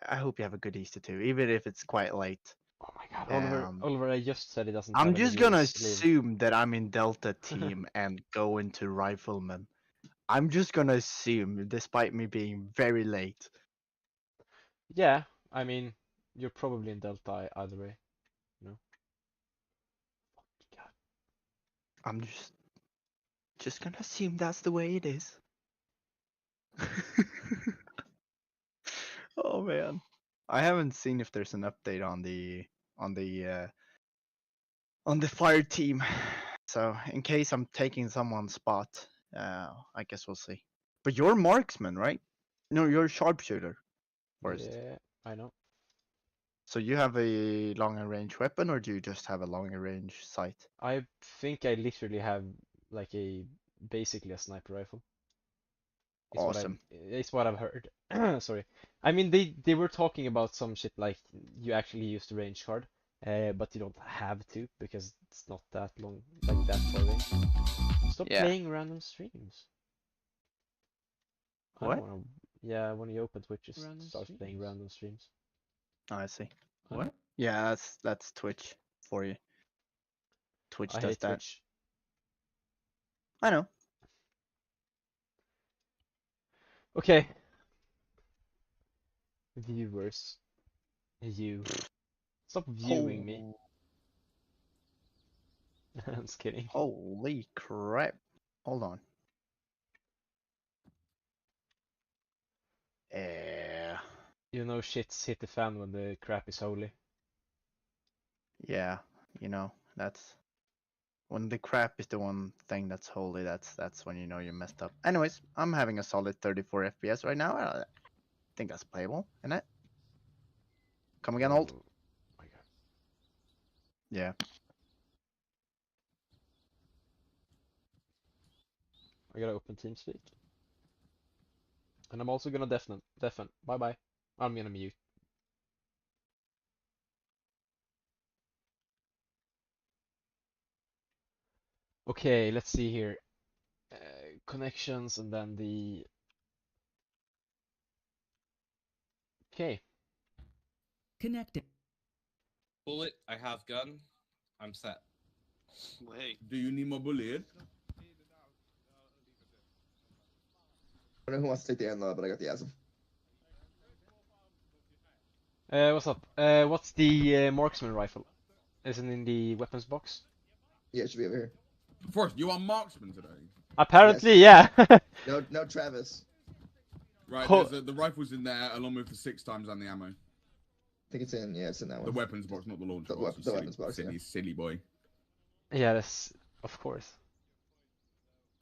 I hope you have a good Easter too, even if it's quite late. Oh my god, Oliver, I just said he doesn't I'm have any just gonna years to live. assume that I'm in Delta team and go into Rifleman. I'm just gonna assume, despite me being very late. Yeah, I mean, you're probably in Delta either way, you know? God. I'm just gonna assume that's the way it is. Oh man, I haven't seen if there's an update on the fire team. So in case I'm taking someone's spot, I guess we'll see. But you're marksman, right? No, you're sharpshooter. First. Yeah, I know. So you have a longer range weapon, or do you just have a longer range sight? I think I literally have like basically a sniper rifle. Awesome. It's what I've heard. Sorry. I mean, they were talking about some shit like you actually use the range card, but you don't have to because it's not that long, like that far range. Stop Yeah. playing random streams. What? Yeah, when you open Twitch, just Random start playing streams. random streams. Oh, I see. What? Yeah, that's Twitch for you. Twitch I does hate that. Twitch. I know. Okay. Viewers. You. Stop viewing me. I'm just kidding. Holy crap. Hold on. You know shit's hit the fan when the crap is holy. Yeah, you know, that's when the crap is the one thing that's holy, that's when you know you messed up. Anyways, I'm having a solid 34 FPS right now. I think that's playable, isn't it? Come again, old? Oh my god. Yeah. I gotta open TeamSpeak. And I'm also gonna deafen. Bye bye. I'm gonna mute. Okay, let's see here. Connections and then the... Okay. Connected. Bullet, I have gun. I'm set. Wait. Do you need more bullet? I don't know who wants to take the unload, but I got the asm. What's up? What's the marksman rifle? Is it in the weapons box? Yeah, it should be over here. First, you are marksman today. Apparently, yeah. No, Travis. Right, Ho- the rifle's in there along with the 6 times and the ammo. I think it's in. Yeah, it's in that The one. weapons box, not the launcher The box. the weapons box, Silly, yeah. silly boy. Yeah, that's of course.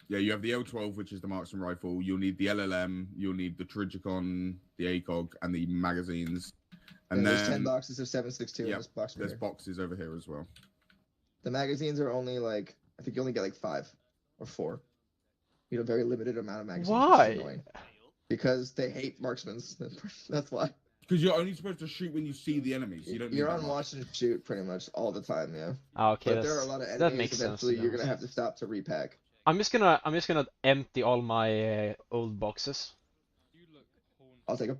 Yeah, you have the L12, which is the marksman rifle. You'll need the LLM. You'll need the Trigicon, the ACOG, and the magazines. And there's then 10 boxes of 7.62 in yeah, this box. there's Here. boxes over here as well. The magazines are only like, I think you only get like 5 or 4. You know, very limited amount of magazines. Why? Which is annoying. Because they hate marksmen. That's why. Because you're only supposed to shoot when you see the enemies. You don't. You're need on that watch and shoot pretty much all the time, yeah. Ah, okay, But there are a lot of that enemies. makes sense. Eventually, to be you're gonna honest. have to stop to repack. I'm just gonna empty all my old boxes. I'll take them.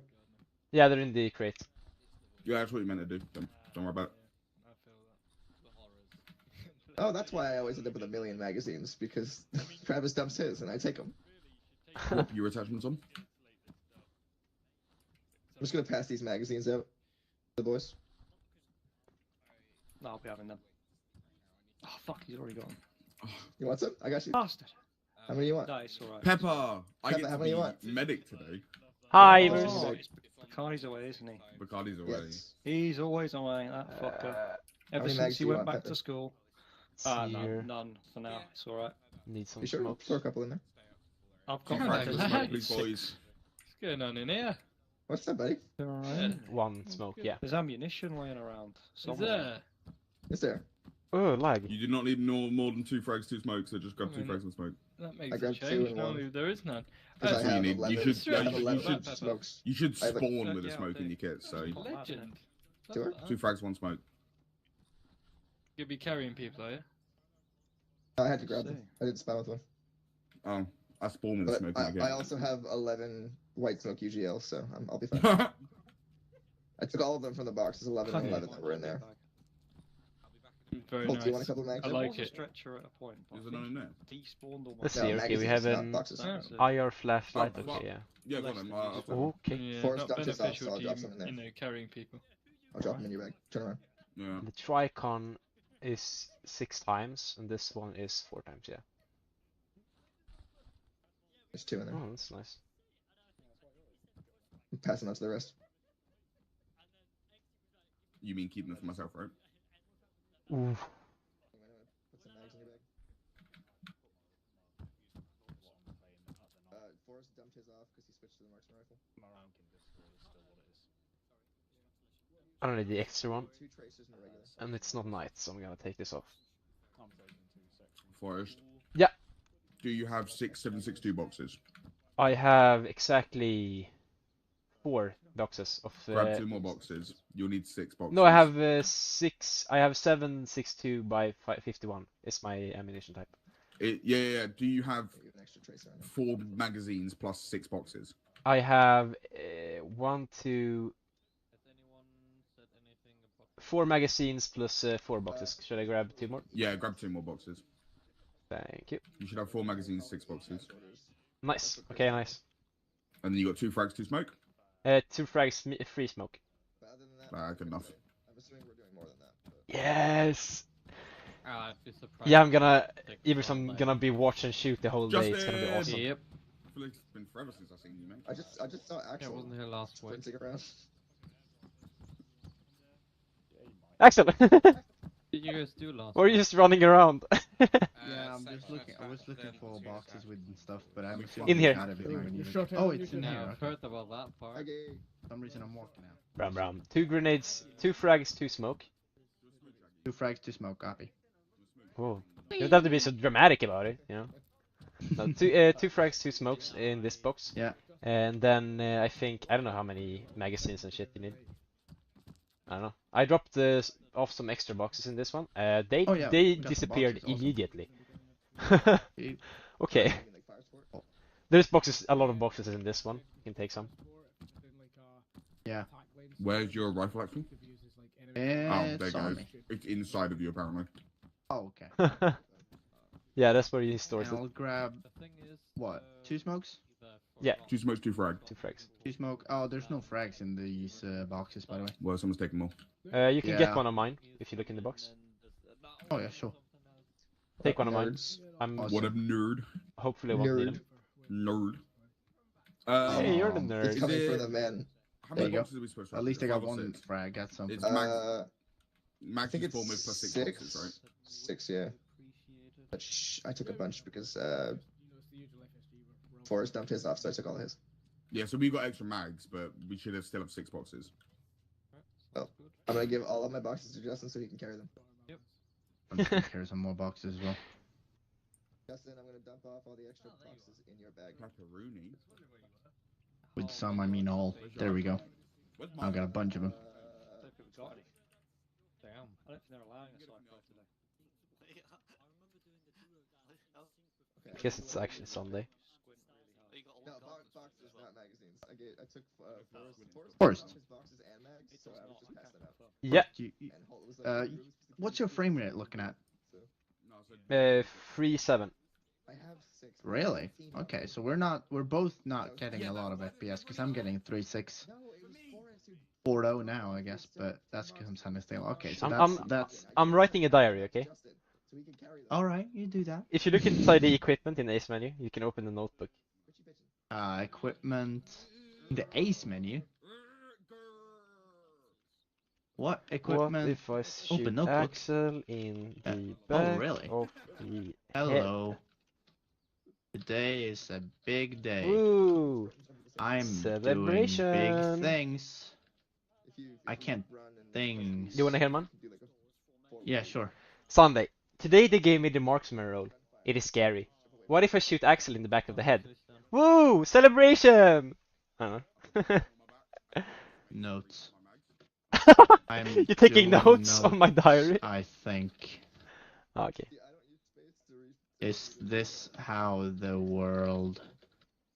Yeah, they're in the crate. Yeah, that's what you meant to do. Don't worry about it. Oh, that's why I always end up with 1,000,000 magazines, because Travis dumps his and I take them. Put your attachments on. I'm just gonna pass these magazines out to the boys. No, I'll be having them. Oh fuck, he's already gone. You want some? I got you. Bastard. How many do you want? No, it's alright. Pepper, I Pepper, get how to many be you want? medic today. Hi, Oh, Ivers. Oh, Bacardi's away, isn't he? Bacardi's away. Yes. He's always away, that fucker. Ever many since mags he do you went want, back Pepper? to school. Here. None for now. It's alright. Need some You sure? smokes. Throw a couple in there. I've got Come practice, on, mate. please, boys. What's going on in here? What's that, buddy? Alright. One smoke, yeah. There's ammunition laying around. Is Somewhere. there? Is there? Oh, lag. You do not need more than 2 frags, 2 smokes, so just grab 2 frags and smoke. That makes I a grabbed 2 change. and No, 1. there is none. Because That's I what have you need. 11, You should- I have you 11 should- smokes. You should I have a- spawn with a Yeah, smoke okay. in your kit, so Legend. Sure. 2 frags, 1 smoke. You'll be carrying people, are you? I had to grab them. I didn't spawn with one. Oh, I spawn with a But smoke in I your also have 11 white smoke UGL, so I'll be fine. kit. I took all of them from the box. There's 11 and 11 that were in there. Very Colt, do you want a nice. couple of mags? I There like was a it. stretcher at a point. But I Is there none think in there? despawned all my Let's No, see. Okay, we have magazines, not an boxes. That's it. IR flashlight. Oh, Okay, fuck. yeah. Yeah, go Less on. than I'll useful. take them. Okay. Yeah, Forest not dumped his off, beneficial so I'll to drop you, some in there. carrying people. I'll drop them in your bag. Turn around. Yeah. The Tricon is 6 times, and this one is 4 times. Yeah. There's 2 in there. Oh, that's nice. I'm passing on to the rest. You mean keeping them for myself, right? Ooh. Put some mags in your bag. Forrest dumped his off because he switched to the marksman rifle. I don't need the extra one, 2 tracers and a regular. and it's not night, so I'm gonna take this off. Forest. Yeah. Do you have 6 762 boxes? I have exactly 4 boxes of. Grab 2 more boxes. You'll need 6 boxes. No, I have 6. I have 7.62 by 51. Is my ammunition type. Yeah. Do you have Give an extra tracer on there. 4 magazines plus 6 boxes? I have 1, 2, 4 magazines plus 4 boxes. Should I grab 2 more? Yeah, grab 2 more boxes. Thank you. You should have 4 magazines, 6 boxes. Nice. Okay, nice. And then you got 2 frags, 2 smoke? 2 frags, free smoke. But other than that, Good enough. I'm assuming we're doing more than that. But Yes. I'd be surprised. Yeah, I'm gonna. Take Every one I'm leg. gonna be watch and shoot the whole day. It's gonna be Justin! awesome. Yep. I feel like it's been forever since I've seen you, mate. I just saw Yeah, I Axel wasn't here last week. sprinting around. Axel, What did you guys do last or are you just running around? Yeah, I'm just looking. I was looking for boxes with stuff, but I'm In assuming here. you got everything we needed. Oh, it's in Yeah, here. I've Okay. heard about that part. Okay. For some reason I'm walking out. Bram Bram. 2 grenades, 2 frags, 2 smoke. 2 frags to smoke. Copy. Whoa. You don't have to be so dramatic about it, you know. No, 2 frags, 2 smokes in this box. Yeah. And then I think I don't know how many magazines and shit you need. I don't know. I dropped off some extra boxes in this one. They Oh, yeah, they we got the disappeared boxes, awesome. immediately. You- Okay. You mean like fire sport? There's boxes, a lot of boxes in this one. You can take some. Yeah. Where's your rifle actually? Oh, there It's you on go. me. It's inside of you, apparently. Oh, okay. Yeah, that's where he stores And it. I'll grab The thing is, what? 2 smokes? Yeah. 2 smokes, 2 frag. 2 frags. 2 smoke. Oh, there's no frags in these boxes, by the way. Well, someone's taking more. You can Yeah. get one of mine if you look in the box. Oh yeah, sure. Take one of mine. Nerds. I'm Awesome. What a nerd. hopefully won't need Nerd. them. Nerd. Hey, you're the Um, nerd. It's coming it- from the men. How There many you go. boxes are we supposed to have? At least I got 5 or 1 6? frag. Got something. It's max. I Max think is it's 4 mid plus 6 6. boxes, right? 6, yeah. But I took a bunch because Forrest dumped his off, so I took all of his. Yeah, so we got extra mags, but we should have still have 6 boxes. I'm gonna give all of my boxes to Justin so he can carry them. I'm gonna carry some more boxes as well. Justin, I'm gonna dump off all the extra boxes in your bag. Pepperoni. With some, I mean all. There we go. Where's I got a bunch of them. I don't think we've got any. Damn. I don't think they're allowing us like that today. I guess it's actually Sunday. Squint really hard. No, boxes, not magazines. I took Forrest. his boxes and mags, so I was just passing out. Yeah. And Holt was Uh, What's your frame rate looking at? No, so 3.7. I have 6. Really? Okay, so we're both not getting a lot of FPS because I'm getting 3.6. No, it was Forrest who 4.0 now, I guess, but that's because I'm standing still. Okay, so I'm- that's I'm writing a diary, okay? Justin, so he can carry them. all right. You do that. If you look inside the equipment in the Ace menu, you can open the notebook. What you bitching? Equipment. The Ace menu. What equipment? What if I shoot notebook. Axel in the oh, back really? of the Hello. Today is a big day. Ooh, I'm Celebration. doing big things. If you I can't run and Things. you wanna hear man? do like a forward Yeah, sure. Sunday. Today they gave me the marksman role. It is scary. What if I shoot Axel in the back of the head? Woo! Celebration! I don't know. Notes. I'm You're taking doing notes on my diary? I think. Okay. See, I don't use space to read. Is this how the world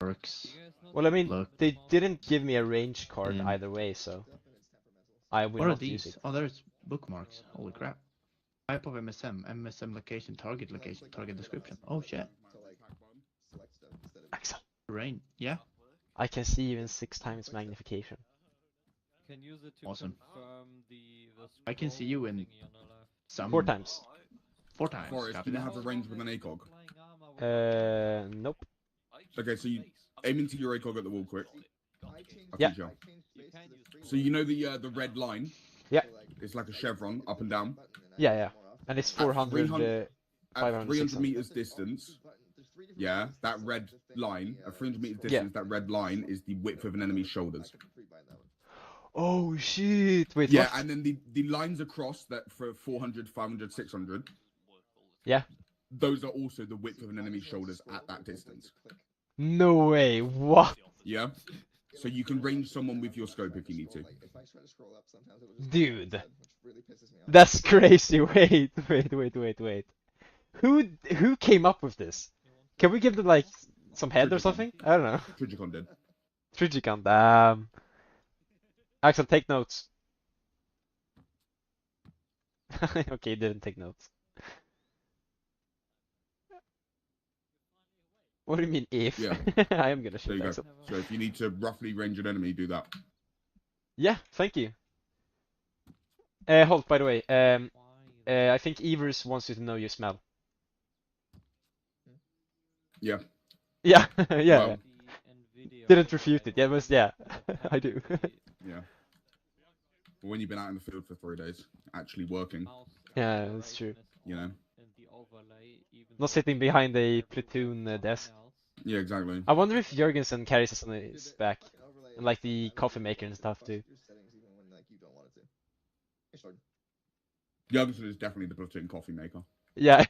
works? Well, I mean, Look. they didn't give me a range card Mm. either way, so. Stuff and it's I will What are not use these? it. Oh, there's bookmarks. Holy crap. Type of MSM location, target location, target description. Oh shit. To like select stuff instead of. Axel, Terrain. Yeah. I can see you in 6 times magnification. Can use it to Awesome. confirm the I can see you in thingy on the left. some 4 times. 4 times. Forrest, Copy do you that. have a range with an ACOG? Nope. Okay, so you aim into your ACOG at the wall quick. I changed. I'll Yeah. teach you. I changed space to the free So you know the red line? Yeah. So, like, It's like a chevron up and down. button and I Yeah, use it yeah. more often. And it's At 400, 300 At 500, 300 600. meters distance, yeah, that red line, at 300 meters Yeah. distance, that red line is the width of an enemy's shoulders. Oh shit! Wait, Yeah, what? and then the lines across that for 400, 500, 600, Yeah. those are also the width of an enemy's shoulders at that distance. No way! What? Yeah? So you can range someone with your scope if you need to. If I try to scroll up, sometimes it'll just Dude. instead, which really pisses me off. That's crazy! Wait. Who came up with this? Can we give them like some head or Trigicon. something? I don't know. Trigicon did. Trigicon. Axel, take notes. Okay, didn't take notes. What do you mean if? Yeah. I am gonna There shoot you go. Axel. So if you need to roughly range an enemy, do that. Yeah, thank you. Holt, by the way, I think Evers wants you to know your smell. Yeah. Yeah, yeah. Well, Didn't refute it. Yeah, it was, yeah. I do. Yeah. When you've been out in the field for 3 days, actually working, Yeah, that's true. you know. Not sitting behind a platoon desk. Yeah, exactly. I wonder if Jurgensen carries us on his back. And like the coffee maker and stuff too. Jurgensen is definitely the platoon coffee maker. Yeah.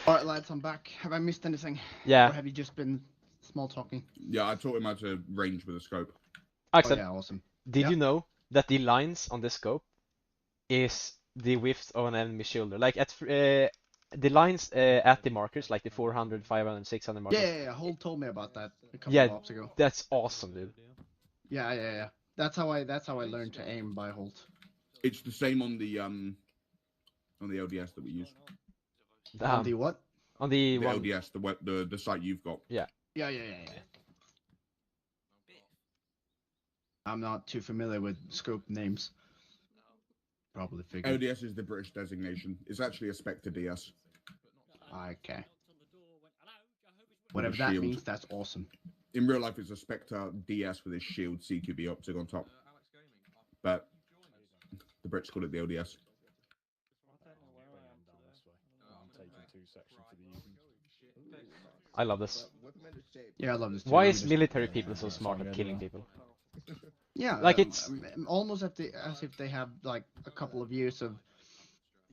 Alright lads, I'm back. Have I missed anything? Yeah. Or have you just been small talking? Yeah, I taught him how to range with a scope. Axel, Oh, yeah, awesome. did Yeah. you know that the lines on the scope is the width of an enemy shoulder? Like at the lines at the markers, like the 400, 500, 600 markers. Yeah. Holt told me about that a couple Yeah. of hops ago. That's awesome, dude. Yeah. That's how I learned to aim by Holt. It's the same on the LDS that we use. On the what? On the The one. LDS, the site you've got. Yeah. I'm not too familiar with scope names. Probably figured. LDS is the British designation. It's actually a Spectre DS. Okay. Whatever that shield. means, that's awesome. In real life, it's a Spectre DS with a shield CQB optic on top. But the Brits call it the LDS. I love this. Yeah, I love this too. Why We is just- military people so smart at killing people? Yeah, like it's- almost as if they have like a couple of years of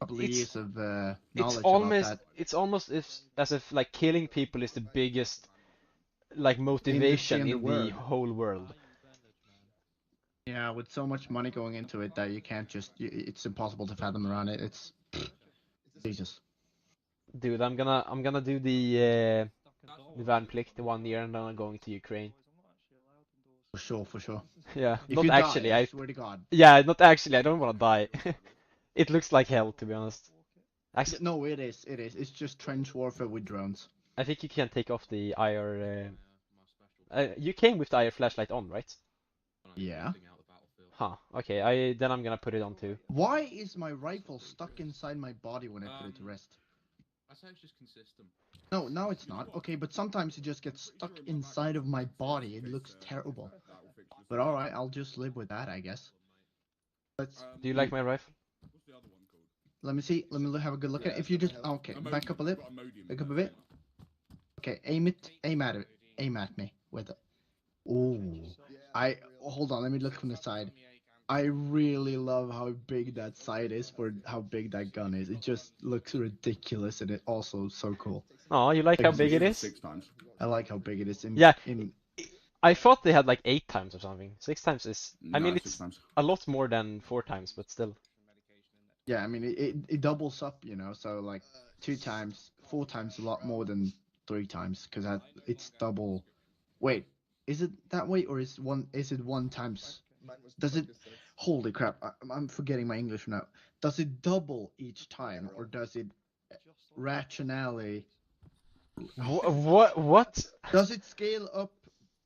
It's knowledge It's about almost that. it's almost as if like killing people is the biggest like motivation in the in the world. whole world. Yeah, with so much money going into it that you can't just it's impossible to fathom around it. It's Jesus. Dude, I'm gonna do the värnplikt the 1 year and then I'm going to Ukraine. For sure. Yeah, If not you actually. die, I I swear to God. yeah, not actually. I don't want to die. It looks like hell, to be honest. Actually, No, it is. It's just trench warfare with drones. I think you can take off the IR. You came with the IR flashlight on, right? Yeah. Huh. Okay. Then I'm gonna put it on too. Why is my rifle stuck inside my body when I put it to rest? I say it's just consistent. No, now it's not. Okay, but sometimes it just gets stuck inside of my body. It looks terrible. But alright, I'll just live with that, I guess. Let's. Do you like my rifle? What's the other one called? Let me see. Let me have a good look at it. If you just. Okay, back up a little. Back up a bit. Okay, aim it. Aim at it. Aim at me with it. Ooh. Hold on. Let me look from the side. I really love how big that sight is for how big that gun is. It just looks ridiculous and it also so cool. Oh, you like how big it is? 6 times. I like how big it is. Yeah. I thought they had like 8 times or something. 6 times is. I No, mean, 6 it's times. a lot more than 4 times, but still. Yeah, I mean it doubles up, you know. So like 2 times, 4 times a lot more than 3 times because it's double. Wait, is it that way or is it 1 times? Does it? Holy crap! I'm forgetting my English now. Does it double each time, or does it rationally? What? Does it scale up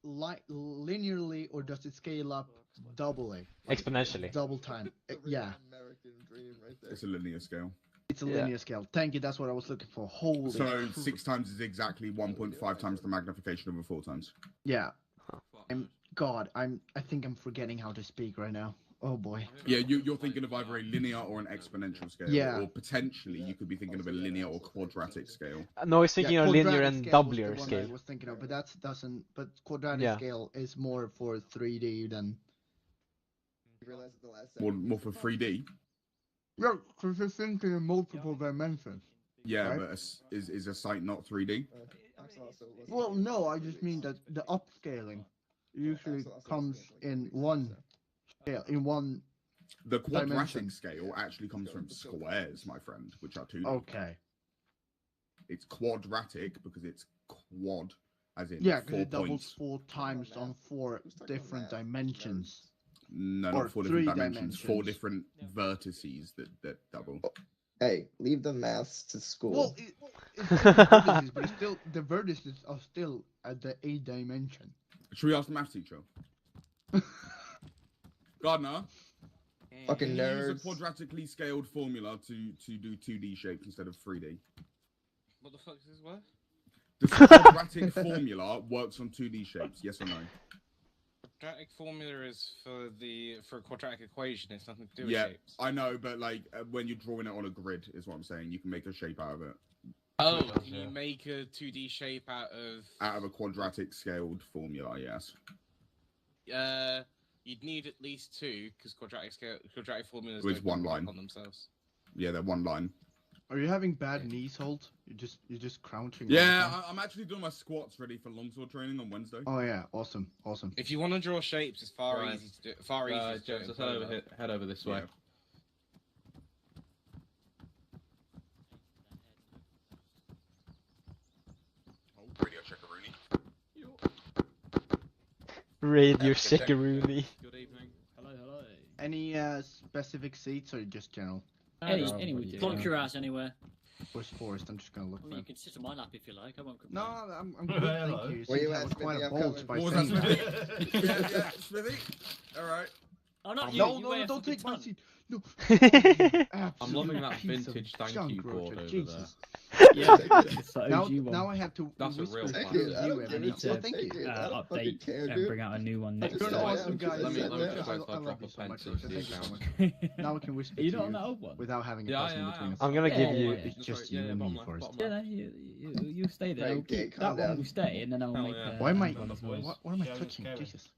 linearly, or does it scale up doubly? Exponentially. Double time. Yeah, American dream right there. It's a linear scale. it's a Yeah. linear scale. Thank you. That's what I was looking for. Holy. So crap. 6 times is exactly 1.5 times the magnification over 4 times. Yeah. I think I'm forgetting how to speak right now. Oh boy. Yeah, you're thinking of either a linear or an exponential scale. Yeah. Or potentially you could be thinking of a linear or quadratic scale. No, I was thinking of linear quadratic and scale was the doubler one I scale. was thinking of, but that doesn't. But quadratic Yeah. scale is more for 3D than. You realized at the last More for 3D. Yeah, because you're thinking in multiple dimensions. Yeah, Right. but is a site not 3D? Axel also wasn't Well, here, no, I so just it's mean like- that the upscaling usually Axel also comes wasn't in like one so. scale, in one. The quadratic Dimension. scale actually comes from squares, my friend, which are 2D. Okay. It's quadratic because it's quad, as in Yeah, because 4 it doubles points. 4 times on math. 4 Who's talking about different math? dimensions. No, or not 4 3 different dimensions. 4 dimensions. different vertices that double. Hey, leave the maths to school. Well, it's vertices, but it's still the vertices are still at the 8 dimension. Should we ask the math teacher? Gardner, Fucking can you use nerds. a quadratically scaled formula to do 2D shapes instead of 3D? What the fuck is this word? Does the quadratic formula works on 2D shapes? Yes or no? Quadratic formula is for a quadratic equation. It's nothing to do with Yeah, shapes. I know, but like when you're drawing it on a grid, is what I'm saying. You can make a shape out of it, Oh, can you make a 2D shape out of? a quadratic scaled formula. Yes. You'd need at least 2 because quadratic formulas With don't one work line. on themselves. Yeah, they're one line. Are you having bad knees, Holt? You're just crouching. all the Yeah, time? I'm actually doing my squats ready for longsword training on Wednesday. Oh yeah, awesome. If you want to draw shapes, it's far Right. easy to do. Far easier to do. James, let's head over this way. Yeah. Oh, radio checker Rooney. Radio Shekaroony. Good evening. Hello, hello. Any specific seats or just general? Any would do. Plonk your ass anywhere. Where's Forrest? I'm just gonna look. Well, for you him. can sit on my lap if you like. I won't No, complain. I'm good. Thank you. Where you Seems at, I was quite Smithy? a I'm bolt coming. by What was that, saying Smithy? that. yeah, Smithy. All right. Oh, not you. No, you weigh no, a don't fucking take my ton. seat. No. I'm loving that Absolute piece of vintage thank junk, you quote Roger. over Jesus. Yeah, It's the Now, OG one. now I have to. That's a whisper real to classic. you I don't every give need now. to, Well, thank you. I don't fucking update care, and dude. bring out a new one next You're an time. awesome guy. Let me I just wait till I love drop you a so much. pen Roger. to Thank you so the much. Now I can whisper You to don't you know one. without having a Yeah, person yeah, between I us. I'm gonna Yeah, give yeah, you. yeah. It's That's just right. you Yeah, and me, bottom left, Forrest. bottom Yeah, left. no, you stay there. Right, I'll okay, keep calm that one down. will stay, and then I'll Hell make. yeah. Why am I? one as well. What am I touching? Jesus.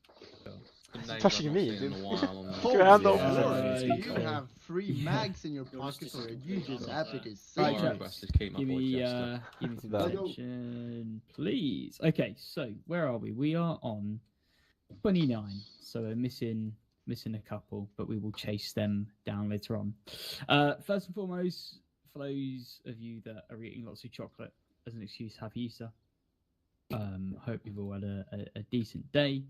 Good names Touching I've me, not seen in dude. a while on Holy Your hand yeah. off. Forrest, Yeah. you have 3 mags in your You're pocket, just or you just happy to see Right, Our Jack. it. request is keep my Give boy me, Chester. give me some That. attention, please. Okay, so where are we? We are on 29. So we're missing a couple, but we will chase them down later on. First and foremost, for those of you that are eating lots of chocolate as an excuse, happy Easter. Hope you've all had a decent day,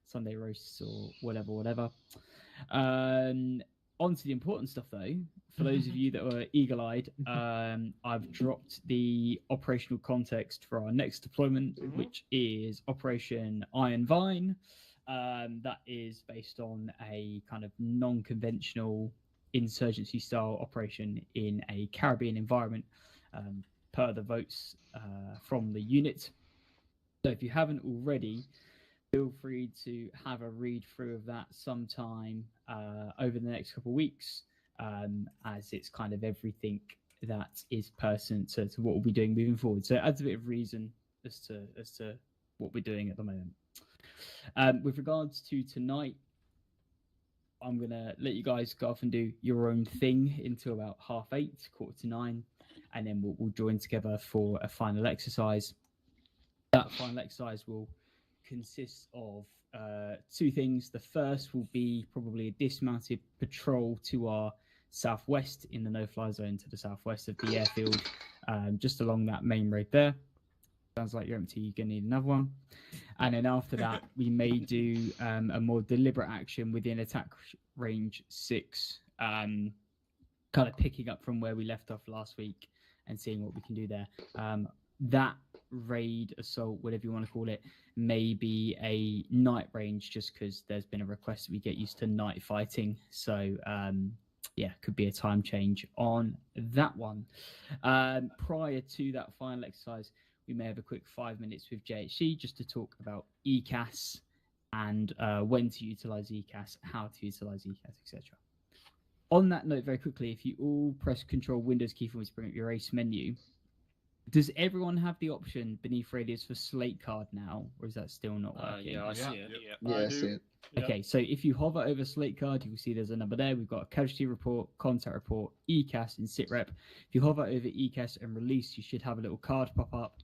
Sunday roasts or whatever. On to the important stuff though. For those of you that were eagle-eyed, I've dropped the operational context for our next deployment, which is Operation Iron Vine. That is based on a kind of non-conventional insurgency-style operation in a Caribbean environment, per the votes from the unit. So if you haven't already, feel free to have a read through of that sometime over the next couple of weeks, as it's kind of everything that is pertinent to what we'll be doing moving forward. So it adds a bit of reason as to what we're doing at the moment. With regards to tonight, I'm gonna let you guys go off and do your own thing until about 8:30, 8:45, and then we'll join together for a final exercise. That final exercise will consist of 2 things. The first will be probably a dismounted patrol to our southwest in the no-fly zone to the southwest of the airfield, just along that main road there. Sounds like you're empty. You're gonna need another one. And then after that, we may do a more deliberate action within attack range 6, kind of picking up from where we left off last week and seeing what we can do there. That raid, assault, whatever you want to call it, may be a night range just because there's been a request that we get used to night fighting. So, yeah, could be a time change on that one. Prior to that final exercise, we may have a quick 5 minutes with JHC just to talk about ECAS and when to utilize ECAS, how to utilize ECAS, etc. On that note, very quickly, if you all press Control Windows key for me to bring up your race menu, does everyone have the option beneath radius for slate card now, or is that still not working? Yeah, I see it. Yeah, I see it. Okay, so if you hover over slate card, you will see there's a number there. We've got a casualty report, contact report, ECAS, and sitrep. If you hover over ECAS and release, you should have a little card pop up.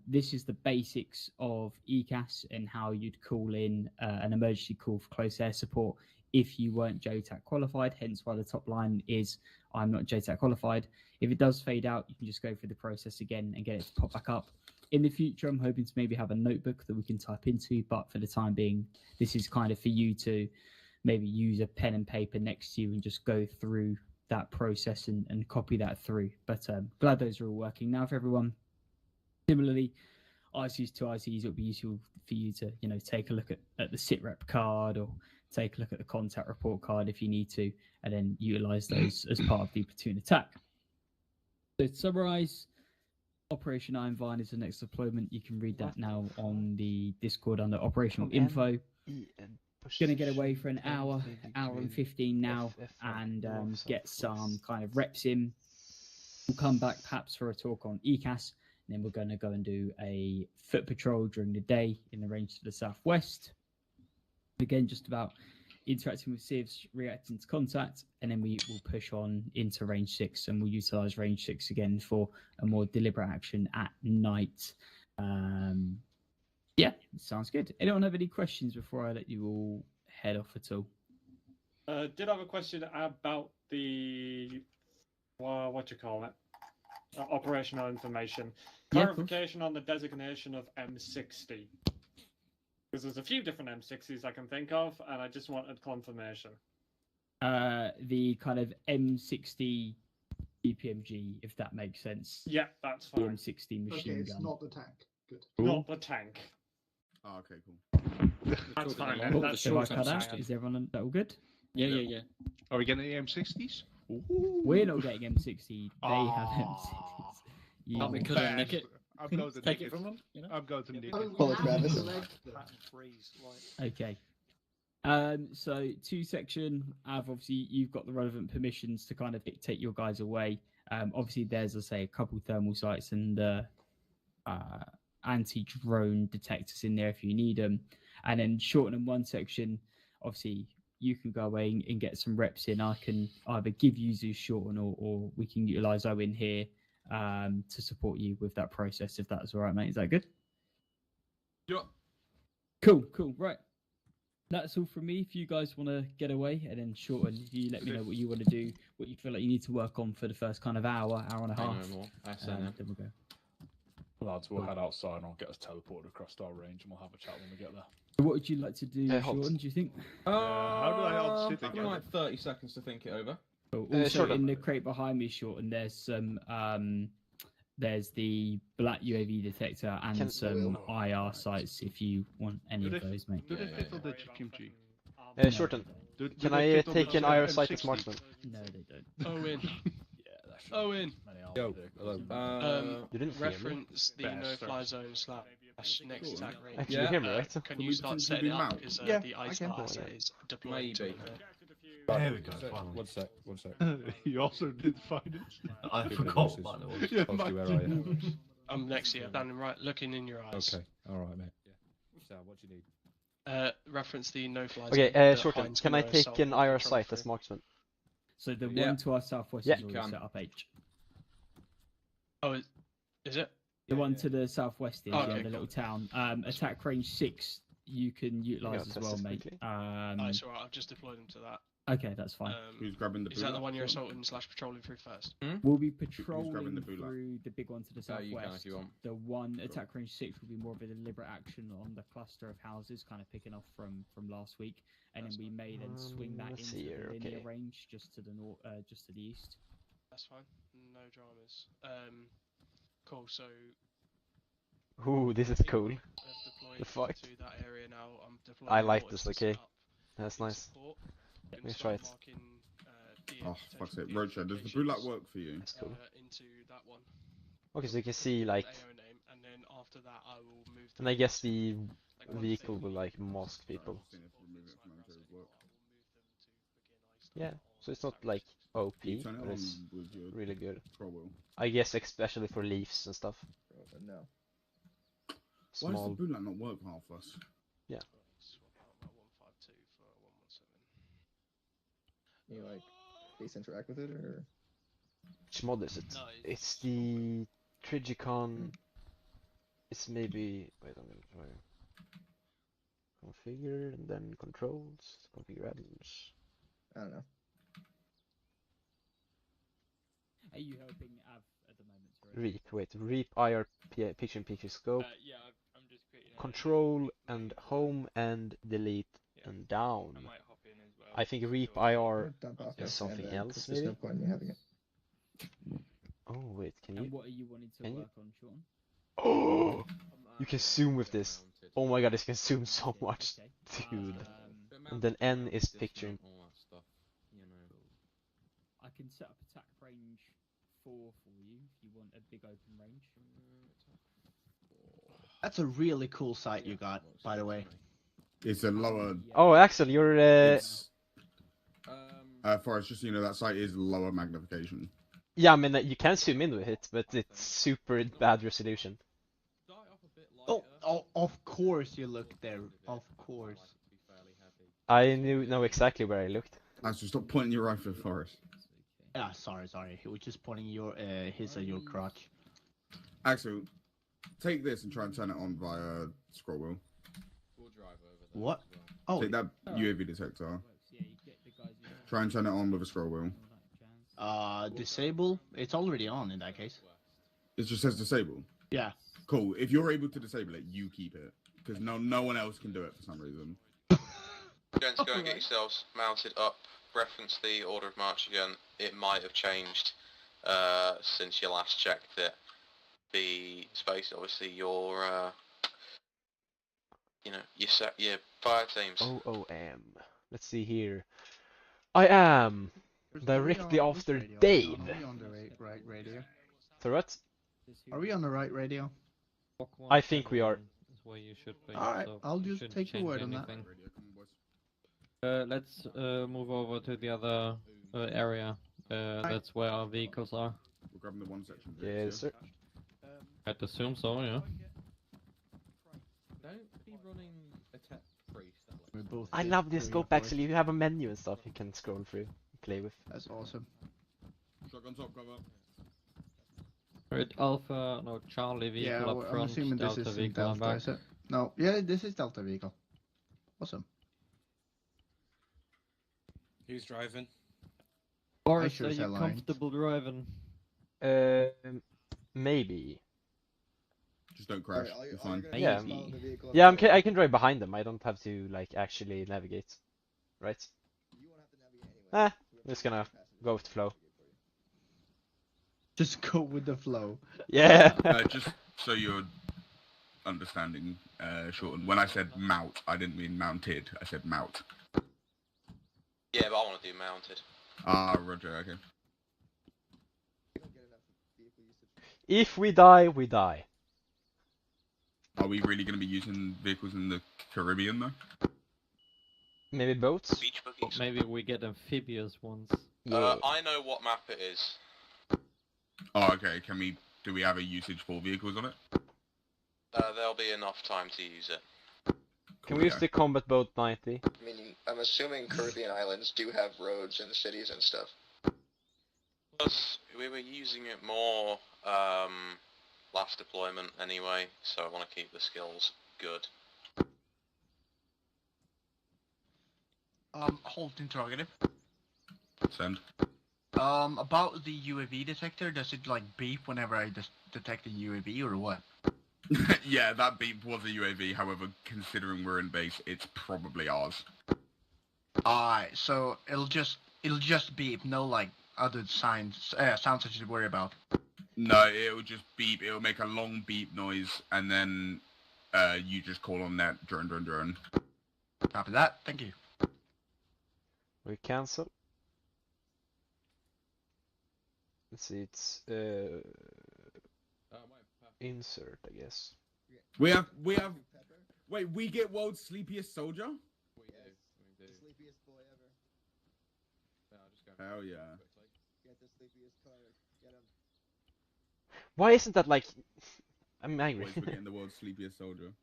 This is the basics of ECAS and how you'd call in an emergency call for close air support if you weren't JTAC qualified, hence why the top line is I'm not JTAC qualified. If it does fade out, you can just go through the process again and get it to pop back up. In the future, I'm hoping to maybe have a notebook that we can type into, but for the time being, this is kind of for you to maybe use a pen and paper next to you and just go through that process and copy that through. But glad those are all working now for everyone. Similarly, ICs to ICs, it would be useful for you to, take a look at the sitrep card or take a look at the contact report card if you need to, and then utilize those as part of the platoon attack. So to summarize, Operation Iron Vine is the next deployment. You can read that now on the Discord under operational info. Going to get away for an hour and 15 now, and get some kind of reps in. We'll come back perhaps for a talk on ECAS, and then we're going to go and do a foot patrol during the day in the range to the southwest. Again, just about interacting with civs, reacting to contact, and then we will push on into range 6, and we'll utilize range 6 again for a more deliberate action at night. Yeah, sounds good. Anyone have any questions before I let you all head off at all? Did have a question about the what you call it, operational information. Yeah, Clarification on the designation of M60. Because there's a few different M60s I can think of, and I just wanted confirmation. The kind of M60 BPMG, if that makes sense. Yeah, that's The fine. M60 machine Okay, it's gun. not the tank. Good. Not the tank. Oh, okay, cool. That's fine. What Then. the That's Have I short cut M60? out? Is everyone that all good? Yeah. Are we getting the M60s? We're not getting M60. They have M60s. You- Can't we cut and nick it? I'm going to Take nick it from them? I'm going to nick Oh, it. Call it Travis. Okay. So two section, obviously you've got the relevant permissions to kind of dictate your guys away. Obviously there's, I say, a couple thermal sights and anti-drone detectors in there if you need them. And then shorten in one section, obviously you can go away and get some reps in. I can either give you Zeus shorten or we can utilize Owen here to support you with that process, if that's all right, mate. Is that good? Yeah. Cool. Right. That's all from me. If you guys want to get away, and then shorten, if you let me know what you want to do, what you feel like you need to work on for the first kind of hour and a half, then we'll go. Lads, we'll head outside and I'll get us teleported across our range and we'll have a chat when we get there. What would you like to do, Sean? Do you think? How do I help sit Give me again? like 30 seconds to think it over. Also, in the crate behind me, Shorten, there's some. There's the black UAV detector and some IR sites if you want any of those, mate. Do they fit on the GMG? Shorten, Do can they I fit on the take an IR sight as M60? marksman? No, they don't. Owen, Yeah, that should Owen. Yo, hello. You didn't hear me? Reference the no-fly zone / next attack range. Actually, you hear me, right? Can you start setting it up? Because Yeah, the I ice can. master is deployed. Maybe. There we go. One sec. You also did find it. I forgot, by the way. Yeah, where are you? I'm next to you, standing right, looking in your eyes. Alright, mate. Yeah. So, what do you need? Reference the no-fly zone. Okay, the Shorten, Heinz can I Miller take assault an IR control sight through. as marksman? So the Yeah. one to our southwest Yeah. is already Can. set up H. Oh, is it? The one to the southwest is Oh, yeah, okay, the cool. little town. Attack range 6 you can utilize as test well, this mate. quickly. Oh, it's alright, I've just deployed them to that. Okay, that's fine. Who's grabbing the Is that the bullet? one you're assaulting / patrolling through first? We'll be grabbing patrolling the bullet? through the big one to the Oh, you can if southwest. you want. The one attack range 6 will be more of a deliberate action on the cluster of houses, kind of picking off from last week, and then we may then swing that let's into see here, the linear okay. range just to the north, just to the east. That's fine. No dramas. Cool. So Ooh, this is people cool. have deployed The fuck? to that area now. I'm deploying I like mortars this, to set okay. up That's in nice. support. Let Gonna me start try it. marking, Oh, fuck's sake. potential Roadshow, does the bullet fortifications, work for you? That's cool. into that one. Okay, so you can see like, AO name, and then after that I will move. and I guess the like, once vehicle they've will like moved mask people. Seeing if removing it from inventory would work. Yeah, so it's not like OP, Can you turn it but on it's with your really good. control wheel? I guess especially for leaves and stuff. No. Why does the Small. bullet not work half us? Yeah. Swap out my 152 for 117. You like base interact with it or? Which mod is it? No, It's the Trigicon. It's maybe. Wait, I'm gonna try. Configure and then controls. Configure items. I don't know. Are you helping Av at the moment? Sorry? Reap. Wait. Reap IR picture scope. Yeah, I'm just creating Control and home and delete and down. I might hop in as well. I think Reap Or IR dump off is this something and then, 'cause else, there's maybe? no point in me having it. Oh wait, can And you? what are you wanting to can you- work on, Sean? Oh, you can zoom with this. Oh my god, this can zoom so much, Okay. dude. And then N is picture. All that stuff, you know. I can set up attack range 4 for you if you want a big open range. That's a really cool site you got, by the way. It's a lower. Oh, Axel, you're It's, Forrest, just so you know, that site is lower magnification. yeah. I mean, you can zoom in with it, but it's super bad resolution. Oh, of course you looked there. Of course. I know exactly where I looked. Actually, stop pointing your rifle at Forrest. Ah, sorry. He was just pointing your his at your crotch. Axel, take this and try and turn it on via scroll wheel. We'll drive over there. What? Oh, Take that UAV detector. Try and turn it on with a scroll wheel. disable. It's already on in that case. It just says disable. Yeah. Cool. If you're able to disable it, you keep it, because no one else can do it for some reason. Going to go and get yourselves mounted up. Reference the order of march again. It might have changed since you last checked it. The space, obviously, your your fire teams. OOM. Let's see here. I am directly after Dave. Are we on the right radio? So what? Are we on the right radio? I think we are. Is where you should be. Alright, so I'll you just shouldn't take your change word on that. anything. Let's move over to the other area. That's where our vehicles are. We're grabbing the one section. Yes, sir. I'd assume so, yeah. Don't be running attack priest. We both I did love this 3 scope or 4. actually. You have a menu and stuff you can scroll through, play with. That's awesome. Shotgun top cover. Right, Alpha, no, Charlie vehicle Yeah, up I'm front, assuming this Delta is vehicle on Delta, back. is it? No, yeah, this is Delta vehicle. Awesome. Who's driving? Boris, sure are as you hell aren't. comfortable driving? Maybe. Just don't crash. Alright, You're all you're fine. gonna Yeah. do is follow the vehicle Yeah, until- I can drive behind them. I don't have to like actually navigate, right? You won't have to navigate anyway. I'm just gonna go with the flow. Just go with the flow. Yeah. Just so you're understanding, Shorten, when I said mount, I didn't mean mounted. I said mount. Yeah, but I want to do mounted. Ah, Roger. Okay. You don't get enough vehicle usage. If we die, we die. Are we really going to be using vehicles in the Caribbean though? Maybe boats. Beach buggies. Maybe we get amphibious ones. Yeah. I know what map it is. Oh, okay. Do we have a usage for vehicles on it? There'll be enough time to use it. Can we use the combat boat 90? I mean, I'm assuming Caribbean islands do have roads and cities and stuff. Plus, we were using it more last deployment anyway, so I want to keep the skills good. Halt interrogative. Send. About the UAV detector, does it like beep whenever I detect a UAV or what? Yeah, that beep was a UAV. However, considering we're in base, it's probably ours. Alright, so it'll just beep, no like other sounds that you should worry about. No, it'll just beep. It'll make a long beep noise, and then you just call on that drone. Copy that. Thank you. We cancel. Let's see, it's insert, I guess. We have. Wait, we get world's sleepiest soldier? The sleepiest boy ever. Hell yeah. Get the sleepiest card. Get him. Why isn't that like... I'm angry. Boys, we're getting the world's sleepiest soldier.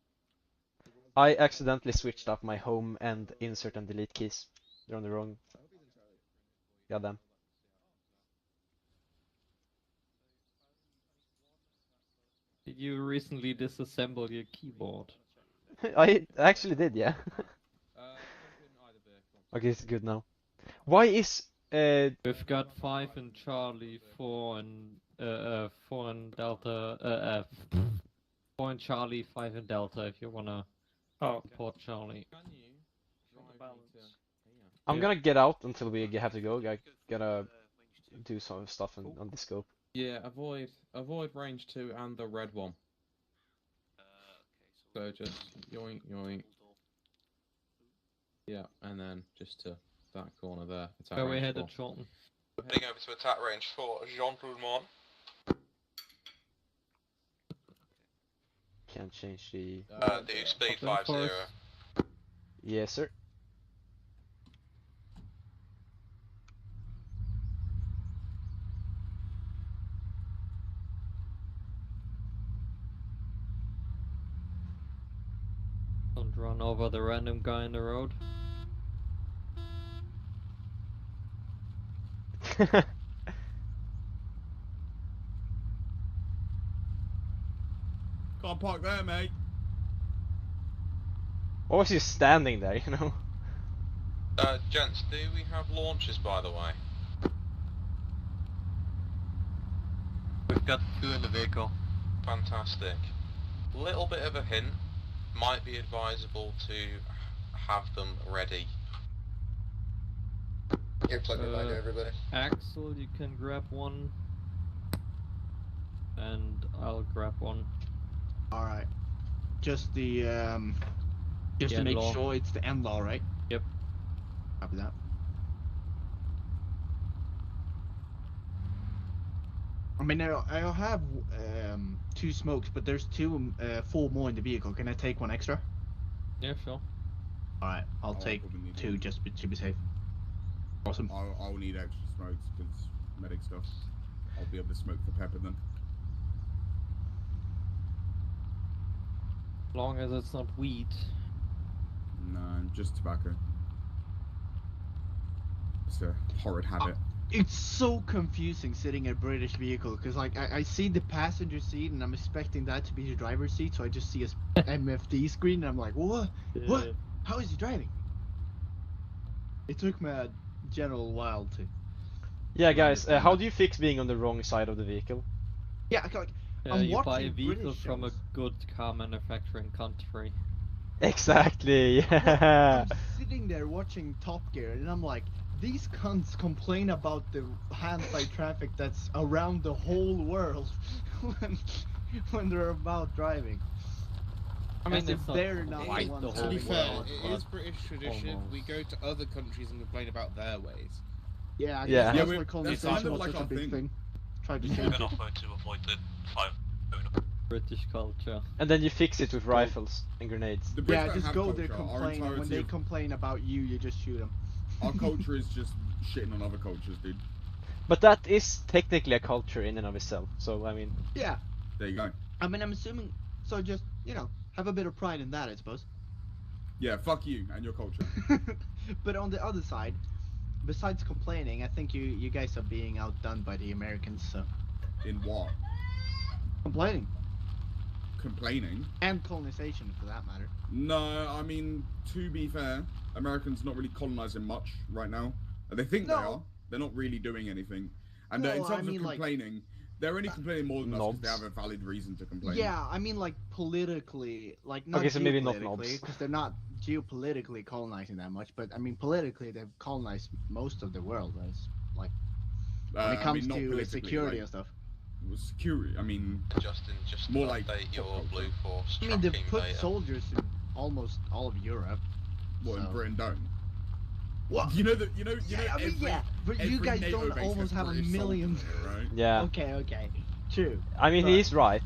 I accidentally switched up my home and insert and delete keys. They're on the wrong. Goddamn. Did you recently disassemble your keyboard? I actually did, yeah. Okay, it's good now. Why is We've got 5 in Charlie, 4 in Delta, 4 in Charlie, 5 in Delta if you wanna support Charlie. I'm gonna get out until we have to go. I gotta do some stuff on the scope. Yeah, avoid range 2 and the red one. So just yoink yoink. Yeah, and then just to that corner there. Go ahead and shorten. Heading over to attack range for Jean-Paul. Can't change the... Do speed 50. Yes, sir. Don't run over the random guy in the road. Can't park there, mate. Or was he standing there, you know? Gents, do we have launches, by the way? We've got 2 in the vehicle. Fantastic. Little bit of a hint. Might be advisable to have them ready. Here, plug reminder, everybody. Axel, you can grab one. And I'll grab one. Alright. Just the just The to make end law. sure it's the end law, right? Yep. Copy that. I mean, I'll have 2 smokes, but there's 4 more in the vehicle. Can I take 1 extra? Yeah, sure. Alright, I'll take 2 just to be safe. Awesome. I'll need extra smokes because medic stuff. I'll be able to smoke the pepper then. As long as it's not weed. No, just tobacco. It's a horrid habit. It's so confusing sitting in a British vehicle because like I see the passenger seat and I'm expecting that to be the driver's seat, so I just see a MFD screen and I'm like, what? What? How is he driving? It took me a general while to. Yeah, guys, how do you fix being on the wrong side of the vehicle? Yeah, like I'm you buy a watching vehicle British from a shows. good car manufacturing country. Exactly, yeah. I'm sitting there watching Top Gear and I'm like, these cunts complain about the hand-side traffic that's around the whole world when they're about driving. I mean, As if they're not the Like, ones to be having fair, world, it but- is British tradition. We go to other countries and complain about their ways. Yeah, I Yeah. guess Yeah, that's why that's colonization kind of was like such a our big thing. thing. Tried to We've change been it. offered to avoid the 5. British culture. And then you fix it with rifles and grenades. The Brits Yeah, don't just have go there, culture. Our complain, and when entirety they of- complain about you, you just shoot them. Our culture is just shitting on other cultures, dude. But that is technically a culture in and of itself, so I mean... Yeah, There you go. I mean, I'm assuming, so just, you know, have a bit of pride in that, I suppose. Yeah, fuck you and your culture. But on the other side, besides complaining, I think you guys are being outdone by the Americans, so... In what? Complaining. Complaining? And colonization, for that matter. No, I mean, to be fair, Americans not really colonizing much right now. They think they are. They're not really doing anything. And No, in I terms mean, of like, complaining, they're only complaining more than us because they Knobs. have a valid reason to complain. Yeah, I mean like politically, like not Okay, so maybe not geopolitically, knobs. because they're not geopolitically colonizing that much. But I mean politically, they've colonized most of the world. As like when it I comes mean, not to politically, security like, and stuff. Security. I mean, Justin, just more to like update your pop Blue culture. Force I mean, they've tracking put data. soldiers in almost all of Europe. What, in so- Britain don't? What? You know that you know I mean, every, yeah, but you every guys NATO don't base almost has have a British million. soldiers in it, right? Yeah. Okay, true. I mean, But he's right.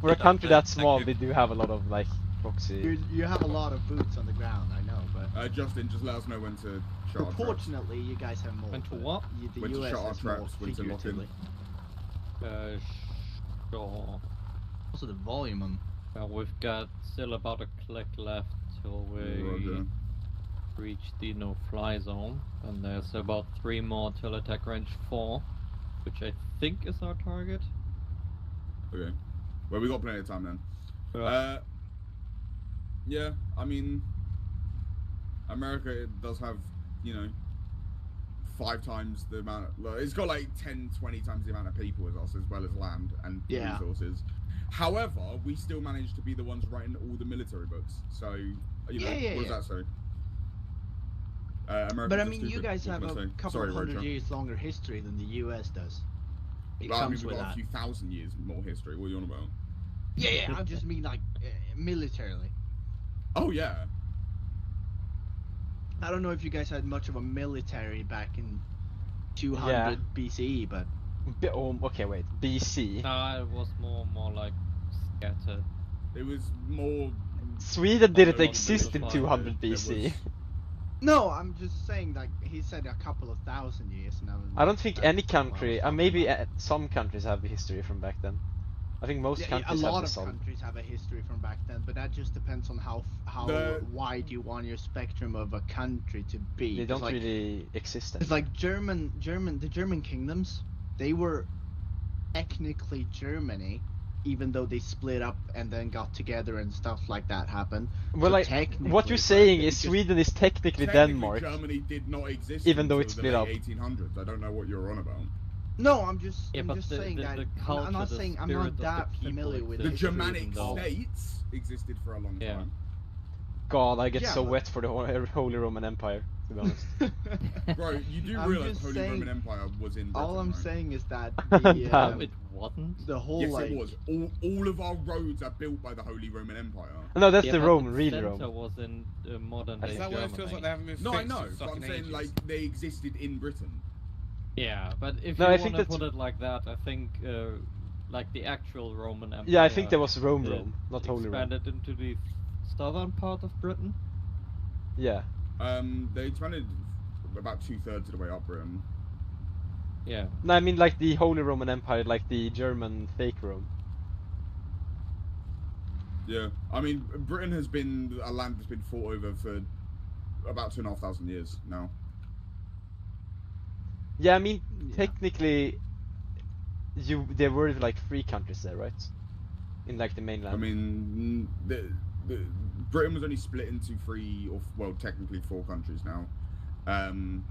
For a country that small, they do have a lot of like proxy. You have a lot of boots on the ground, I know, but Justin, just let us know when to shut our traps. proportionately, you guys have more. When to but what? The When to US shut our has more traps, when to lock in. figuratively. Sure. Also, the volume on. We've got still about a click left till we Roger. reach the no-fly zone, and there's about 3 more till attack range 4, which I think is our target. Okay. Well, we got plenty of time then. Yeah. Yeah, I mean, America it does have, you know, 5 times the amount of, it's got like 10, 20 times the amount of people as us, as well as land and Yeah. resources. However, we still manage to be the ones writing all the military books. So, you know, Yeah, what does that say? Americans But I are mean, you stupid. guys What have can I a say? couple Sorry, of hundred Roger. years longer history than the US does. It Well, I mean, comes we've with got that. a few thousand years more history. What are you on about? Yeah, I just mean like militarily. Oh, yeah. I don't know if you guys had much of a military back in 200 Yeah. BCE, but Okay, wait. BC. No, it was more like scattered. It was more. Sweden didn't Not exist in fine. 200 There BC. was- no, I'm just saying like he said a couple of thousand years now. I don't think That's any what I was country, talking maybe about. some countries have a history from back then. I think most Yeah, a countries have lot the of solid. countries have a history from back then, but that just depends on how The- wide you want your spectrum of a country to be. They 'Cause, don't like, really exist It's anymore. like the German kingdoms, they were technically Germany, even though they split up and then got together and stuff like that happened. Well, So like, technically, what you're but saying it is just- Sweden is technically Technically, Denmark. Germany did not exist Even though until it's the split late up. 1800s. I don't know what you're on about. No, I'm just Yeah, I'm but just the- saying the- that the I'm culture, not the saying I'm spirit not of the that people familiar with The exists. history, Germanic even though- states existed for a long Yeah. time. God, I get Yeah, so but- wet for the Holy Roman Empire, to be honest. Bro, you do I'm realize just the Holy saying- Roman Empire was in Britain, all I'm right? saying is that Damn. No, it wasn't. the whole Yes, like it was. All of our roads are built by the Holy Roman Empire. No, that's Yeah, the but Rome, the real center Rome. was in modern day Is that why it feels Germany. like they haven't been No, I fixed know, in but I'm fucking saying ages? like they existed in Britain. Yeah, but if No, you I want think to that's- put it like that, I think like the actual Roman Empire. Yeah, I think there was Rome, uh, not Holy Rome. expanded into the southern part of Britain. Yeah. They expanded about 2/3 of the way up Britain. Yeah. No, I mean like the Holy Roman Empire, like the German fake Rome. Yeah, I mean Britain has been a land that's been fought over for about 2,500 years now. Yeah, I mean technically, there were like 3 countries there, right? In like the mainland. I mean, Britain was only split into 3 or well, technically 4 countries now.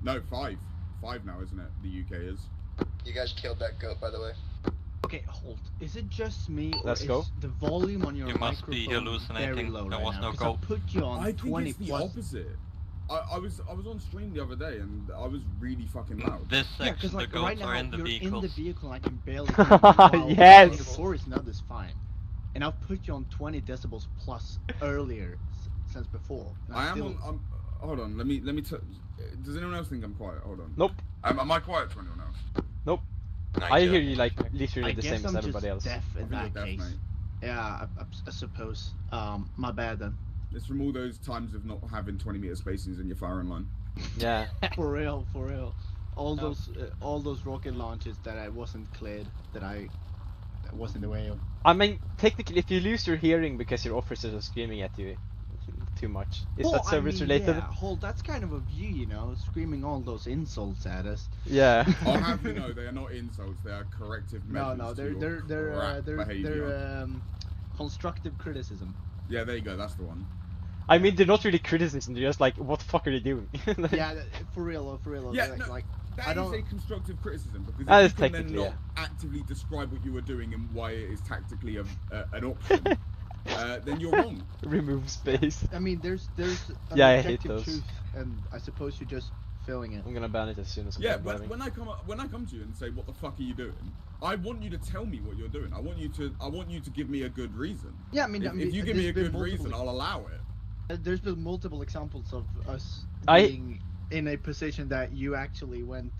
No, 5 now, isn't it? The UK is. You guys killed that goat, by the way. Okay, hold. Is it just me, or Let's is go. the volume on your You must be microphone hallucinating. very low There right was now? no 'Cause goat. I put you on I think 20 it's the plus. opposite. I was on stream the other day and I was really fucking loud. This Yeah, section, because like the right goats now are in the you're vehicles. in the vehicle and I can barely hear you. While Yes! The forest nut is fine, and I've put you on 20 decibels plus earlier since before. and I am still... on. Hold on. Let me. Does anyone else think I'm quiet? Hold on. Nope. Am I quiet to anyone else? Nope. Nice I job. hear you like literally I the guess same as I'm everybody else. just deaf I in think you're that deaf, case. mate. Yeah, I suppose. My bad then. It's from all those times of not having 20-meter spacings in your firing line. Yeah. For real. All those rocket launches that I wasn't cleared, that was in the way of. I mean, technically, if you lose your hearing because your officers are screaming at you too much, is that service related? Yeah, hold. That's kind of a view, you know, screaming all those insults at us. Yeah. I'll have you know, they are not insults. They are corrective measures. No, to your crap behavior. they're constructive criticism. Yeah, there you go. That's the one. I mean, they're not really criticism. They're just like, what the fuck are you doing? Yeah, for real. Yeah, like, no, like that is a constructive criticism because That if is you can then technically, not actively describe what you were doing and why it is tactically an option, then you're wrong. Remove space. I mean, there's an Yeah, I hate objective those. truth, and I suppose you're just filling it. I'm gonna ban it as soon as I'm Yeah, done driving. when I come to you and say what the fuck are you doing, I want you to tell me what you're doing. I want you to give me a good reason. Yeah, I mean, if you give me a good reason, I'll allow it. There's been multiple examples of us I- being in a position that you actually went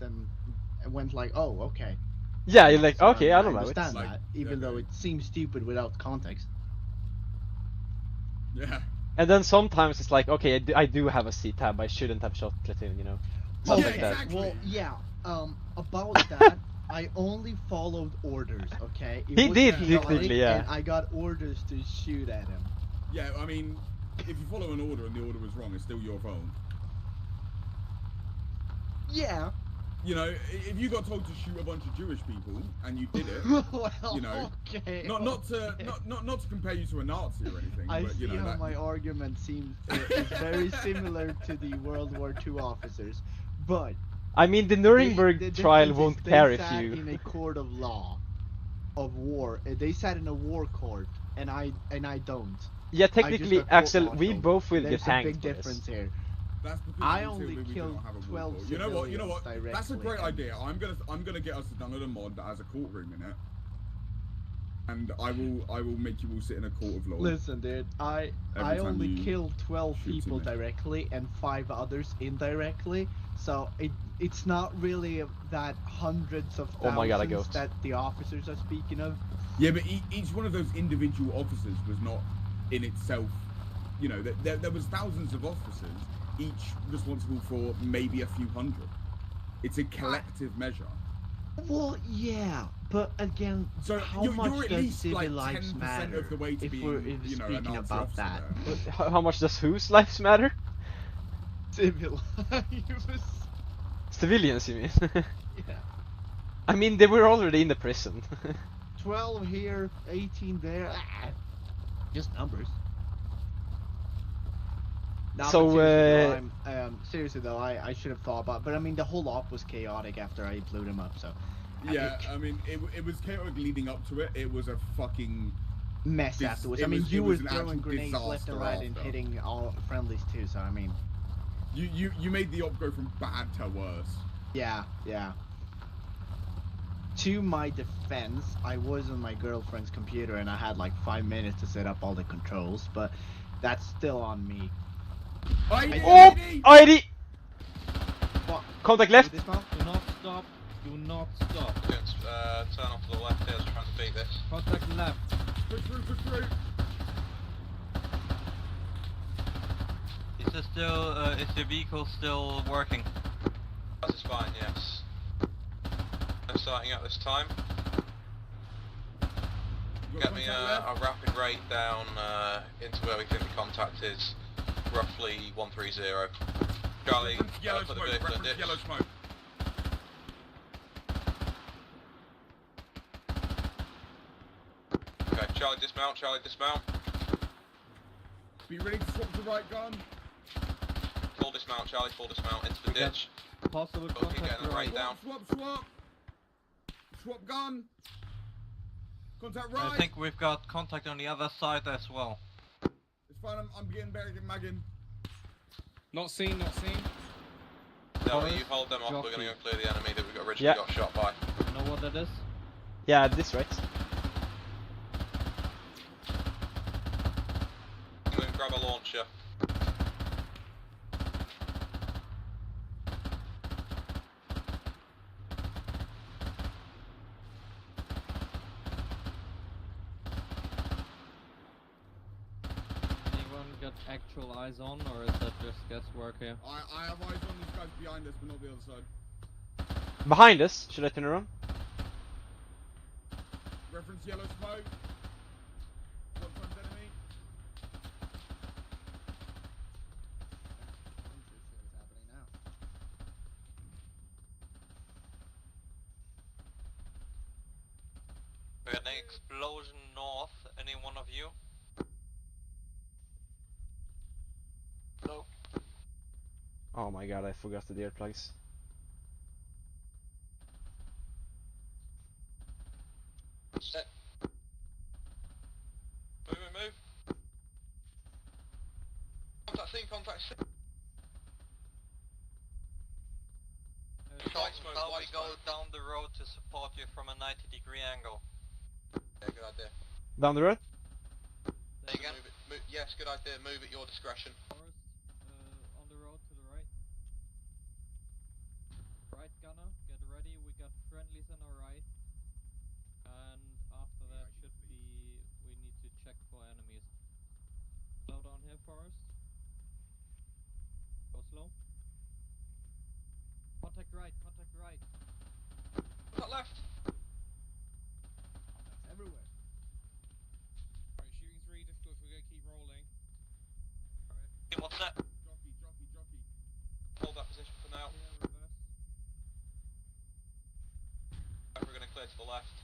like, oh, okay. Yeah, you're like, So, okay, I'll allow it. understand that, even though it seems stupid without context. Yeah. And then sometimes it's like, okay, I do have a C tab. I shouldn't have shot platoon, you know. Something like that. Well, yeah. About that, I only followed orders. Okay. He was did, chaotic, technically, yeah. And I got orders to shoot at him. Yeah, I mean, if you follow an order and the order was wrong, it's still your fault. Yeah. You know, if you got told to shoot a bunch of Jewish people and you did it, well, you know, okay, not to compare you to a Nazi or anything, I but see you know how that. my argument seems is very similar to the World War II officers, but I mean, the Nuremberg the trial difference won't is they care if sat you. in a court of law, of war. They sat in a war court, and I don't. Yeah, I just technically, got Axel, we court-martialed. both will There's get a hanged big for this. difference here. That's because I until only we do killed not have a war 12 court. You know what? civilians That's a great directly. idea. I'm gonna get us to download a mod that has a courtroom in it, and I will make you all sit in a court of law. Listen, dude, I Every time only you killed 12 shoot people somebody. directly and 5 others indirectly, so it's not really that hundreds of thousands Oh my God, I got. that the officers are speaking of. Yeah, but each one of those individual officers was not in itself. You know, there was thousands of officers, each responsible for maybe a few hundred. It's a collective measure. Well, yeah, but again, So how you're much at does least civil like lives 10% matter of the way to if being, we're you know, a speaking Nazi about officer that? there. How much does whose lives matter? Civil lives. Civilians, you mean? Yeah. I mean, they were already in the prison. 12 here, 18 there. Just numbers. No, So, seriously though, I should have thought about. But I mean, the whole op was chaotic after I blew them up. So. Yeah, I mean, it was chaotic leading up to it. It was a fucking mess afterwards. I mean, you were throwing actual grenades left and disaster right and after. hitting all friendlies too. So I mean. You made the op go from bad to worse. Yeah. To my defense, I was on my girlfriend's computer and I had like 5 minutes to set up all the controls, but that's still on me. Oh! ID! What? Contact left! Dismount? Do not stop. Do not stop. Turn off to the left here, I was trying to beat this. Contact left. Push through. Is the vehicle still working? That is fine, yes. I'm starting out this time. Get me a rapid rate down into where we think the contact is, roughly 130. Charlie, Yellow put the smoke, vehicle in reference ditch. yellow smoke. Okay, Charlie dismount. Be ready to swap to right gun. Full dismount, Charlie, full dismount, into the ditch. Possible Keep contact getting the rate down. Swap gun. Contact I right. think we've got contact on the other side as well. It's fine, I'm getting buried in Maggin. Not seen. No, you hold them off, we're going to go clear the enemy that we originally Yeah. got shot by. Know what that is? Yeah, this right. Go and grab a launcher. Anyone got actual eyes on, or is that just guesswork here? I have eyes on these guys behind us, but not the other side. Behind us. Should I turn around? Reference yellow smoke. One times enemy. We got an explosion north. Any one of you? No. Oh my god, I forgot the earplugs. contact 6. Now we go down the road to support you from a 90-degree angle. Yeah, good idea. Down the road? There you go. Yes, good idea. Move at your discretion. On the road to the right. Right gunner, get ready. We got friendlies on our right. And after that should be... we need to check for enemies. Slow down here, Forrest. Go slow. Contact right, contact right. Not left. Everywhere. Right, shooting's really difficult if we're going to keep rolling. What's that? Jockey. Hold that position for now. Yeah, reverse. We're going to clear to the left.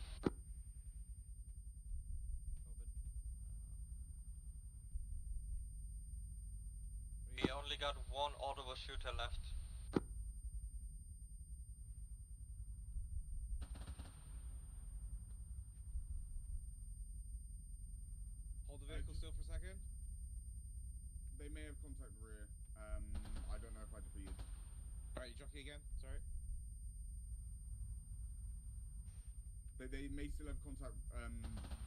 We only got one audible shooter left. Hold the vehicle still for a second. They may have contact rear. I don't know if I defeated. Right, you jockey again. Sorry. They may still have contact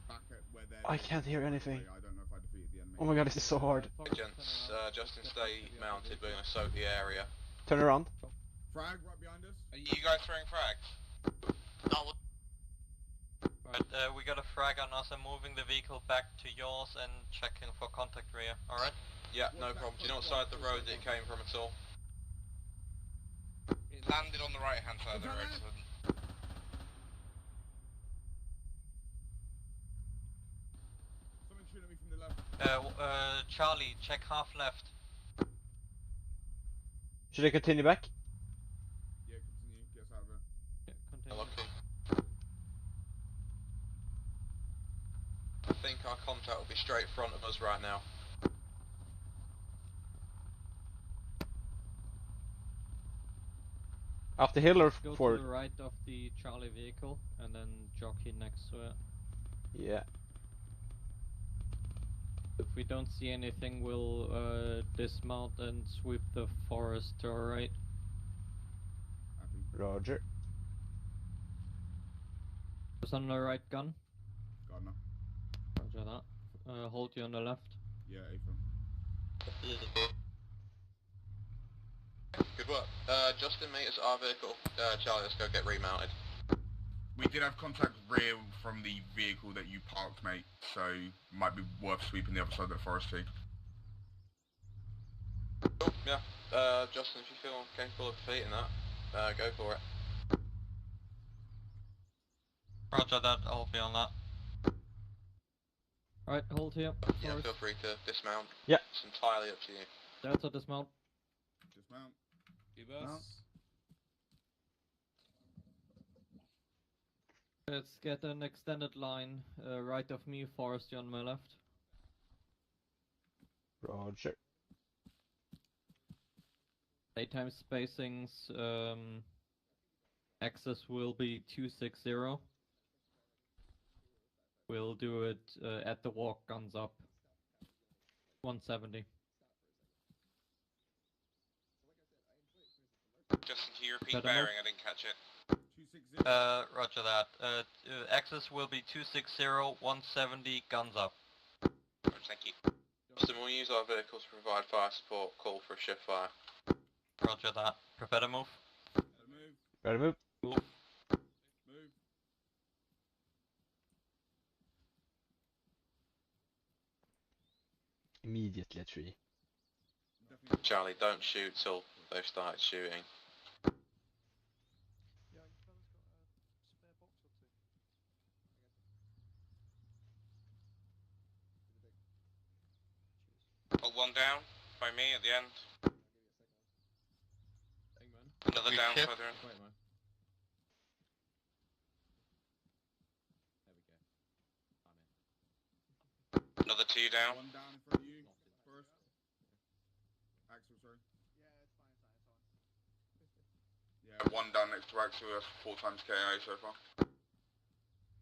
back at where they're. I can't hear anything. I don't know if I defeated the enemy. Oh my god, this is so hard. Agents, Justin, stay mounted. We're going to soak the area. Turn around. Frag right behind us. Are you guys throwing frags? No. But we got a frag on us. I'm moving the vehicle back to yours and checking for contact rear. Alright? Yeah, no problem. Do you know what side of the road it came from at all? It landed on the right hand side of the road. Someone shooting at me from the left. Charlie, check half left. Should I continue back? Yeah, continue. Get us out of there. Yeah, continue. Lucky. I think our contact will be straight in front of us right now. Off the hill or Go forward? to the right of the Charlie vehicle and then jockey next to it. Yeah. If we don't see anything, we'll dismount and sweep the forest to our right. Roger. Who's on the right gun? Gardner. Roger that. Hold you on the left. Yeah, Ethan. Good work. Justin, mate, it's our vehicle. Charlie, let's go get remounted. We did have contact rear from the vehicle that you parked, mate, so might be worth sweeping the other side of the forest too. Cool, yeah. Justin, if you feel capable of defeating that, go for it. Roger that, I'll be on that. Alright, hold here. Yeah, Forest. feel free to dismount. Yeah. It's entirely up to you. Delta dismount. Dismount. Reverse. Let's get an extended line right of me, Forest, you on my left. Roger. Daytime spacings, access will be 260. We'll do it at the walk, guns up. 170. Justin, can you repeat Better bearing? move. I didn't catch it. Roger that. Access will be 260, 170, guns up. Thank you. Justin, we'll use our vehicles to provide fire support. Call for a shift fire. Roger that. Prepare to move. Ready to move? Move. Immediately a tree. Charlie, don't shoot till they've started shooting. Got one down by me at the end. Another down further in. Wait, man. Another two down. One down in front of you. First. Axel, sorry. Yeah, one down next to Axel. That's 4 times KO so far.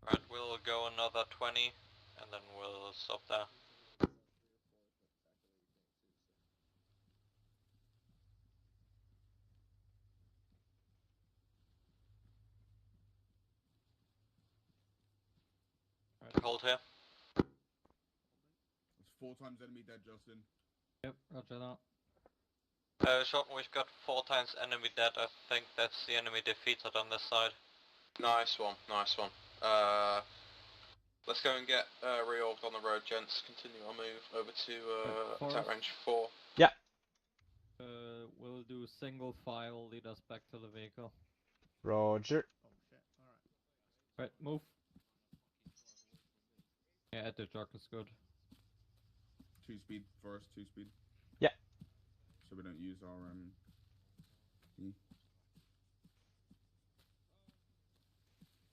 Right, we'll go another 20, and then we'll stop there. hold here. It's 4 times enemy dead, Justin. Yep, roger that. Sean, we've got 4 times enemy dead. I think that's the enemy defeated on this side. Nice one, nice one. Let's go and get reorged on the road, gents. Continue our move over to attack range 4. Yeah. We'll do single file, lead us back to the vehicle. Roger. Right, move. Yeah, at the truck is good. 2 speed first, 2 speed. Yeah. So we don't use our thingy.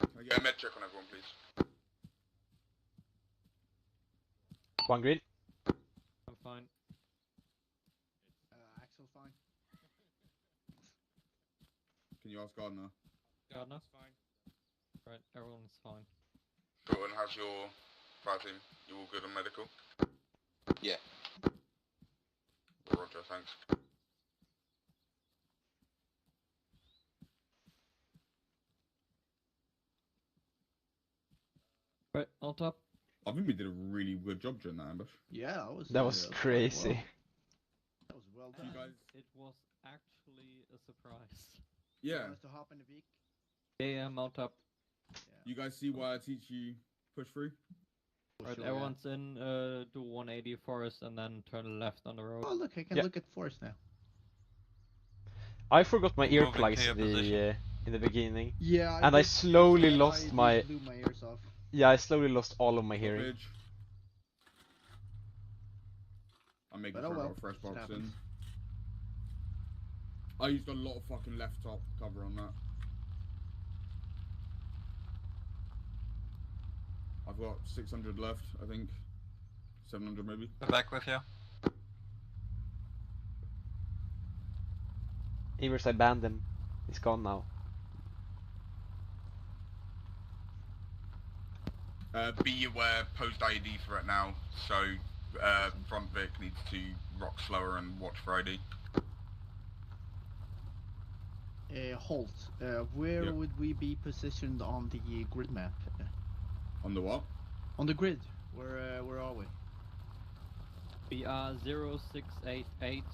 Can I get a med check on everyone, please? 1 green. I'm fine. Axel fine. Can you ask Gardner? Gardner? Fine. Right, everyone's fine. Sure, and how's your fire team? You all good on medical? Yeah. Roger, thanks. Right, on top. I think we did a really good job during that ambush. Yeah, that was crazy. Well. That was well done. You guys... It was actually a surprise. Yeah. You want us to hop in the beak? Yeah, mount up. Yeah. You guys see why I teach you push through? Right, Sure, everyone's in, do 180 forest and then turn left on the road. Oh, look, I can look at force now. I forgot my ear Moving plugs to your in the beginning. Yeah, and I did- slowly I lost my... blew my ears off. Yeah, I slowly lost all of my hearing. Stoppage. I'm making But sure oh I well, got a fresh shit box in. happens. I used a lot of fucking left top cover on that. I've got 600 left, I think. 700 maybe. We're back with you. Evers, I banned him. He's gone now. Be aware, post IED threat now, so front Vic needs to rock slower and watch for ID. Halt. Where Yep. would we be positioned on the grid map? On the what? On the grid. Where are we? We are 0688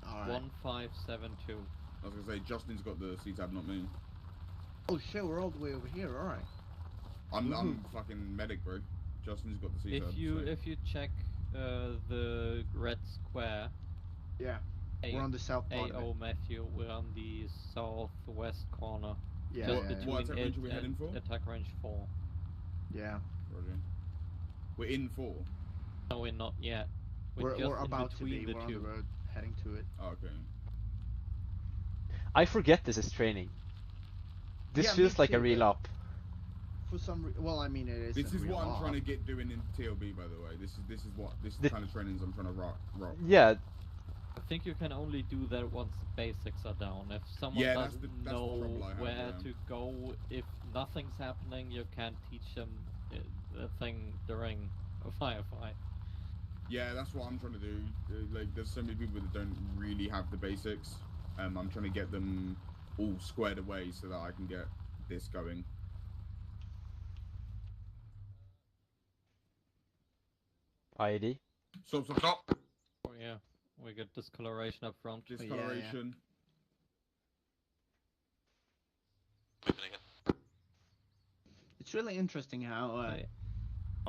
Alright. 1572. I was gonna say, Justin's got the C-tab, not me. Oh shit, we're all the way over here. Alright. I'm fucking medic, bro. Justin's got the C-tab. If you check the red square. Yeah. We're on the south part of it. AO Matthew, we're on the southwest corner. Yeah. Just yeah, yeah. between What attack range are we it heading for? and attack range 4. Yeah. Roger. We're in 4. No, we're not yet. We're just about to between be. the We're on two. the road, heading to it. Oh, okay. I forget this is training. This Yeah, me feels like a too, real but- op. For some well, I mean, it is. This is real what I'm op. trying to get doing in TLB, by the way. This is The- the kind of trainings I'm trying to rock. Yeah, I think you can only do that once the basics are down. If someone Yeah, that's doesn't the know trouble I have, where yeah. to go, if nothing's happening, you can't teach them the thing during a firefight. Yeah, that's what I'm trying to do. Like, there's so many people that don't really have the basics. I'm trying to get them all squared away so that I can get this going. IED. Stop. Oh yeah, we get discoloration up front. Discoloration. It's really interesting how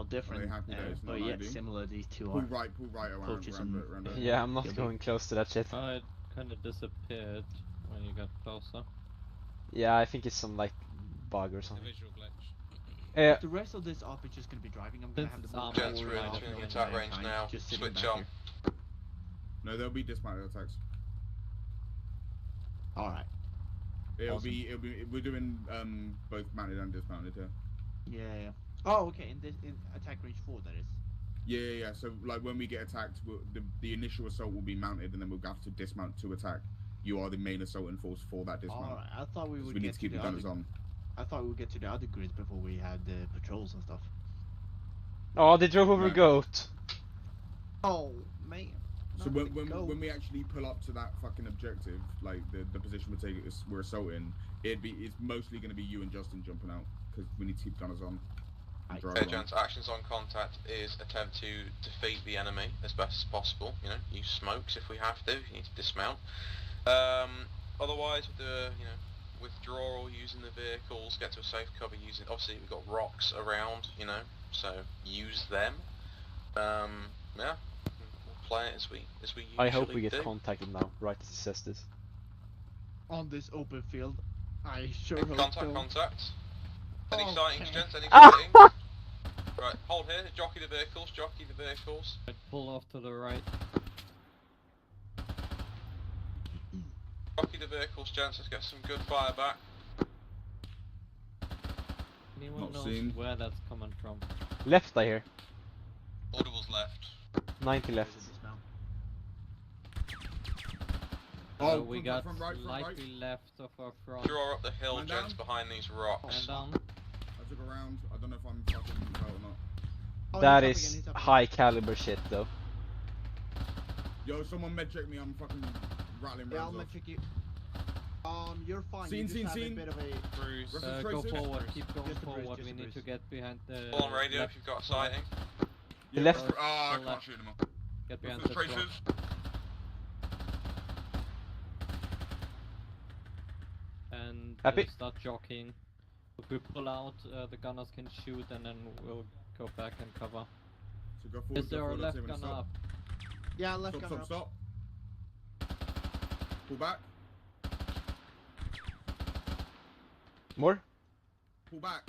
different, happy that it's but not yet ID? similar these two Pull are. right around Coaches and it. Yeah, I'm not going close to that shit. It kind of disappeared when you got closer. Yeah, I think it's some like bug or The something. visual glitch. Yeah. The rest of this op is just gonna be driving. I'm gonna have the Since Gents, motor we're out entering the attack entire range time, now. just sitting Switch back on. here. No, there'll be dismounted attacks. All right. It'll Awesome. be. We're doing both mounted and dismounted here. Yeah. Oh, okay. In attack range 4, that is. Yeah. So like when we get attacked, the initial assault will be mounted, and then we'll have to dismount to attack. You are the main assaulting force for that dismount. All right. I thought we 'Cause would we need get to keep to the the gunners other. on. I thought we would get to the other grid before we had the patrols and stuff. Oh, they drove over a No. goat. Oh man. So Not the goat. when we actually pull up to that fucking objective, like the position we're assaulting, it's mostly going to be you and Justin jumping out because we need to keep gunners on. Okay, gents, actions on contact is attempt to defeat the enemy as best as possible. You know, use smokes if we have to. You need to dismount. Otherwise, with the withdrawal, using the vehicles, get to a safe cover. Using obviously we've got rocks around. You know, so use them. Yeah, we'll play it as we usually I hope we get do. contacted now, right as he says this. On this open field, I sure hope Contact, so. contact. Any sightings, gents? Any Ah! sightings? Right, hold here. Jockey the vehicles. Jockey the vehicles. Pull off to the right. Jockey the vehicles, gents. Let's get some good fire back. Anyone Not knows seen. where that's coming from? Left, I hear. Audible's left. 90 left. Oh, we front got right, front right. slightly left of our front. Draw up the hill, Man gents, down. behind these rocks. And down. I took a round. I don't know if I'm fucking hurt or not. Oh, That he's up is again, he's up high caliber shit though. Yo, someone med check me. I'm fucking rattling again. Yeah, I'll rounds off. check you. You're fine. Scene, you just scene, have scene. a bit of a... Bruce. Reference Go traces? forward, keep going Just a bruise, forward. just We a need to bruise. get behind the. Call on radio left if you've got a sighting. Yeah, Left. I can't left. shoot anymore. Get behind Reference the traces. truck. And Happy? start jockeying. If we pull out, the gunners can shoot, and then we'll go back and cover. So go forward. Is there go a forward, left let's see when gunner it's up? Yeah, left Stop, gunner stop, up. stop. Pull back. More? Pull back.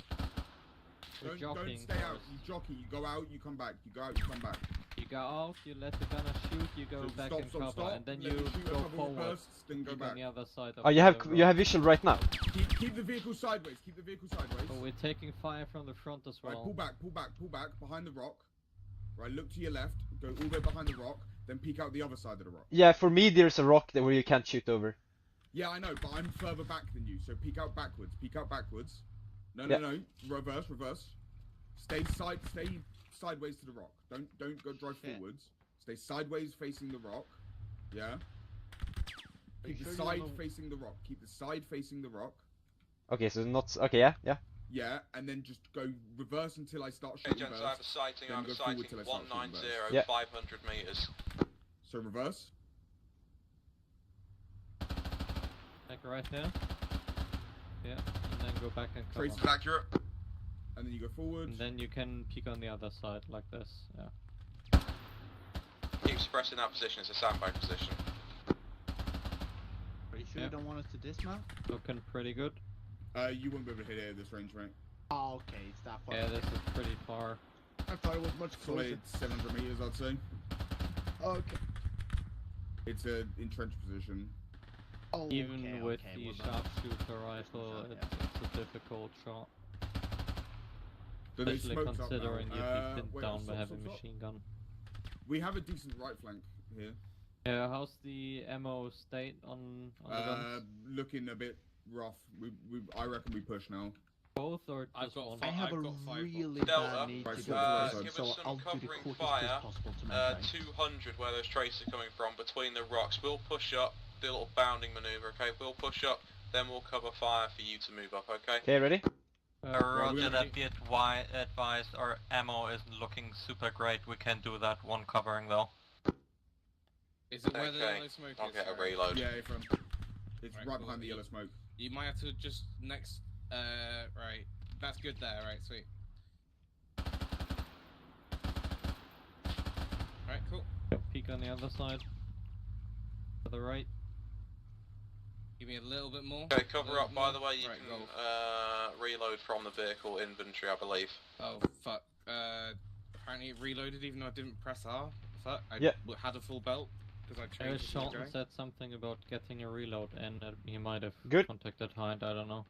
We're Don't jockeying stay out. first. You jockey. You go out. You come back. You go out. You come back. You go out, you let the gunner shoot, you go So back stop, and stop, cover, stop. and then Let you me shoot a go couple of forward. bursts, then go Keep back. on the other side of Oh, you have visual right now. Keep the vehicle sideways. Keep the vehicle sideways. Oh, we're taking fire from the front as well. Right, pull back, pull back, pull back behind the rock. Right, look to your left. Go all the way behind the rock. Then peek out the other side of the rock. Yeah, for me there's a rock there where you can't shoot over. Yeah, I know, but I'm further back than you. So peek out backwards. Peek out backwards. No, Yeah. no, no. Reverse, reverse. Stay sideways to the rock. Don't go drive forwards. Stay sideways facing the rock. Yeah. Keep the side facing the rock. Keep the side facing the rock. Okay, so not okay, yeah. Yeah, and then just go reverse until I start Okay, shooting gents, I have a burst. sighting. I Then have a go forward sighting. till I start shooting 190, burst. Yeah. 500 meters. So reverse. Like right there. Yeah, and then go back and cover. Trace is accurate. And then you go forward. And then you can peek on the other side like this. Yeah. Keep suppressing that position. It's a sandbag position. Are you sure you don't want us to dismount? Looking pretty good. You won't be able to hit it at this range, right? Oh, okay, it's that far. Yeah, this is pretty far. I thought it was much closer. Solid 700 meters, I'd say. Okay. It's an entrenched position. Oh, Even okay, with okay, the we're about- sharpshooter rifle, it's a difficult shot. Do they Especially smoke up now? considering you've been Wait, down by stop, heavy stop, stop. machine gun. We have a decent right flank here. How's the ammo state on the guns? Looking a bit rough. I reckon we push now. Both or I've just got one? I have a really Delta, bad need to Right, go right, first, give so us some I'll do the covering quickest fire. as possible to maintain. 200 where those traces are coming from between the rocks. We'll push up, do a little bounding maneuver, okay? We'll push up, then we'll cover fire for you to move up, okay? Okay, ready? Roger that, be advised, our ammo isn't looking super great. We can do that one covering though. Is it where the Okay, yellow smoke I'll is? get a Right. reload. Yeah, from. It's Right, right cool. behind the yellow smoke. You might have to just next. Right. That's good there. Right, sweet. Right, cool. Peek on the other side. To the right. Give me a little bit more. Okay, cover up, by the way, you Right, can go. reload from the vehicle inventory, I believe. Oh, fuck. Apparently it reloaded even though I didn't press R. Fuck. I Yeah. had a full belt because I changed it. Shelton said something about getting a reload, and he might have Good. contacted Hind, I don't know.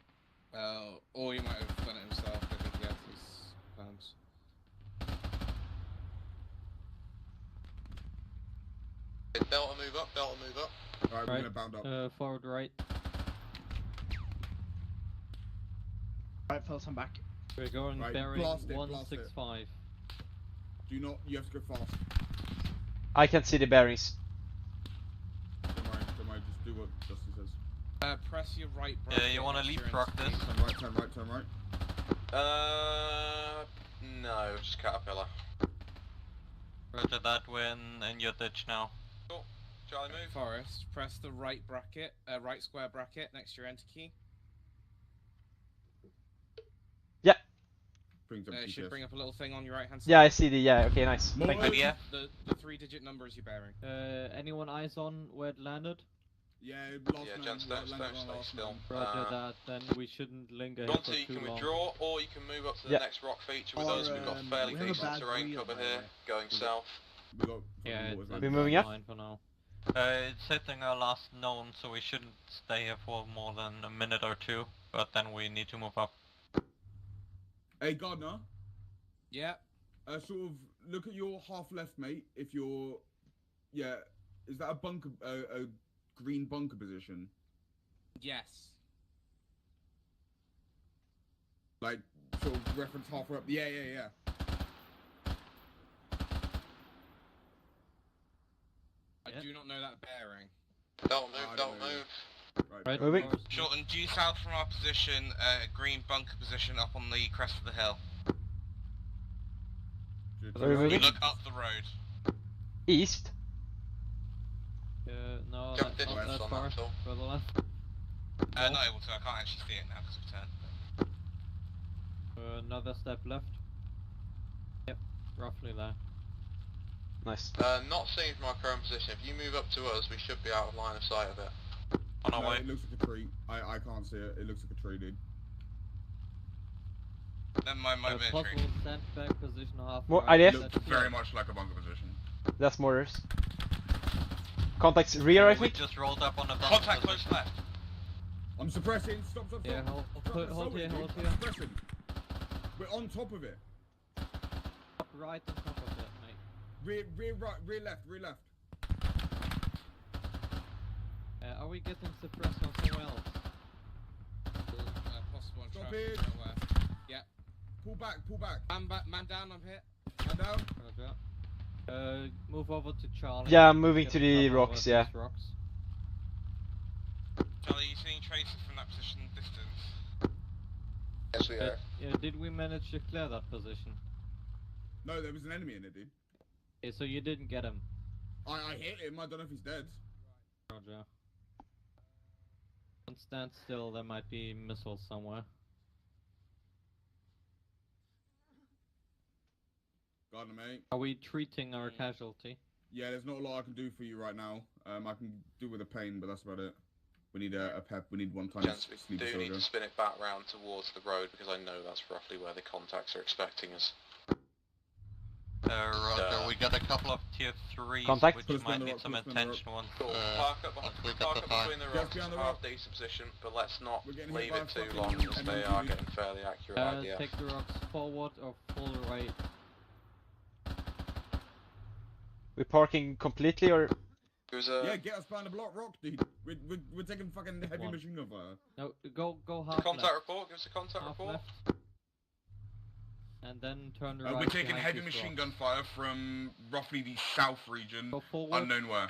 Or he might have done it himself. I think he has his plans. Delta move up, Delta move up. Alright, we're gonna bound up. Forward right. Alright, fellas, I'm back. We're going Right, bearing blast it, 165. Do not. You have to go fast. I can see the bearings. Don't worry. Just do what Justin says. Press your right. You wanna leapfrog this? Turn right. Turn right. Turn right. No, just Caterpillar. Roger that, we're in your ditch now. Cool. Charlie, move. Forest, press the right bracket, right square bracket next to your enter key. Yeah. Should bring up a little thing on your right hand side. Yeah, I see the. Yeah. Okay, nice. Thank you. Yeah. The 3-digit numbers you're bearing. Anyone eyes on where it landed? Yeah, Jen, don't stay still. Roger that, then we shouldn't linger If here you want for to, you too can long. withdraw, or you can move up to the next rock feature with us. We've got fairly we have a decent bad terrain wheel, cover by the here, way. going south. Yeah, We're moving up? fine for now. It's hitting our last known, so we shouldn't stay here for more than a minute or two, but then we need to move up. Hey, Gardner. Yeah. Sort of look at your half left, mate. If you're, yeah, is that a bunker, a green bunker position? Yes. Like sort of reference halfway up. Yeah. I do not know that bearing. Don't move. Right. Moving. Shorten due south from our position, green bunker position up on the crest of the hill. Are we moving? Look up the road. East. No, Jump that's not distance that on far. that, so. Further left. Not able to, I can't actually see it now because of turn. Another step left. Yep, roughly there. Nice. Not seeing from our current position. If you move up to us, we should be out of line of sight of it. On our No, way. it looks like a tree. I can't see it. It looks like a tree, dude. Then my Possible sandbag position half. More right. IDF? Looks very much like a bunker position. That's mortars. Contacts rear, I We think. just rolled up on a bunker. Contact close left. I'm suppressing. Stop. Yeah, hold here, hold here. I'm suppressing. We're on top of it. Right on top of it, mate. Rear right, rear left. Are we getting suppressed on somewhere else? Possible on Stop traffic it. nowhere. Yeah. Pull back. Man down, I'm hit. Man down. Roger. Move over to Charlie. Yeah, I'm moving Get to the cover rocks, over yeah. these rocks. Charlie, you seeing traces from that position distance? Yes, we are. Yeah, did we manage to clear that position? No, there was an enemy in it, dude. Yeah, so you didn't get him. I hit him. I don't know if he's dead. Roger. Don't stand still, there might be missiles somewhere. Gardner, mate. Are we treating our casualty? Yeah, there's not a lot I can do for you right now. I can do with a pain, but that's about it. We need a pep. We need one tiny Gents, we sleeper do need soldier. to spin it back round towards the road because I know that's roughly where the contacts are expecting us. Roger, we got a couple of tier 3s, Contact? which Put us might behind the need rock, some put us behind the attention ones. Cool. Park up between the Just rocks, behind the half rock. decent position, but let's not We're getting leave hit it by a too fucking long as they are MMG. getting fairly accurate IDF. Take the rocks forward or full right. We're parking completely, or There's a Yeah, get us behind the block rock, dude. We're taking fucking heavy One. machine gun fire. No, go half contact left. report. Give us a contact Half report. left. And then turn right. We're taking behind heavy these machine rocks. gun fire from roughly the south region, Go forward. unknown where.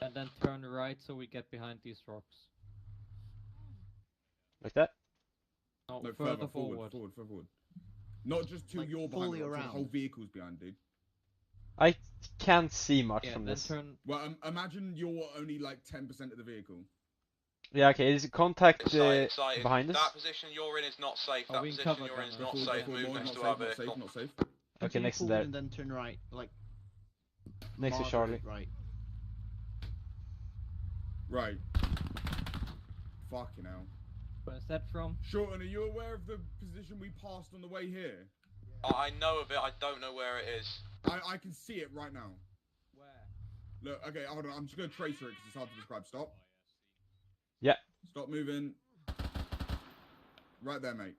And then turn right so we get behind these rocks. like that. No, No, further forward. Not just to Like, your behind fully the rock, so the around. whole vehicle's behind, dude. I can't see much Yeah, from then this. turn. Well, imagine you're only like 10% of the vehicle. Yeah, okay. Is it contact Excited. behind us? That position you're in is not safe. Are That we in position cover, you're in is Gunner? not Forward, safe. forward, Move forward, next not to our safe, not vehicle. safe, not safe. Okay, Continue next to forward there. and then turn right, like Next to moderate Charlie. Right. Right. Fucking hell. Where's that from? Shorten, are you aware of the position we passed on the way here? I know of it. I don't know where it is. I can see it right now. Where? Look, okay, hold on. I'm just gonna tracer it because it's hard to describe. Stop. Yeah. Stop moving. Right there, mate.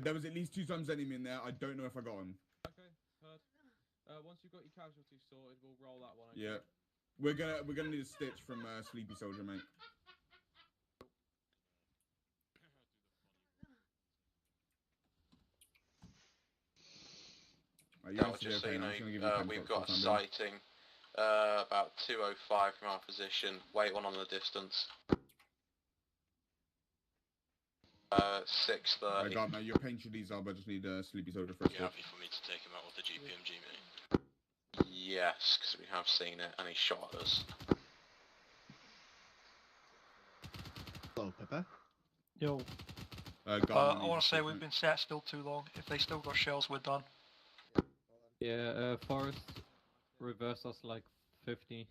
There was at least 2 times enemy in there. I don't know if I got him. Okay, heard. Once you've got your casualties sorted, we'll roll that one. Yeah. We're gonna need a stitch from Sleepy Soldier, mate. Right, No, just so you know, we've got a sighting about 205 from our position. Wait one on the distance. 6:30. I got now. Your pain should ease up. I just need sleepy soda for a You stop. happy for me to take him out with the GPMG, mate? Yes, because we have seen it, and he shot at us. Hello, Pepper. Yo. I want to say we've been set still too long. If they still got shells, we're done. Yeah, Forest, reverse us like 50.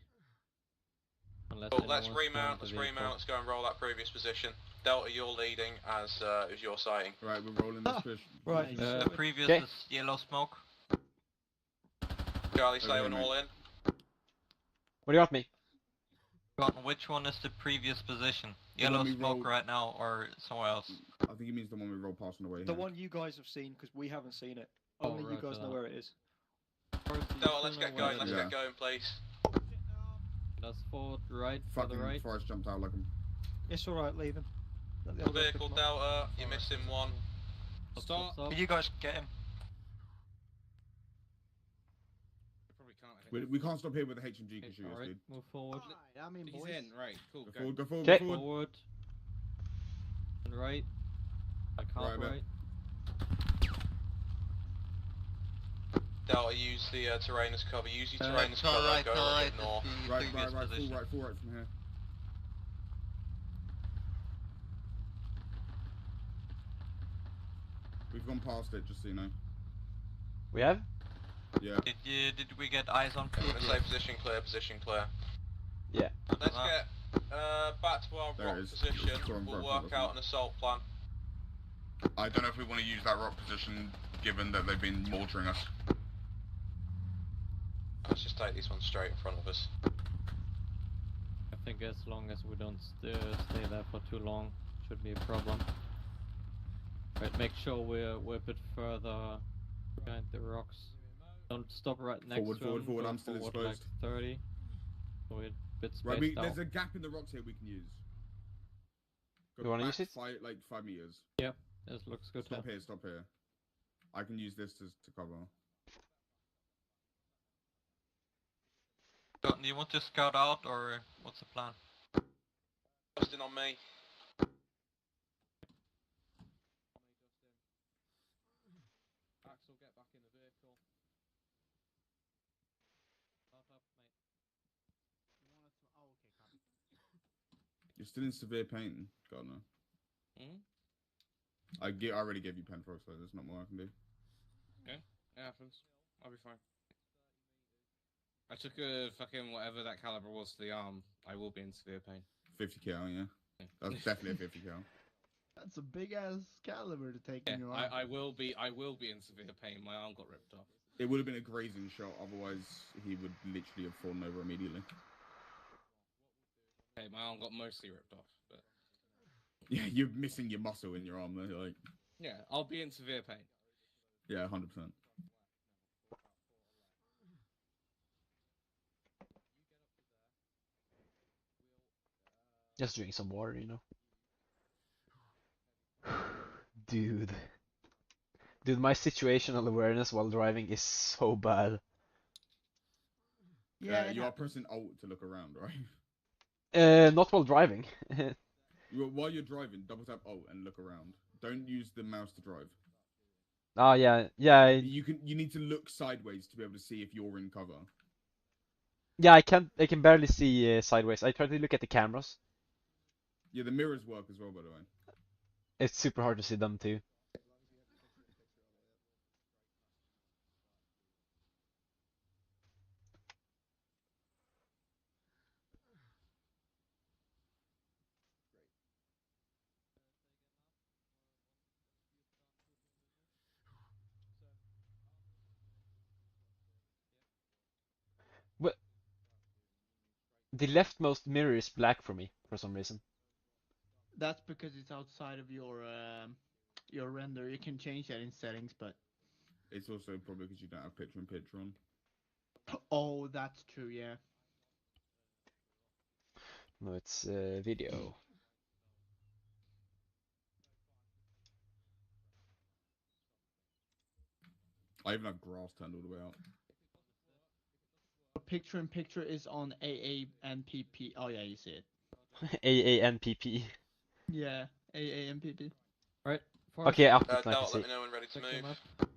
Unless Cool, let's anyone's remount, going let's to vehicle. remount, let's go and roll that previous position. Delta, you're leading as your sighting. Right, we're rolling this position. Right. The previous Okay. is yellow smoke. Charlie, Okay, Slaven mate. all in. What do you got me? John, which one is the previous position? Yellow one we smoke rolled- right now or somewhere else? I think he means the one we roll past on the way The here. one you guys have seen, because we haven't seen it. Oh, Only you roger guys know that. where it is. Forest, do you Delta, still let's know get where going, it let's is? get going, please. That's forward, right, Fucking further right. Forrest jumped out like him. It's alright, leaving. Let the other guys pick Vehicle him up. Delta, you're missing one. Stop. Oh. Stop. You guys get him. Probably can't. We can't stop here with the HMG can shoot us, Alright, dude. move forward. I mean, He's boys. in. Right. Cool. Go Go. forward, go forward, Okay. go forward. Forward. And right. Like half Right, right. Delta, use the terrain as cover. Use your terrain as to our cover, right, go to a our little bit right north. is the Right, previous full position. right, full right from here. We've gone past it, just so you know. We have? Yeah. Did we get eyes on I'm gonna previous? say position clear, position clear. Yeah. Let's get back to our There rock it is. position. Storm We'll broken, work out an assault plan. I don't know if we want to use that rock position, given that they've been mortaring us. Let's just take this one straight in front of us. I think as long as we don't stay there for too long, should be a problem. Right, make sure we're a bit further behind the rocks. Don't stop right next Forward, to forward, them. forward, Go I'm still forward like exposed. 30. So we're a bit spaced Right, out. there's a gap in the rocks here we can use. Go You wanna back use it? like 5 meters. Yep, this looks good. Stop here, stop here. I can use this to cover. Do you want to scout out or what's the plan? Justin on me. Axel, get back in the vehicle. Start up, mate. You're still in severe pain, Gardner. Hmm? I already gave you Penfrox, so there's not more I can do. Okay. It happens. I'll be fine. I took a fucking whatever that caliber was to the arm. I will be in severe pain. 50 cal, yeah. That's definitely a 50 cal. That's a big ass caliber to take Yeah, in your arm. I will be in severe pain. My arm got ripped off. It would have been a grazing shot, otherwise he would literally have fallen over immediately. Okay, my arm got mostly ripped off, but Yeah, you're missing your muscle in your arm, though, like, yeah, I'll be in severe pain. yeah, 100%. Just drink some water, you know. Dude. Dude, my situational awareness while driving is so bad. Yeah, You are pressing Alt to look around, right? Not while driving. While you're driving, double tap Alt and look around. Don't use the mouse to drive. Oh yeah, yeah, You need to look sideways to be able to see if you're in cover. yeah. I can barely see sideways. I try to look at the cameras. Yeah, the mirrors work as well, by the way. It's super hard to see them too. What? The leftmost mirror is black for me for some reason. That's because it's outside of your render. You can change that in settings, but It's also probably because you don't have picture-in-picture on. oh, that's true. Yeah. No, it's video. I even have grass turned all the way out. Picture in picture is on AA and PP. Oh yeah, you see it. AANPP. Yeah, AA and PP. Right. Okay, up Delta, it, I can let see. me know when ready to Check your move. map.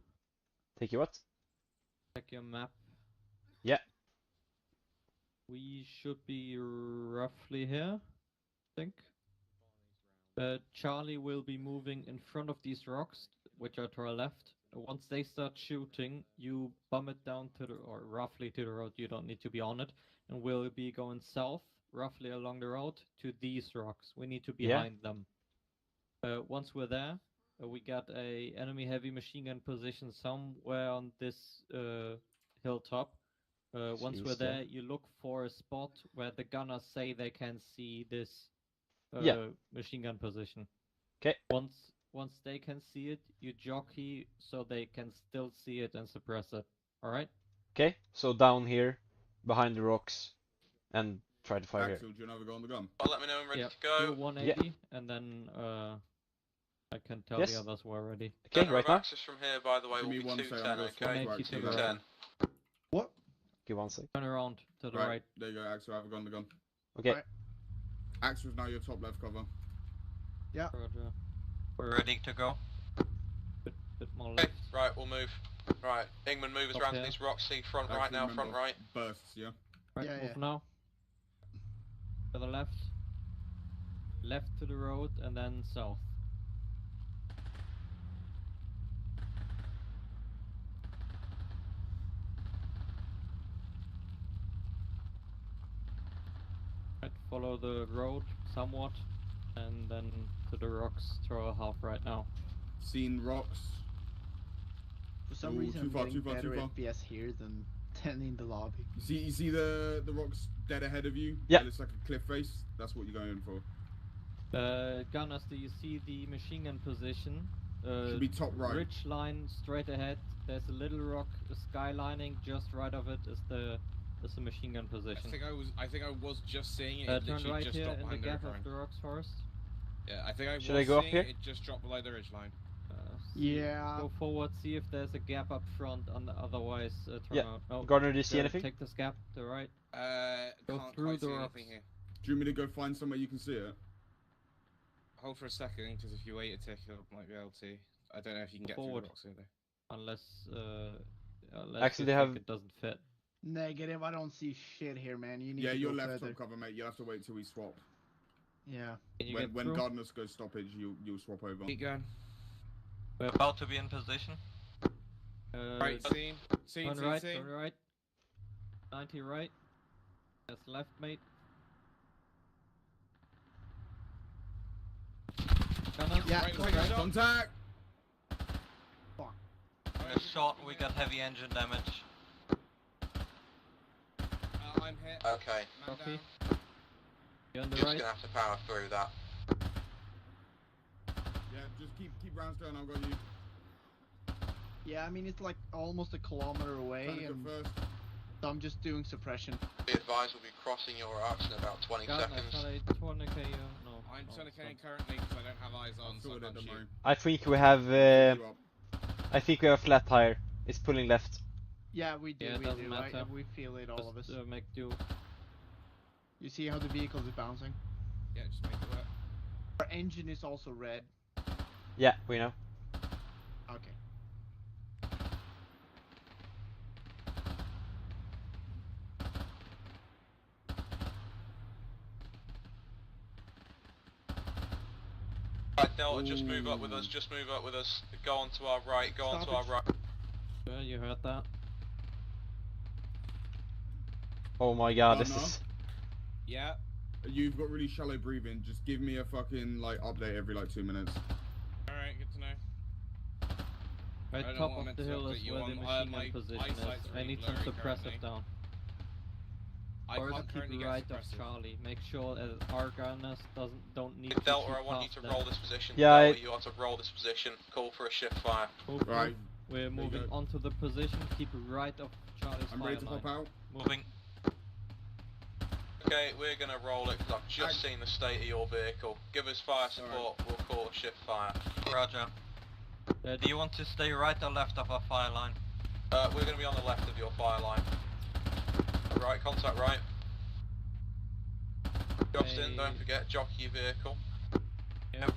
Take you what? Check your map. Yeah. We should be roughly here, I think. Charlie will be moving in front of these rocks, which are to our left. Once they start shooting, you bum it down to the, or roughly to the road, you don't need to be on it, and we'll be going south, roughly along the road, to these rocks. We need to be behind them. Once we're there, we got a enemy heavy machine gun position somewhere on this hilltop. Once we're there, you look for a spot where the gunners say they can see this machine gun position. Okay. Once they can see it, you jockey so they can still see it and suppress it. All right. Okay. So down here, behind the rocks, and try to fire Axel, do you know we go on the gun? Let me know when ready to go. Do a 180, and then I can tell the others we're ready. Okay, Center right of now. access from here, by the way, will be 210, okay? 210. What? Give 1 sec. Turn around to the right. There you go, Axel. Have a gun on the gun. Okay. Right. Axel's now your top left cover. Yeah. Roger. We're ready to go. Bit more Okay, left. right, we'll move. Right, Ingman, move us Up around to here. these rocks. See front Axel, right now, front remember, right. Bursts, yeah? Right, Yeah, move yeah. now. To the left. Left to the road, and then south. Right, follow the road somewhat, and then to the rocks, throw a half right now. Seen rocks. For some Ooh, reason, too I'm far, getting too far, better too far. FPS here than in the lobby. You see the rocks dead ahead of you? Yeah. It's like a cliff face. That's what you're going for. Gunners, do you see the machine gun position? Should be top right. Ridge line straight ahead. There's a little rock skylining just right of it is the machine gun position. I think I was just seeing it. It Turn literally right just here dropped in the behind the gap ridge of line. the rocks first. Yeah, I think I Should was I go up seeing here? It just dropped below the ridge line. Yeah. Go forward, see if there's a gap up front, otherwise turn Yeah. out. No, Gardner, do you see anything? Take this gap to the right. Go Can't through quite the see rocks. anything here. Do you want me to go find somewhere you can see it? Hold for a second, because if you wait a tick, you might be able to. I don't know if you can get through Forward. the rocks either. Unless Actually, you they think have- it doesn't fit. Negative. I don't see shit here, man. You need Yeah, to your go left further. top cover, mate. You'll have to wait till we swap. Yeah. Can you When, get when through? Gardeners go stoppage, you'll swap over. Keep going. We're about to be in position. Right, scene. Turn right. 90 right. That's left, mate. Gunners, Yeah, Right, right, right, right. shot. Contact! In a shot, we got heavy engine damage. I'm hit. Okay, Man Copy. down. You on the just right? gonna have to power through that. Yeah, just keep rounds going. I've got you. Yeah, I mean it's like almost a kilometer away, Trying to go and first. so I'm just doing suppression. Be advised, we'll be crossing your arcs in about 20 Gunners, seconds. shall I tourniquet you? No. I'm no, tourniqueting it's currently because I don't have eyes on, so I Sorted, can't don't shoot. worry. I think we have. You up. I think we have a flat tire. It's pulling left. Yeah, we do. Yeah, it we doesn't do. matter. We feel it, all of us. Just make do. You see how the vehicle is bouncing? Yeah, just make it work. Our engine is also red. Yeah, we know. Okay. Right, Delta, just move up with us, just move up with us. Go on to our right, go on to our right. Yeah, you heard that. Oh my god, this Gardener? is. Yeah. You've got really shallow breathing. Just give me a fucking like update every like 2 minutes. Alright, good to know. Right I don't top want of me the to hill update is you where on- the machine my gun position eyesight's is. I really need some blurry suppressive currently. down. I Or can't currently keep get right of suppressive. Charlie. Make sure our gunners don't need Delta, to I shoot want you past to them. roll this position. Yeah, Delta, you are to roll this position. Call for a shift fire. Move, Right. move. We're you moving go. onto the position. Keep right of Charlie's I'm fire ready to line. pop out. Moving. Okay, we're gonna roll it because I've just seen the state of your vehicle. Give us fire support, we'll call a shift fire. Roger. Do you want to stay right or left of our fire line? We're gonna be on the left of your fire line. Right, contact right. Jobs in, don't forget, jockey your vehicle. Yep.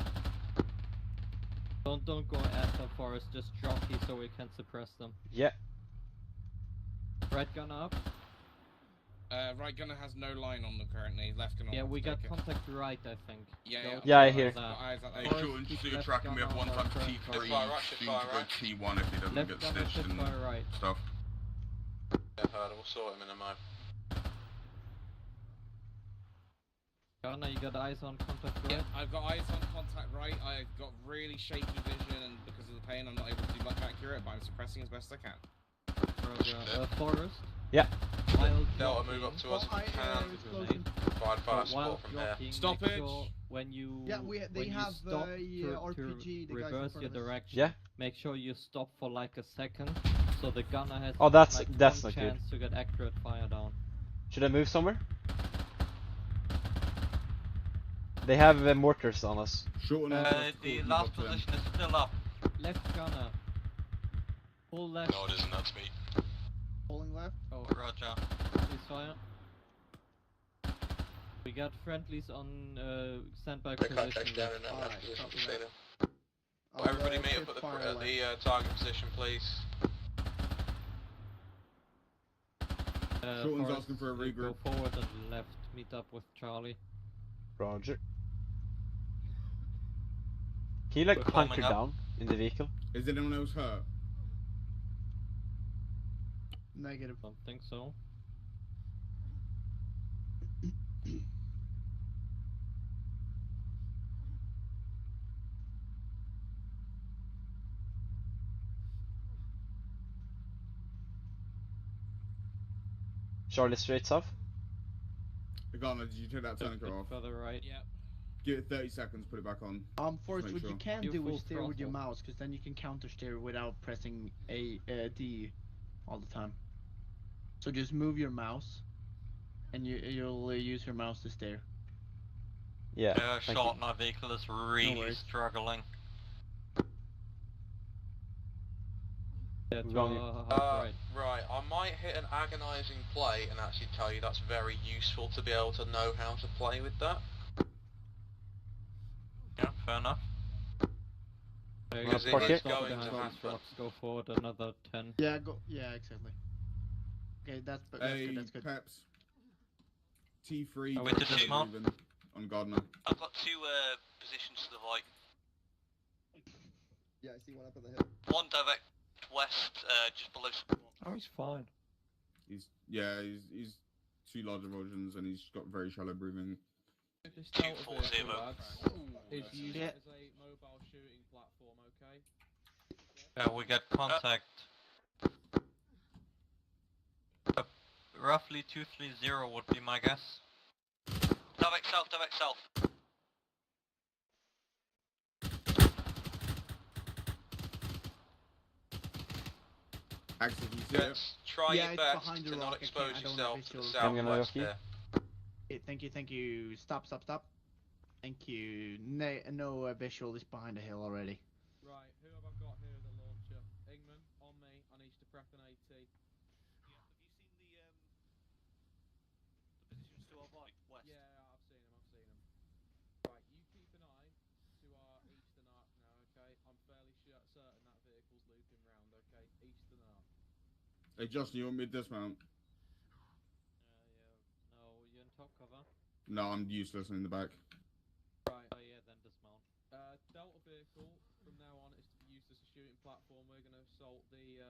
Don't go at them, Forrest. Just jockey so we can suppress them. Yeah. Right gun up. Right gunner has no line on them currently. Left gunner. Yeah, wants we to got take it. contact right, I think. Yeah, Yeah, I hear. Got eyes at Hey, that. shooting, so you're tracking me up one time to T3, shooting to go T1 if he doesn't Left get gunner stitched and fire right. stuff. Yeah, heard. We'll sort him in a mo. Gunner, you got eyes on contact right? Yeah, I've got eyes on contact right. I've got really shaky vision, and because of the pain, I'm not able to do much accurate, but I'm suppressing as best I can. Roger. Forrest? Yeah. Delta, move up to us if you can. Provide fire support from here. Stop make it! sure when you they when have you stop RPG. to The guys in reverse front your of us. direction, Yeah. make sure you stop for like a second, so the gunner has Oh, that's like not one good. chance to get accurate fire down. Should I move somewhere? They have mortars on us. The last position is still up. Left gunner. Full left. No, it isn't. That's me. Pulling left. Oh, Roger. please fire. We got friendlies on standby They position. can't check down in that Alright, left position. copy See that. them. I'll, Everybody meet shift up at fire left. the target position, please. Shorten's Forrest, asking for a go regroup. forward and left. Meet up with Charlie. Roger. Can you like We're hunker forming up. down in the vehicle? Is anyone else hurt? Negative. Don't think so. Charlie straight south. Gunner, did you take that Just a tourniquet bit off? further right. Yeah. Give it 30 seconds, put it back on. Forrest, make what sure. you can You do full is steer with your throttle. mouse, because then you can counter steer without pressing D all the time. So just move your mouse, and you'll use your mouse to steer. Yeah. Short on our vehicle is really worries. struggling. Yeah, to Wrong. right. Right, I might hit an agonizing play and actually tell you that's very useful to be able to know how to play with that. Yeah, fair enough. Because it park is it. going Behind to these happen. rocks, go forward another 10. Yeah, go. Yeah, exactly. Okay, that's Hey, good. That's good. Peps. T3. Are we to dismount? On Gardner. I've got two positions to the right. Yeah, I see one up on the hill. One direct west, just below. Oh, he's fine. He's 2 large erosions and he's got very shallow breathing. This 240. is used Yeah. as a mobile shooting platform, okay? Yeah, we get contact. Roughly 230 would be my guess. Direct south, direct south. Axel, you see it? Just try Yeah, your it's best behind the to rock. not I expose don't have yourself to the visuals. I'm gonna southwest lock you. there. Okay, thank you. Stop. Thank you. No visual is behind the hill already. Right, who have I got here as a launcher? Ingman, on me. I need you to prep an AT. Positions to our right, west. Yeah, I've seen him. Right, you keep an eye to our eastern arc now, okay? I'm fairly certain that vehicle's looping round, okay? Eastern arc. Hey, Justin, you want me to dismount? Yeah. No, you're in top cover. No, I'm useless in the back. Right. Oh yeah, then dismount. Delta vehicle from now on is to be used as a shooting platform. We're going to assault the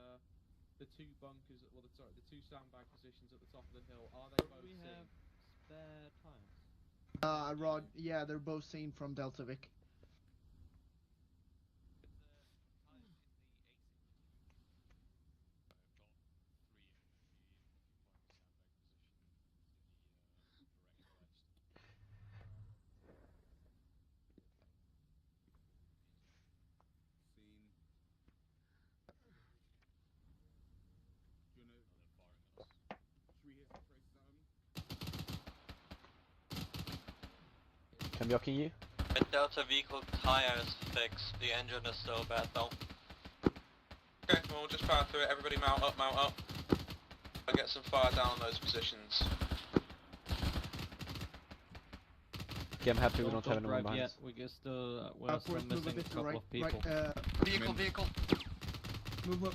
2 bunkers, well, the 2 sandbag positions at the top of the hill. Are they both We seen? have spare tires. Rod. Yeah, they're both seen from Delta Vic. Can jockey you? The Delta vehicle tire is fixed. The engine is still bad though. Okay, well, we'll just power through it. Everybody mount up, mount up. I'll get some fire down on those positions. I'm happy we don't have anyone drive behind yet. us. We're still Forrest, move a missing a bit to couple right, of people. Vehicle. Move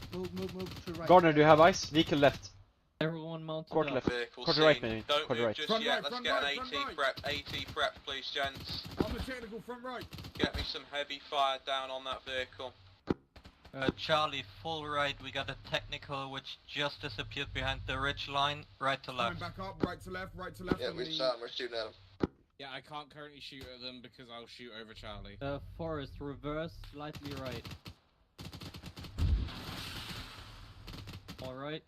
to right. Gardner, do you have eyes? Vehicle left. Everyone mounted Quarter up. left. Vehicle Quarter right, seen. maybe. Don't Quarter move right. just Front yet. right, Let's front get right, an front AT right. prep. AT prep, please, gents. On the technical front right. Get me some heavy fire down on that vehicle. Charlie, full right. We got a technical which just disappeared behind the ridge line. Right to Coming left. back up, right to left, right to left. Yeah, on we the... saw him. We're shooting at him. Yeah, I can't currently shoot at them because I'll shoot over Charlie. Forest, reverse, slightly right. Alright.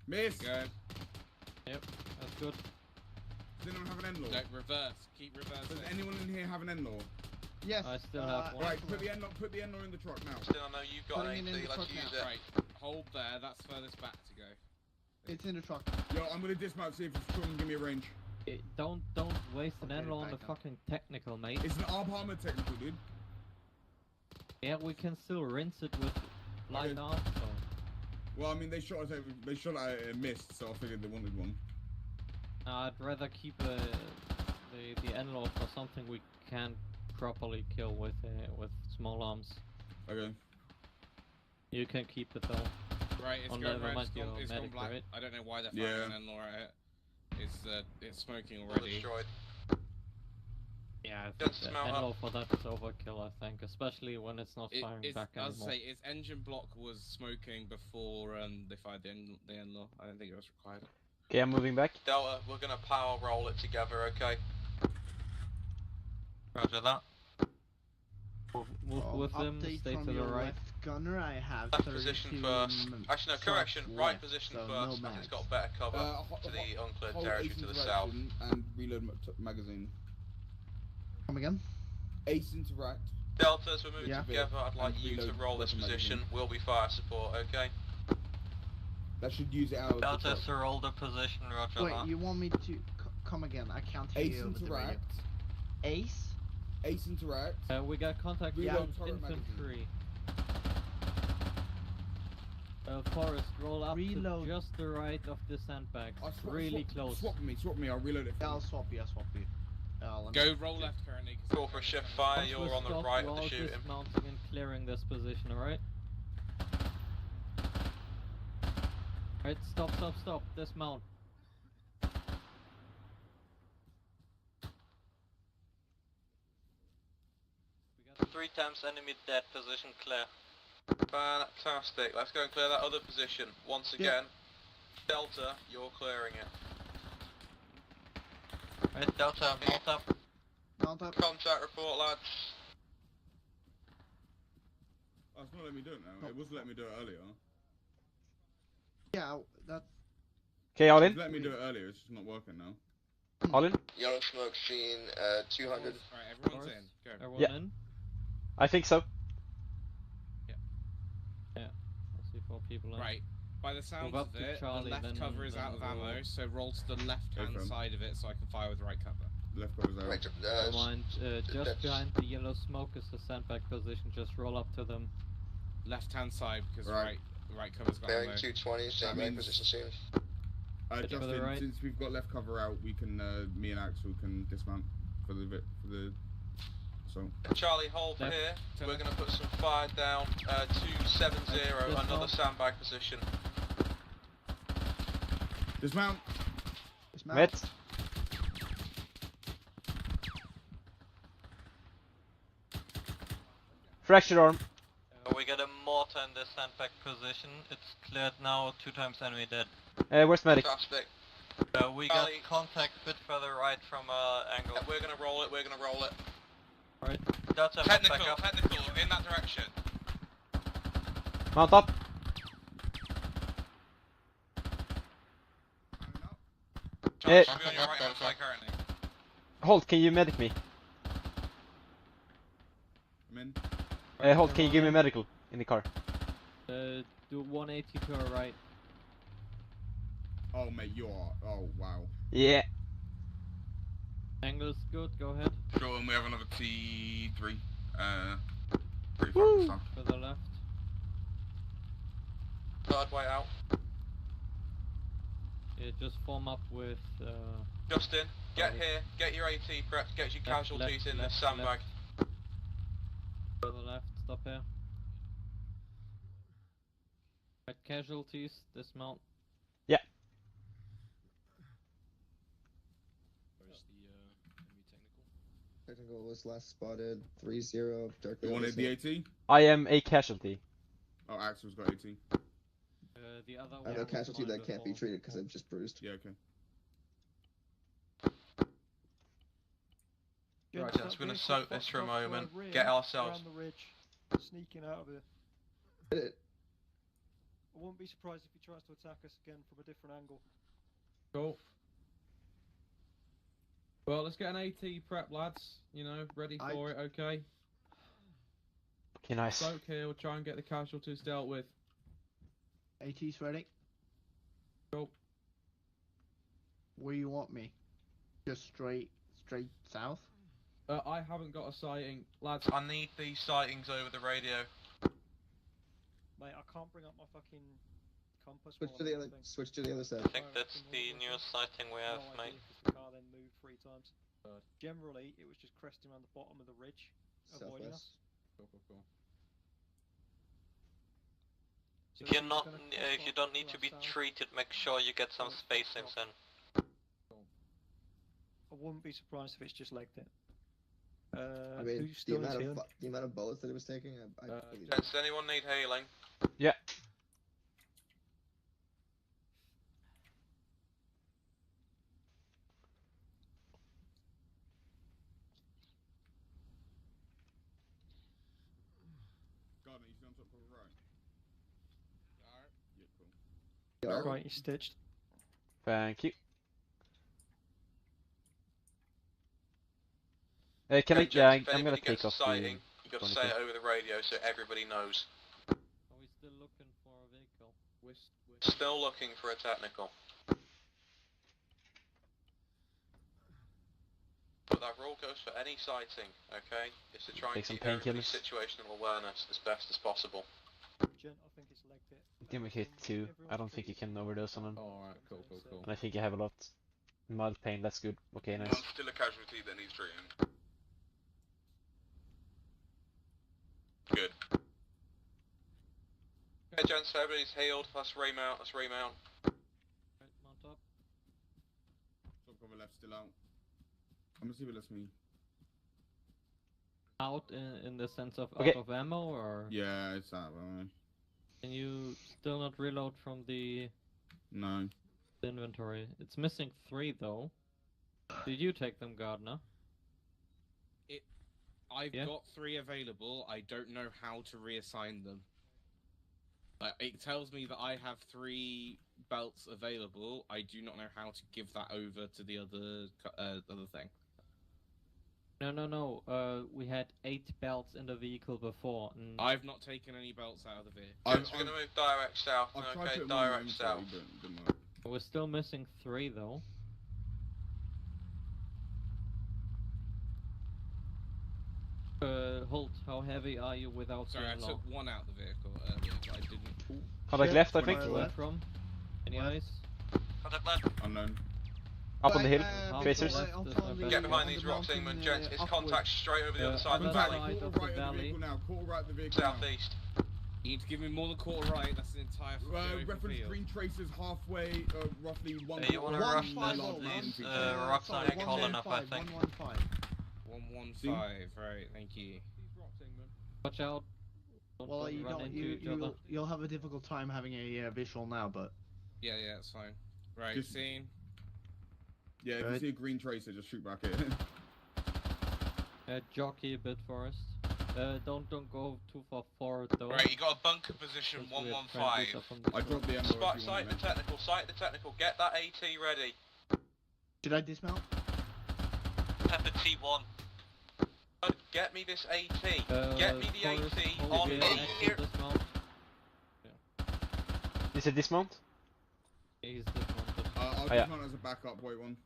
Miss. Go. Yep, that's good. Does anyone have an end law? No, reverse. Keep reversing. Does anyone in here have an end law? Yes. I still have one. Right, put the end law in the truck now. Still, I know you've got Putting an it in AT. the Let's truck use now. it. Right, hold there. That's furthest back to go. It's in the truck. Yo, I'm gonna dismount, see if it's strong and give me a range. Don't waste an Okay, ammo on the back up. fucking technical, mate. It's an armor technical, dude. Yeah, we can still rinse it with light Okay. arm, so... Well, I mean, they shot at a missed, so I figured they wanted one. I'd rather keep the N-Law for something we can't properly kill with small arms. Okay. You can keep it though. Right, it's Oh, going never red. mind It's gone, your it's gone medic, black. right? I don't know why they're Yeah. firing an N-Law at it. It's smoking All already. destroyed. Yeah, I Just think mount N-Law up. for that is overkill, I think, especially when it's not firing back I was anymore. say its engine block was smoking before they fired the N-Law. I don't think it was required. Okay, I'm moving back. Delta, we're gonna power roll it together, okay? Roger that. Move with them, Update stay from to the your right. left gunner. I have Left 32 position first. Actually, no, correction. shots Right left, position so first. no It's mags. got better cover to the uncleared Hold territory ace to the into south. action and reload magazine. Come again? Ace interact. Delta, as we're moving Yeah. together, I'd like And you to reload roll this weapon position. magazine. We'll be fire support, okay? That should use it out of the Delta truck. Sir, the position, roger Wait, that. you want me to come again? I can't hear Ace you over the radio. interact. Ace? Ace interact. We got contact Reload with turret infantry. Forest, roll up Reload. to just the right of the sandbags. Really close. Swap me, I'll reload it. Yeah, I'll swap you. Let me- Go roll left currently. Call for a shift fire, Once you're we're on the stopped, right we're of the all shooting. dismounting and clearing this position, alright? Alright, stop, dismount. 3 times enemy dead, position clear. Fantastic. Let's go and clear that other position. Once again, Delta, you're clearing it. Right, Delta, mount up. Mount up. Contact report, lads. Oh, it's not letting me do it now. It was letting me do it earlier. Yeah, that's... Okay, all It was in. letting me do it earlier, it's just not working now. All in. Yellow smoke scene, 200. Alright, everyone's in. Go. Everyone Yeah. in? I think so. Yeah. Let's see 4 people in. Right. By the sounds Move up of to it, Charlie, the left then- cover is then out of we'll- ammo, so roll to the left-hand from. side of it so I can fire with right cover. Left cover's out. Right, Never mind, just that's- behind the yellow smoke is the sandbag position, just roll up to them. Left-hand side because Right. right cover's got bearing ammo. 220, same means- position seen. Bit to the Justin, right. since we've got left cover out, we can, me and Axel can dismount for the assault. Charlie, hold Left. here. Turn We're left. going to put some fire down. 270, Dismount. another sandbag position. Dismount! Dismount. Met. Fractured arm. We got a mortar in the sandbag position. It's cleared now, 2 times enemy dead. Where's medic? Fantastic. We got Charlie. contact a bit further right from angle. Yeah, we're going to roll it, we're going to roll it. Alright. Delta, move Technical, back up. technical, in that direction. Mount up. Charlie, Eh. should be on your right hand side currently. Hold, can you medic me? I'm in. Hold, can you give me medical in the car? Do 180 to our right. Oh, mate, you are. Oh, wow. Yeah. Angle's good, go ahead. Sure, and we have another T3. Pretty Woo. fast To the left. Third way out. Yeah, just form up with Justin, Get here, get your AT prepped, get your casualties in the sandbag. To the left, stop here. Right, casualties, dismount. Yeah. Where's the enemy technical? Technical was last spotted 3-0 directly. You wanted the AT? I am a casualty. Oh, Axel's got AT. The other I have one a was casualty mine that can't be before. treated because I'm just bruised. Yeah, okay. Right, gents, we're gonna soak this for a moment. Get ourselves. Around the ridge, sneaking out of here. Hit it. I wouldn't be surprised if he tries to attack us again from a different angle. Cool. Well, let's get an AT prep, lads. You know, ready for it, okay? Okay, nice. Soak here, we'll try and get the casualties dealt with. AT's ready. Cool. Where you want me? Just straight south? I haven't got a sighting, lads. I need these sightings over the radio. Mate, I can't bring up my fucking compass. Switch to the other. Switch to the other side. I think that's the newest sighting we have, No idea mate. because the car then moved 3 times. Generally, it was just cresting around the bottom of the ridge, avoiding us. Cool. If you're not, if you don't need to be treated, make sure you get some spacings in. I wouldn't be surprised if it's just legged it. I mean, who's still in field? the amount of bullets that it was taking, I believe Does anyone need healing? Yeah. Gardner, you see on top of the right? Alright. Yeah, cool. Right, he's stitched. Thank you. Can I? Yeah, I'm gonna take off the. Sighting, you got to say it over the radio so everybody knows. Are we still looking for a vehicle? We're Still looking for a technical. But that rule goes for any sighting, okay? It's to try and Take some keep everybody's painkillers. situational awareness as best as possible. Gent, I think it's legged it. Give me hit 2. I don't think you can overdose on him. Alright, cool. And I think you have a lot. Mild pain, that's good. Okay, nice. Still a casualty that needs treating. Good. Hey gents, everybody's healed. Let's remount. Right, mount up. Top cover left still out. I'm gonna see what lets me. Out in the sense of Okay. out of ammo, or Yeah, it's that one. can you still not reload from the No. inventory? It's missing 3 though. Did you take them, Gardner? I've got 3 available. I don't know how to reassign them. Like, it tells me that I have 3 belts available. I do not know how to give that over to the other thing. No. We had 8 belts in the vehicle before. And I've not taken any belts out of the vehicle. Gents, we're gonna move direct south. I've tried Okay, to put them on direct my south. inventory, but it didn't work. we're still missing 3 though. Holt, how heavy are you without Sorry, I being low? took 1 out of the vehicle earlier, but I didn't. Contact left, I think. Where from? Any eyes? Contact left. Unknown. Up on the hill. I'll Tracers. follow left, there's no Get back. behind these rocks, England, gents. It's contact straight over the other side of the other valley. side of Quarter the right of the valley. vehicle now. Quarter right of the vehicle now. Southeast. You need to give me more than quarter right. That's an entire Reference field. green tracers halfway, roughly 1. You wanna rush these rocks on your column up, I think. 115. Right, thank you. Watch out. Don't Well, you run don't. into each other. You'll have a difficult time having a visual now, but Yeah, it's fine. Right, Just- scene. Yeah, if you Good. see a green tracer, just shoot back at it. Jockey a bit for us. Don't go too far forward though. Right, you got a bunker position because we have 115. friendlies up on the I top. dropped the ammo Spot if you sight want the technical. Sight the technical. Get that AT ready. should I dismount? Pepper T1. Get me this AT. Get me the Forrest, AT hold on here, me Axel here. dismount. Is it dismount? He's dismounted. I'll yeah. dismount as a backup, wait one.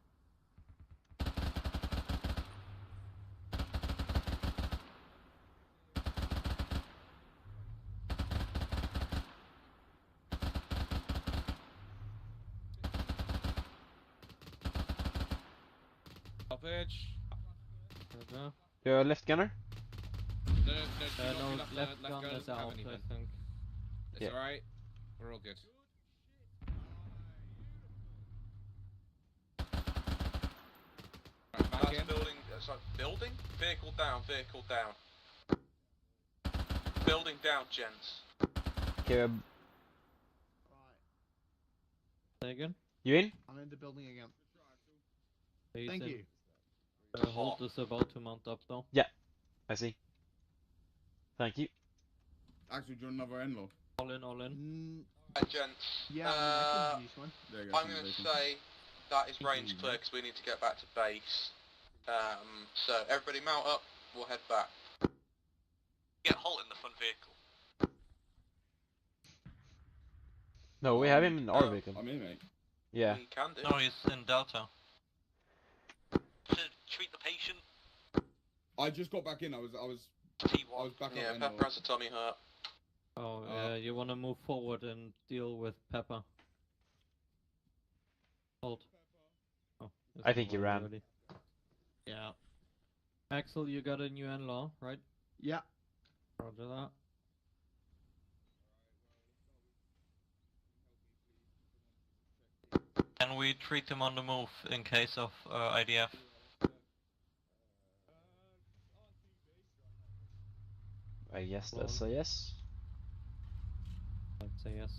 Stoppage. Roger. You're a left gunner? No, No, left left gun gun is out, I think. It's Yeah. alright. We're all good. Right, back That's in. building. Sorry, building. Vehicle down. Vehicle down. Building down, gents. Okay, Say again? you in? I'm in the building again. He's Thank in. you. Holt is about to mount up though. Yeah, I see. Thank you. Actually, do you want another in-law? All in. Right, gents. Yeah, I can use one. There you go. I'm going to say that is range clear because we need to get back to base. So everybody mount up. We'll head back. Get Holt in the front vehicle. No, we have him in our vehicle. I'm in, mate. Yeah. We can do. No, he's in Delta. To treat the patient. I just got back in. I was back Yeah, up. Pepper has a tummy hurt. Oh, you wanna move forward and deal with Pepper. Hold. Oh, I think he ran. already. Yeah. Axel, you got a new in-law, right? Yeah. Roger that. Can we treat him on the move in case of IDF? I guess that's a yes. I'd say yes.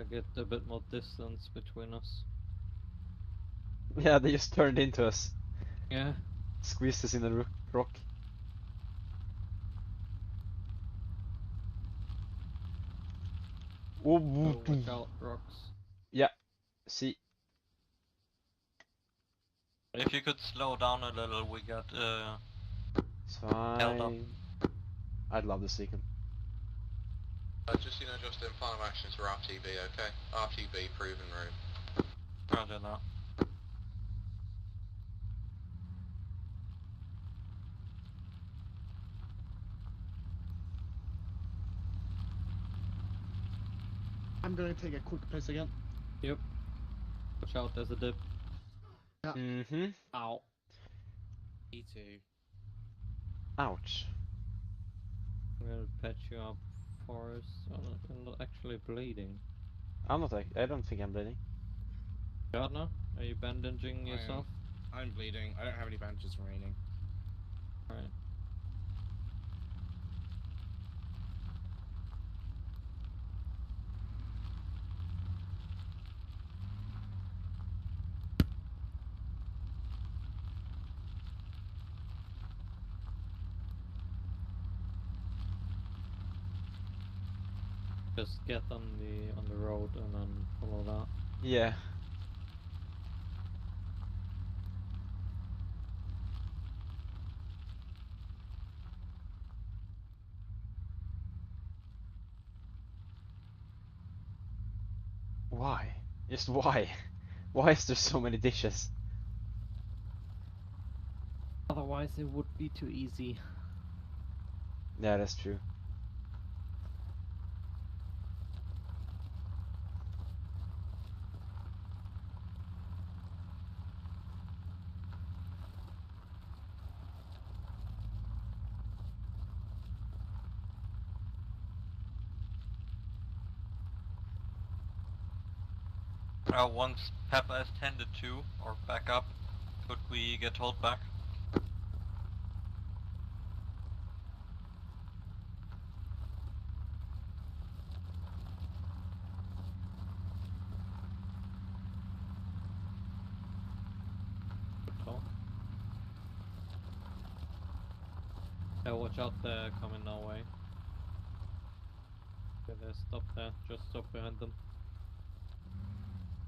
Get a bit more distance between us. Yeah, they just turned into us. Yeah. Squeezed us in the rock. Oh, watch out, rocks. Yeah. See. If you could slow down a little, we got It's held up. fine. I'd love to see him. Just just in final actions for RTB, okay? RTB proven route. Roger that. I'm gonna take a quick piss again. Yep. Watch out, there's a dip. Yeah. Mm-hmm. Ow. Me too. Ouch. I'm gonna patch you up, Forrest. I'm not actually bleeding. I'm not. I don't think I'm bleeding. Gardner, are you bandaging yourself? I'm bleeding. I don't have any bandages remaining. Alright. Just get on the road and then follow that. Yeah. Why? Just why? Why is there so many dishes? Otherwise it would be too easy. Yeah, that's true. Once Pepper is tended to, or back up, could we get hold back? Yeah, watch out, they're coming our way. Stop there. Just stop behind them.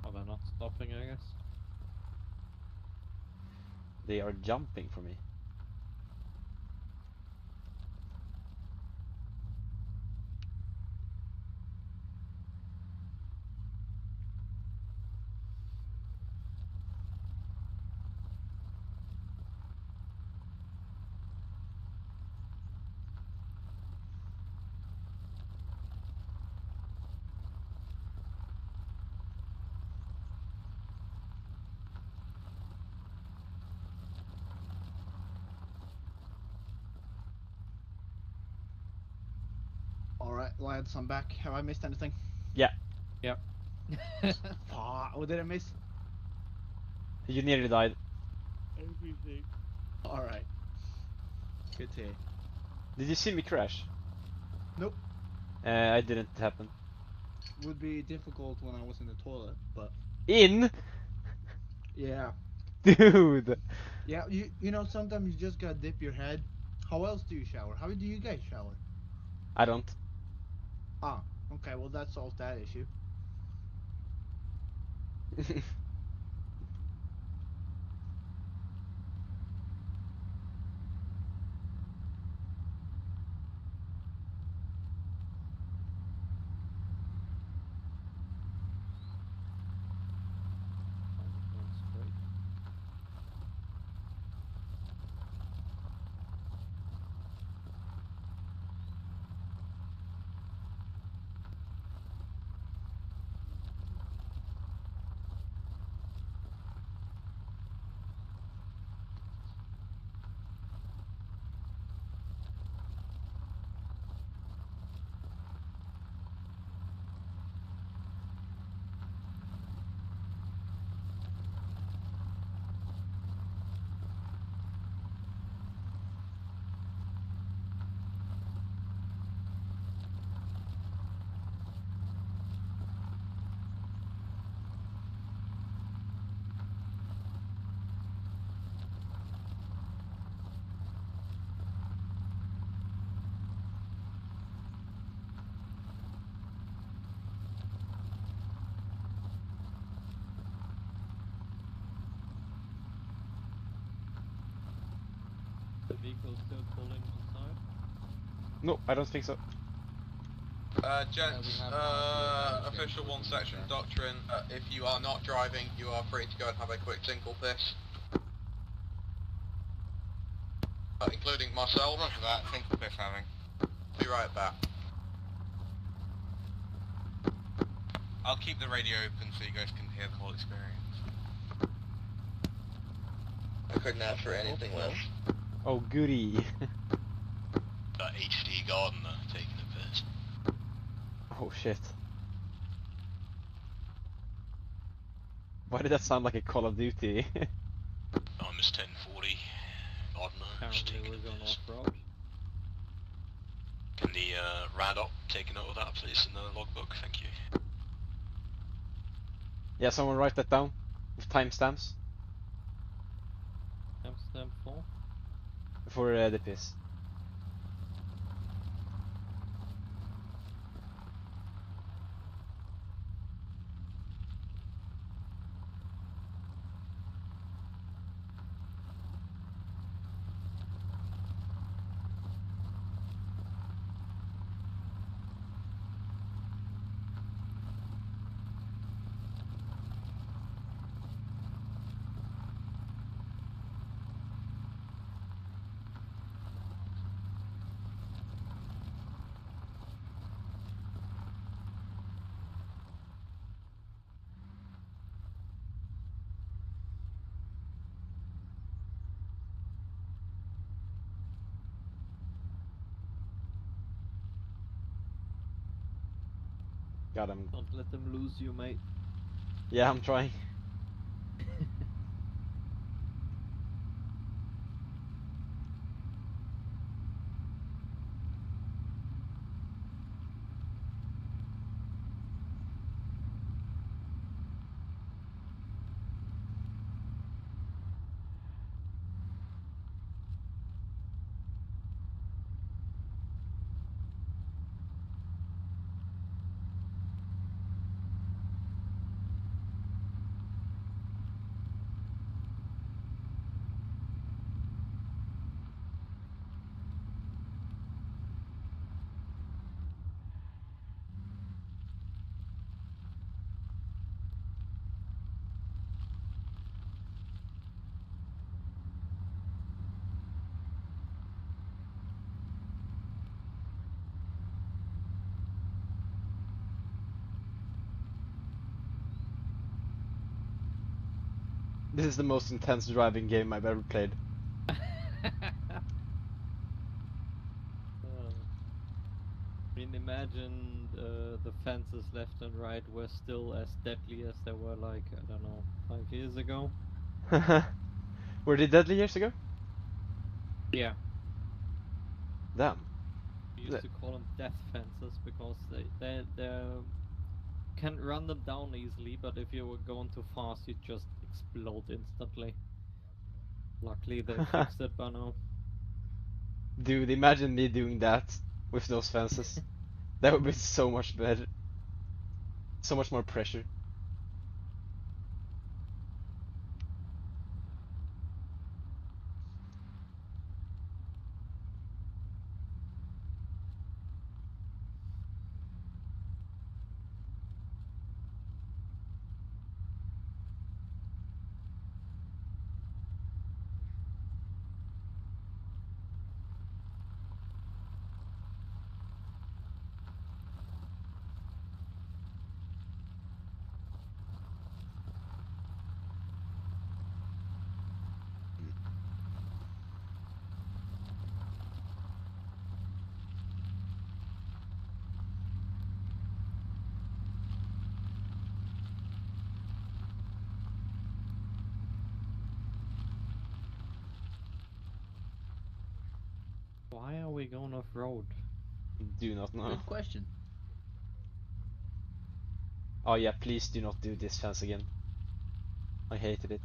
Oh, they're not stopping, I guess. They are jumping for me. Alright, lads, I'm back. Have I missed anything? Yeah. Yep. Fuck, what did I miss? You nearly died. Everything. Alright. Good to hear. Did you see me crash? Nope. I didn't happen. Would be difficult when I was in the toilet, but... In? Yeah. Dude! Yeah, you know, sometimes you just gotta dip your head. How else do you shower? How do you guys shower? I don't. Ah, okay, well that solves that issue. The vehicle still pulling on side? No, I don't think so. Gents, official 1 section doctrine, if you are not driving, you are free to go and have a quick tinkle piss. Including myself. Roger that, tinkle piss having. Be right back. I'll keep the radio open so you guys can hear the whole experience. I couldn't ask for anything less. Oh, goody. That HD gardener taking a piss. Oh, shit. Why did that sound like a Call of Duty? I'm Miss 1040 gardener. Just Apparently taking we're a going piss. off-road. Can the RADOP take a note of that, please, in the logbook? Thank you. Yeah, someone write that down with timestamps Timestamp 4. for the piss. Got him. Don't let them lose you, mate. Yeah, I'm trying. This is the most intense driving game I've ever played. I mean, imagine the fences left and right were still as deadly as they were like, I don't know, 5 years ago. Were they deadly years ago? Yeah. Damn. We used to call them death fences because they can't run them down easily, but if you were going too fast, you'd just explode instantly. Luckily, they fixed it by now. Dude, imagine me doing that with those fences. That would be so much better. So much more pressure. Why are we going off road? Do not know. Good question. Oh yeah, please do not do this fence again. I hated it.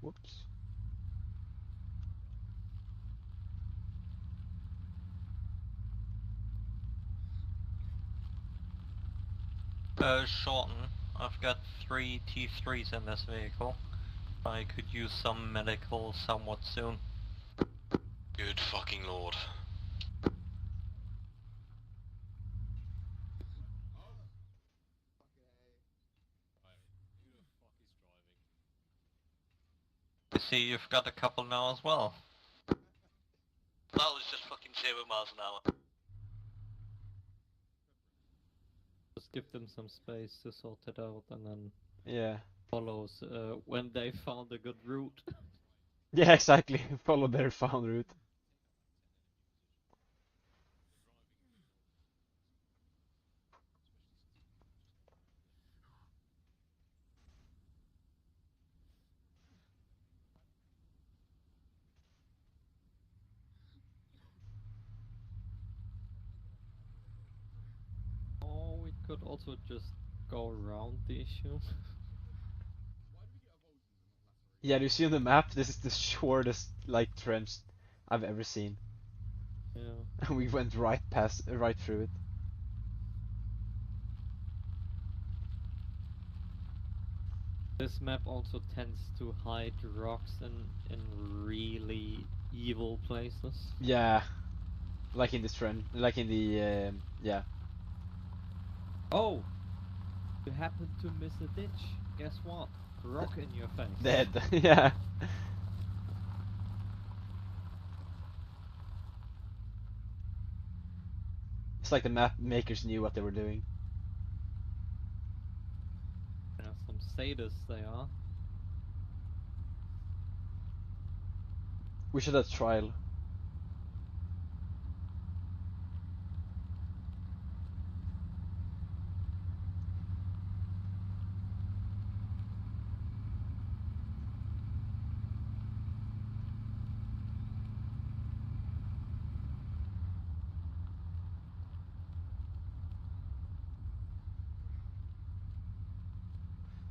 Whoops. Sean, I've got 3 T3s in this vehicle. I could use some medical somewhat soon. Good fucking lord. I see you've got a couple now as well. That was just fucking 0 miles an hour. Just give them some space to sort it out and then Yeah. follows when they found a good route. Yeah, exactly. Follow their found route. Or we could also just go around the issue. Yeah, you see on the map, this is the shortest, like, trench I've ever seen. Yeah. And we went right through it. This map also tends to hide rocks in really evil places. Yeah. Like in this trend, like in the, yeah. Oh! You happen to miss a ditch. Guess what? Rock in your face. Dead, yeah. It's like the map makers knew what they were doing. Yeah, some sadists they are. We should have trial.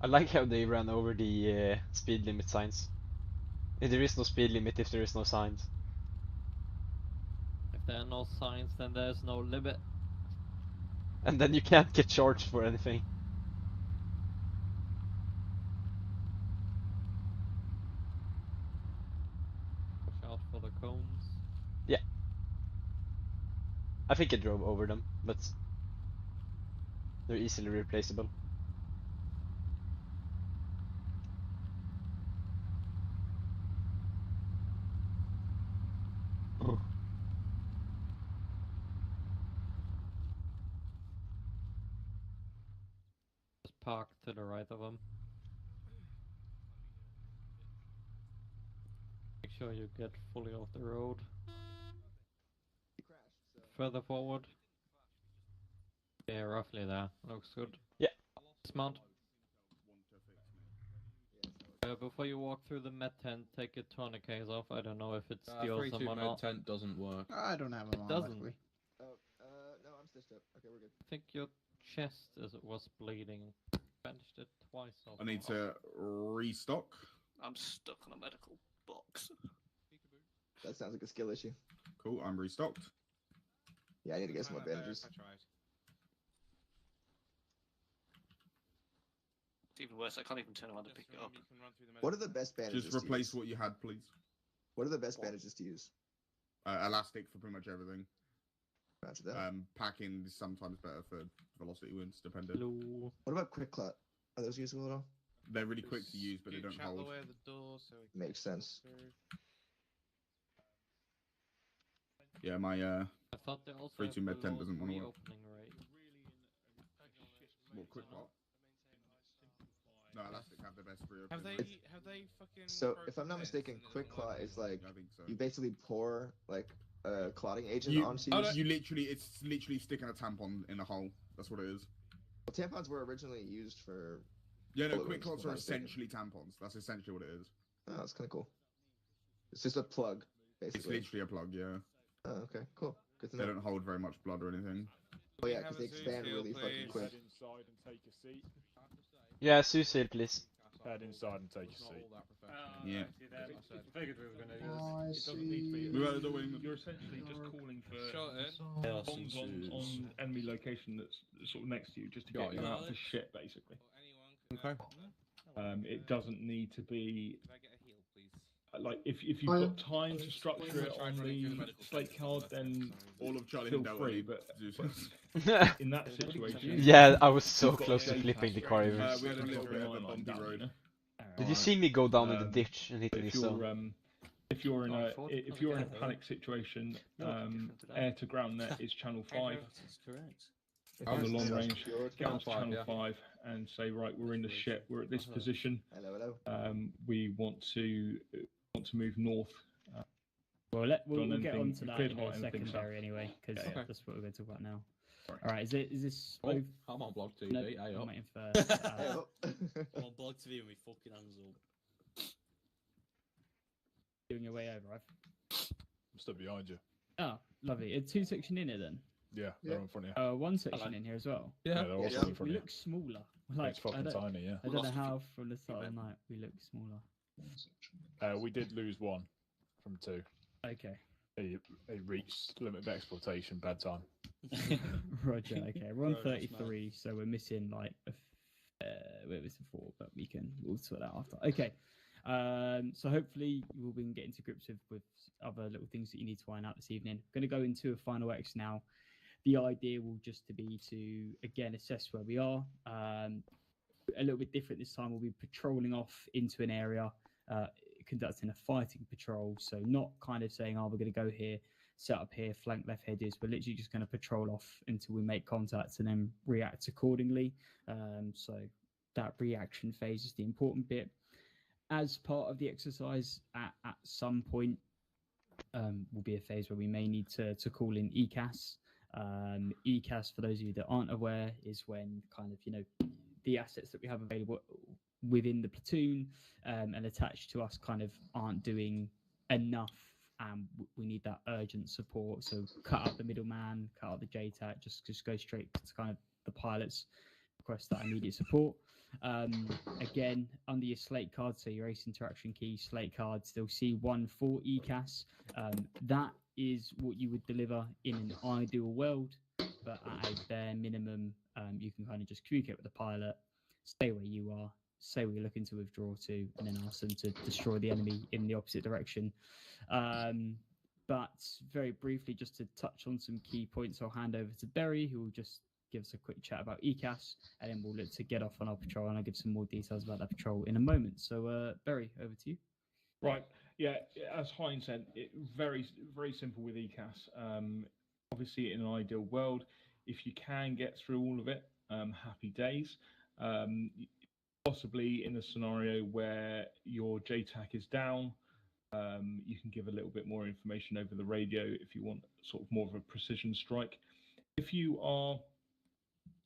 I like how they ran over the speed limit signs. There is no speed limit if there is no signs. If there are no signs, then there's no limit. And then you can't get charged for anything. Watch out for the cones. Yeah. I think I drove over them, but they're easily replaceable. Just park to the right of them. Make sure you get fully off the road. Further forward. Yeah, roughly there. Looks good. Yeah. Dismount. Before you walk through the med tent, take your tourniquets off. I don't know if it steals them or not. tent doesn't work. I don't have them on, Doesn't. luckily. Oh, no, I'm stitched up. Okay, we're good. I think your chest was bleeding. Bandaged it twice. I need to restock. I'm stuck on a medical box. That sounds like a skill issue. Cool, I'm restocked. Yeah, I need to get some more bandages. It's even worse, I can't even turn around to pick it up. What are the best bandages? Just replace what you had, please. What are the best bandages to use? Elastic for pretty much everything. Roger that. Packing is sometimes better for velocity wounds, depending. Hello. What about quick clot? Are those useful at all? They're really quick to use, but they don't hold. Makes sense. Yeah, my I thought they also 3-2 med tent doesn't want to work. reopening rate. What, quick clot? No, Elastic have the best reopening. Have they fucking? So, if I'm not mistaken, quick clot is like I think so. you basically pour like a clotting agent onto It's literally sticking a tampon in a hole. That's what it is. Well, tampons were originally used for. Yeah, no, bullet quick wounds, clots if I'm are not mistaken. essentially tampons. That's essentially what it is. Oh, that's kind of cool. It's just a plug, It's basically. literally a plug, yeah. Oh, okay, cool. Good to They know. don't hold very much blood or anything. Oh yeah, because they expand really fucking quick. Inside and take a seat. Yeah, Suicide, please. Head inside and take a seat. Yeah. I figured we were going to use I it. It doesn't need to be. You're essentially just calling for Chaos bombs on enemy location that's sort of next to you, just to get you out to shit, basically. Okay. It doesn't need to be like if you've got time to structure it on the slate card, then all of Charlie feel and Delta free. need But in that situation, Yeah, I was so you've got close a to day flipping pass the car rate, even. we had a little bit of a line bumpy down, road. you know? Did you see me go down in the ditch and hit But me if you're in a panic situation, air to ground net is channel 5. On the long range, get onto channel 5 and say, right, we're in the shit. We're at this position. Hello. We want to move north. We'll get anything- onto we that cleared in hot a anything secondary south. anyway, because Yeah, yeah. that's what we're going to talk about now. All right, is this Oh, both? I'm on Blog TV. No, Hey I'm up. waiting for. I'm on Blog TV and we fucking hands up. Doing your way over, right? I'm still behind you. Oh, lovely. It's 2 section in it then. Yeah, they're in front of you. 1 section in here as well. Yeah, they're also in front We of you. look smaller. It's fucking tiny, yeah. I don't know how from the start of the night we look smaller. We did lose 1 from 2. Okay. They reached limit of exploitation, bad time. Roger. Okay, we're on 33, so we're missing like we're missing 4, but we'll sort that after. Okay. So hopefully we'll be getting to grips with other little things that you need to iron out this evening. I'm going to go into a final X now. The idea will just be to again assess where we are. A little bit different this time. We'll be patrolling off into an area, conducting a fighting patrol. So not kind of saying, "Oh, we're going to go here, set up here, flank left headers." We're literally just going to patrol off until we make contact and then react accordingly. So that reaction phase is the important bit. As part of the exercise, at some point, will be a phase where we may need to call in ECAS. ECAS, for those of you that aren't aware, is when kind of, the assets that we have available within the platoon and attached to us kind of aren't doing enough. We need that urgent support. So cut out the middleman, cut out the JTAC, just go straight to kind of the pilots, request that immediate support. Again, under your slate card, so your ace interaction key slate cards, they'll see 1 for ECAS. That is what you would deliver in an ideal world, but at a bare minimum, you can kind of just communicate with the pilot, stay where you are, say where you're looking to withdraw to, and then ask them to destroy the enemy in the opposite direction. But very briefly, just to touch on some key points, I'll hand over to Berry, who will just give us a quick chat about ECAS, and then we'll look to get off on our patrol, and I'll give some more details about that patrol in a moment. So, Berry, over to you. Right. Yeah, as Heinz said, very, very simple with ECAS. Obviously, in an ideal world, if you can get through all of it, happy days. Possibly in a scenario where your JTAC is down, you can give a little bit more information over the radio if you want sort of more of a precision strike. If you are,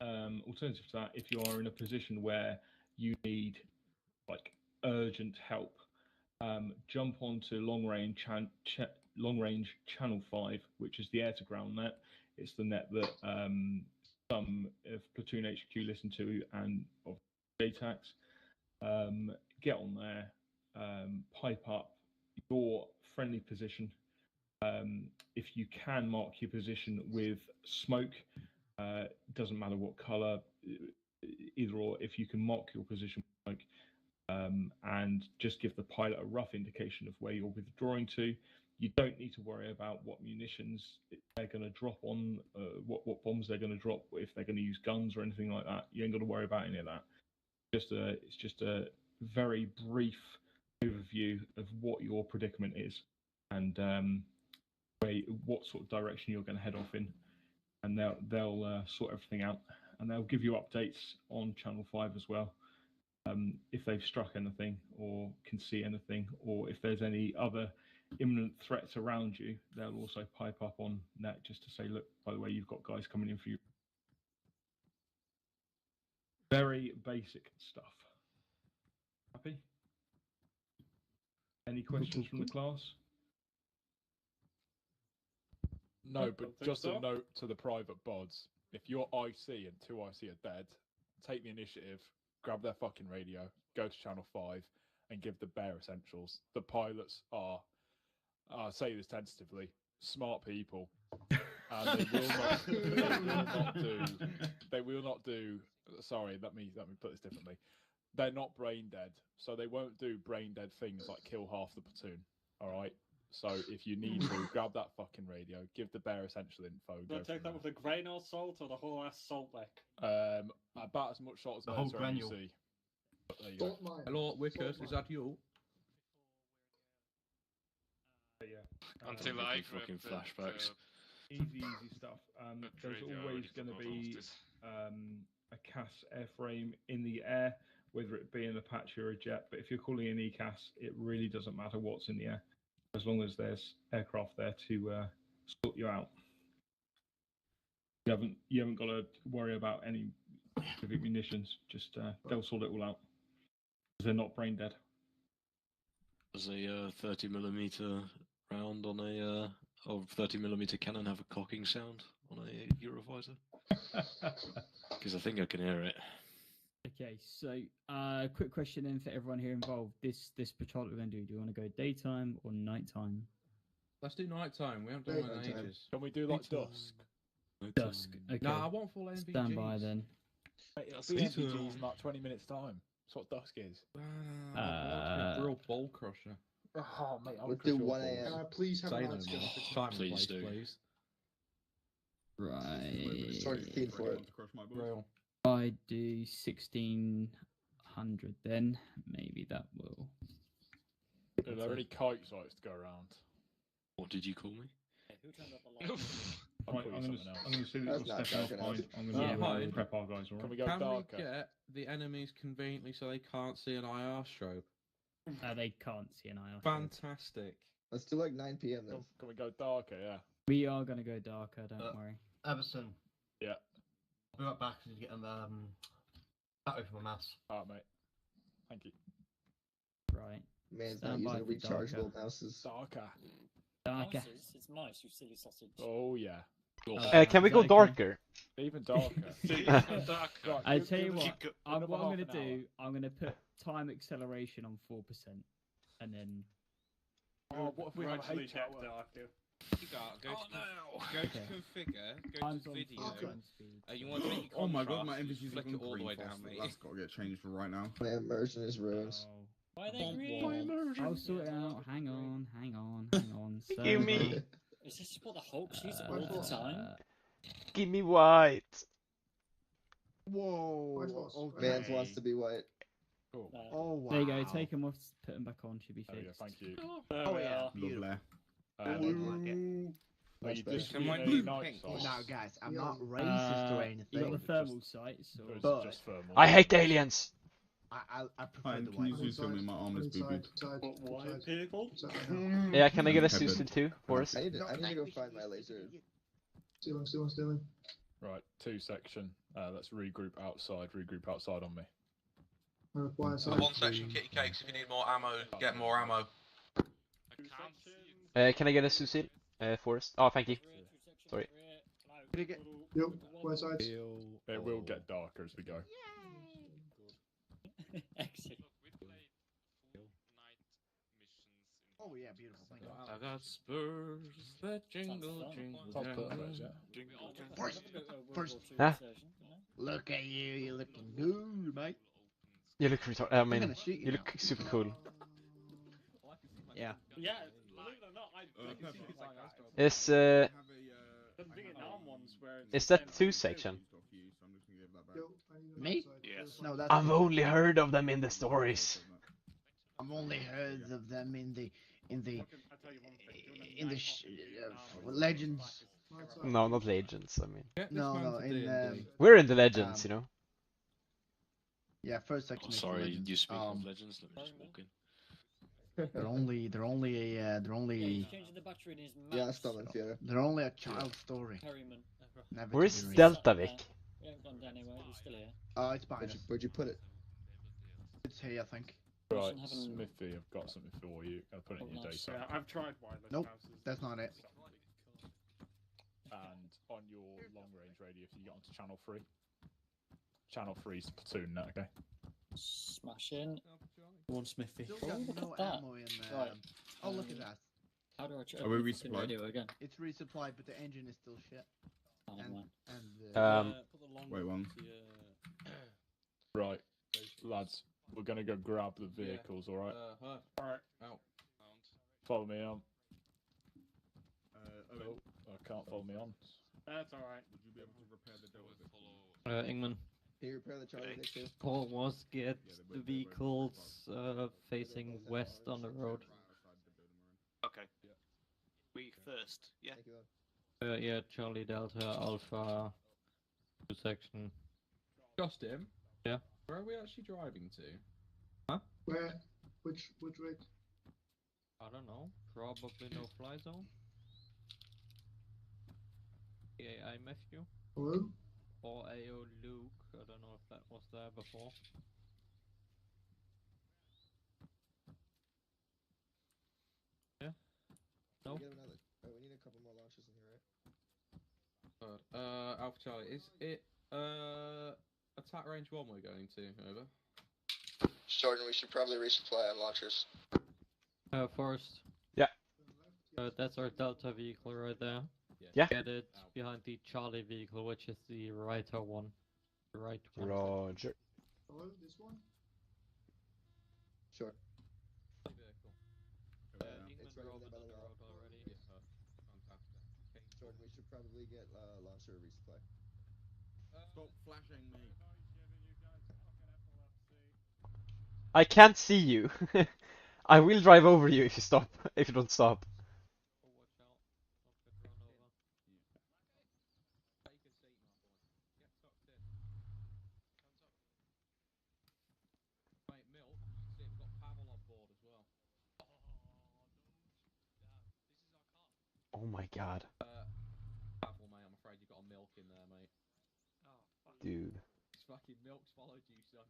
alternative to that, if you are in a position where you need like urgent help, jump onto long range channel 5, which is the air to ground net. It's the net that some of Platoon HQ listen to and of JTACs. Get on there, pipe up your friendly position. If you can mark your position with smoke, doesn't matter what color, either or. If you can mark your position with smoke, and just give the pilot a rough indication of where you're withdrawing to, you don't need to worry about what munitions they're going to drop on, what bombs they're going to drop, if they're going to use guns or anything like that. You ain't got to worry about any of that. It's just a very brief overview of what your predicament is and what sort of direction you're going to head off in, and they'll sort everything out, and they'll give you updates on Channel 5 as well, if they've struck anything or can see anything, or if there's any other imminent threats around you. They'll also pipe up on net just to say, look, by the way, you've got guys coming in for you. Very basic stuff. Happy? Any questions from the class? No, but just a note to the private bods. If you're IC and 2 IC are dead, take the initiative, grab their fucking radio, go to Channel 5, and give the bare essentials. The pilots are, I'll say this tentatively, smart people. And they will not do, sorry, let me put this differently. They're not brain dead, so they won't do brain dead things like kill half the platoon, alright? So if you need to, grab that fucking radio, give the bare essential info. Do I take that with a grain of salt or the whole ass salt lick? About as much salt as The whole military granule. see. But there you go. Hello, Wicked, is that you? Until I fucking flashbacks. Easy stuff. There's always going to be a CAS airframe in the air, whether it be an Apache or a jet. But if you're calling in ECAS, it really doesn't matter what's in the air, as long as there's aircraft there to sort you out. You haven't got to worry about any specific munitions. Just they'll sort it all out, because they're not brain dead. Does a 30mm round on a or 30mm cannon have a cocking sound on a Eurofighter? Because I think I can hear it. Okay, so quick question then for everyone here involved. This patrol that we're going to do you want to go daytime or nighttime? Let's do nighttime. We haven't done one in ages. Can we do like dusk? Dusk. Okay. Nah, I want full NVGs. Stand by then. It'll be NVGs in like 20 minutes time. That's what dusk is. A real ball crusher. Oh mate, Let's do 1 a.m. Please have Say a no night more. shift. Time Please place, do. please. Right. Start the theme for it. Real. I do 1600 then. Maybe that will. Are there any kite sites to go around? What did you call me? Right, I'm going to see that you're That's not stepping dark off enough. behind. I'm going to Fine. prep our guys, alright? Can we go Can darker? we get the enemies conveniently so they can't see an IR strobe? They can't see an IR. Fantastic. Let's do like 9 p.m. then. Can we go darker? Yeah. We are going to go darker, don't worry. Everson. Yeah. I'll be right back to get battery for my mouse. Alright, mate. Thank you. Right. Man's Stand not by using for rechargeable mouses. Darker. Darker. It's nice, you silly sausage. Oh yeah. Can we go darker? Even darker. Darker. I tell you what, Another what I'm half going to an hour. do, I'm going to put time acceleration on 4%, and then. Oh, what if we have a Gradually H get hour? darker. You got go to Okay. configure, go I'm to on video. 4% speed. You want to make your Oh my god, contrast, my you NVG's flick looking it all the green way fast. down, mate. That's got to get changed for right now. My immersion is ruined. Why are they Womp green? womp. I'll sort it out. Hang on. Give me. Is this what the Hulks use all the time? Give me white. Whoa. Okay. Vans wants to be white. Cool. Oh wow. There you go. Take them off. Put them back on. Should be There we go, fixed. thank you. Oh yeah. Lovely. Are you That's just Can doing my a blue night pink sight? Now, guys, I'm not racist or anything. You got the Just- thermal sights, Or is it But just thermal? I hate aliens. I prefer Fine, the can you white zoom to me? My arm is boobied. Why people? Yeah, can I get a Peppered. Susan too, Forrest? I need to go find my laser. Stealing. Right, 2 section. Let's regroup outside. Regroup outside on me. One section, kitty cakes. If you need more ammo, get more ammo. Can I get a Susan? Forrest? Oh, thank you. Sorry. Yep. West side. It will get darker as we go. Excellent. Oh yeah, beautiful. Thank you. I got spurs that jingle, jingle, Top jingle, perfect, yeah. First, Huh? look at you. You're looking good, mate. You look retarded. I mean, gonna shoot you you now. look super cool. Yeah. Yeah, believe it or not, I can see like that. Is The Vietnam ones where it's is the that same 2 thing. section? Me? Yes. No, that's. I've only heard of them in the stories. I've only heard of them in the I'll tell you one thing. Doing a night legends. No, not legends. I mean, No, in we're in the legends, you know. yeah, first section. Oh, is sorry, legends. you speak of legends. Let me just walk in. They're only Yeah, he's changing the battery in his mouse. they're only a child story. Harryman. Never Where's to be read. Deltavik? We haven't gone down anywhere, he's still here. Oh, it's behind us. Where'd you put it? It's here, I think. Right, Haven't- Smithy, I've got something for you. I'll put it in your nice. data. Yeah, I've tried wireless Nope, houses. that's not it. And on your long range radio, if you get onto channel 3. Channel 3's the platoon net, okay? Smash in. One Smithy. Still Oh, got look no at that. ammo in Right. Oh, look at that. How do I check Are we the fucking resupplied? radio again? It's resupplied, but the engine is still shit. Oh, never mind. Wait one. Right, lads, we're gonna go grab the vehicles, alright? Alright. Out. Follow me on. Oh, I can't follow me on. That's alright. Would you be able to repair the door? Ingman. Can you repair the Charlie Dick too? Paul was get the vehicles facing west on the road. Okay. We first, yeah. Yeah, Charlie Delta Alpha 2 section. Justin? Yeah. Where are we actually driving to? Huh? Where? Which rig? I don't know. Probably no fly zone. AI Matthew. Hello? Or AO Luke. I don't know if that was there before. Yeah. No. We need a couple more launches in here, right? Alpha Charlie, is it attack range 1 we're going to? Over. Jordan, we should probably resupply on launchers. Forrest. Yeah. That's our Delta vehicle right there. Yeah. Get it behind the Charlie vehicle, which is the righter one. The right one. Roger. Hello, this one? Sure. England drove it on the road already. Jordan, we should probably get launcher resupply. Stop flashing me. I can't see you. I will drive over you if you stop. If you don't stop. Oh my god. Pavel, mate, I'm afraid you've got a milk in there, mate. Dude. It's fucking milk swallowed you, son.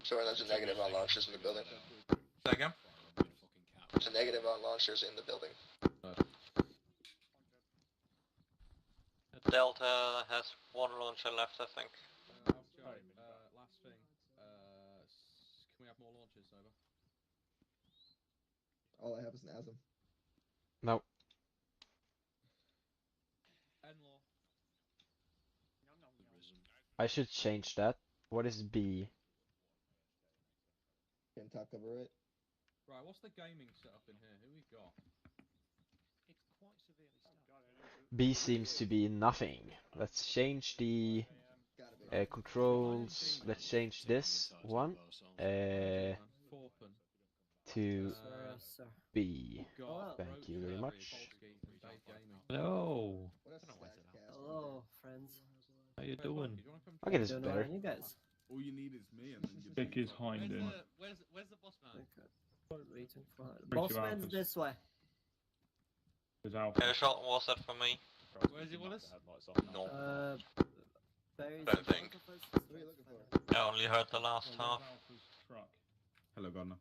Jordan, there's a negative on launchers in the building. Say again? There's a negative on launchers in the building. Delta has one launcher left, I think. Last thing. Can we have more launches, over? All I have is an ASM. No. I should change that. What is B? Can top cover it? Right, what's the gaming setup in here? Who we got? It's quite severely B seems to be nothing. Let's change the controls. Let's change this one to sir. B. Oh, Thank you very much. Hello. Hello, friends. How you doing? Okay, this is Doing better. alright, you guys? All you need is me, and then you're Dick is Hinden. Where's the boss man? Waiting for Pretty Bossman's Alphas. this way. There's Alpha. Yeah, shot was that for me. Where's he, Wallace? No. Don't think. I only heard the last half. Hello, Gardner.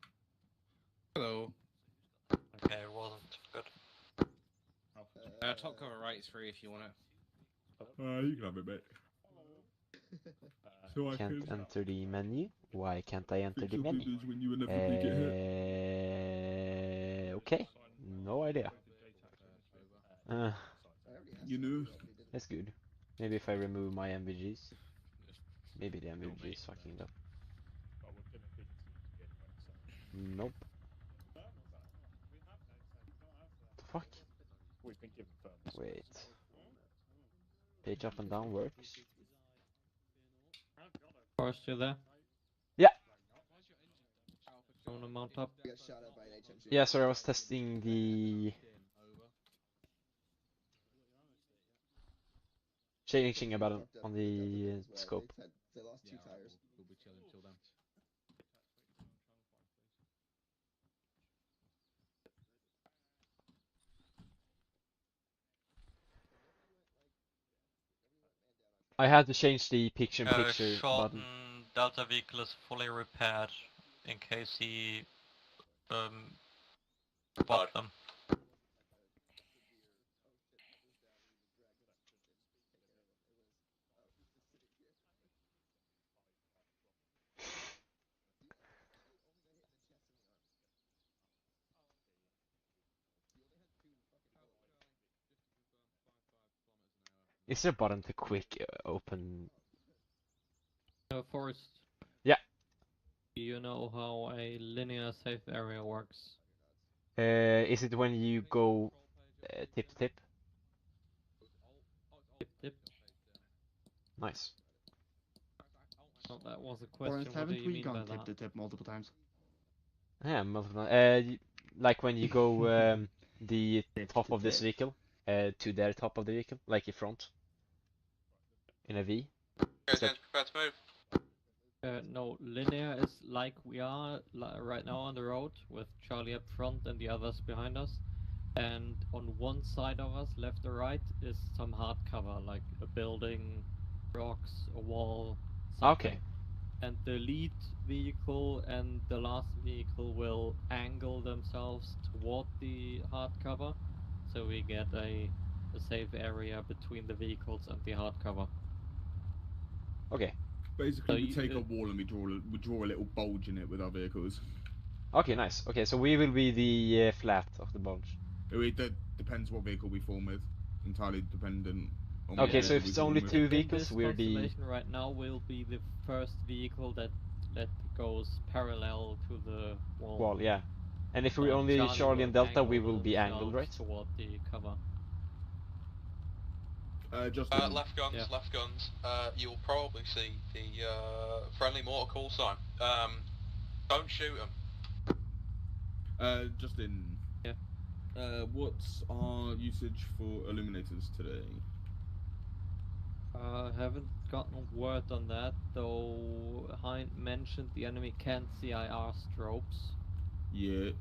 Hello. Okay, it wasn't good. Top cover right is free if you want it. You can have it, mate. So I Can't can enter the menu. Why can't I enter fix the your menu? business when you inevitably get hit. Okay, no idea. You know. That's good. Maybe if I remove my MVGs. Maybe the MVG is fucking it up. Nope. The fuck? Wait. Page up and down works. Forrest, you there? Yeah. You wanna mount up? Yeah, sorry, I was testing the changing about on the scope. They lost 2 tires. We'll be chilling till then. I had to change the picture-in-picture Short button. Delta vehicle is fully repaired in case he bought them. Is there a button to quick open? Forrest. Yeah. Do you know how a linear safe area works? Is it when you go tip to tip? Tip tip. Nice. Oh, that was a question. What do Haven't you we mean gone by tip that? to tip multiple times? Yeah, multiple. Like when you go the top of this vehicle to their top of the vehicle, like in front, in a V. Guys, prepare to move. No, linear is like we are right now on the road with Charlie up front and the others behind us. And on one side of us, left or right, is some hard cover, like a building, rocks, a wall, something. Okay. And the lead vehicle and the last vehicle will angle themselves toward the hard cover, so we get a safe area between the vehicles and the hard cover. Okay. Basically, So we take a wall and we draw a little bulge in it with our vehicles. Okay, nice. Okay, so we will be the flat of the bulge. It depends what vehicle we form with. Entirely dependent on Okay, what so vehicle if we it's form only with. 2 vehicles, this we're the... constellation right now will be the first vehicle that goes parallel to the wall. Wall, yeah. And if we're only Charlie and Delta, we will be angled, right? Toward the cover. Just left guns, yeah. left guns. You'll probably see the friendly mortar call sign. Don't shoot them. Justin. Yeah. What's our usage for illuminators today? Haven't gotten word on that, though Hein mentioned the enemy can't see IR strobes. Yeah.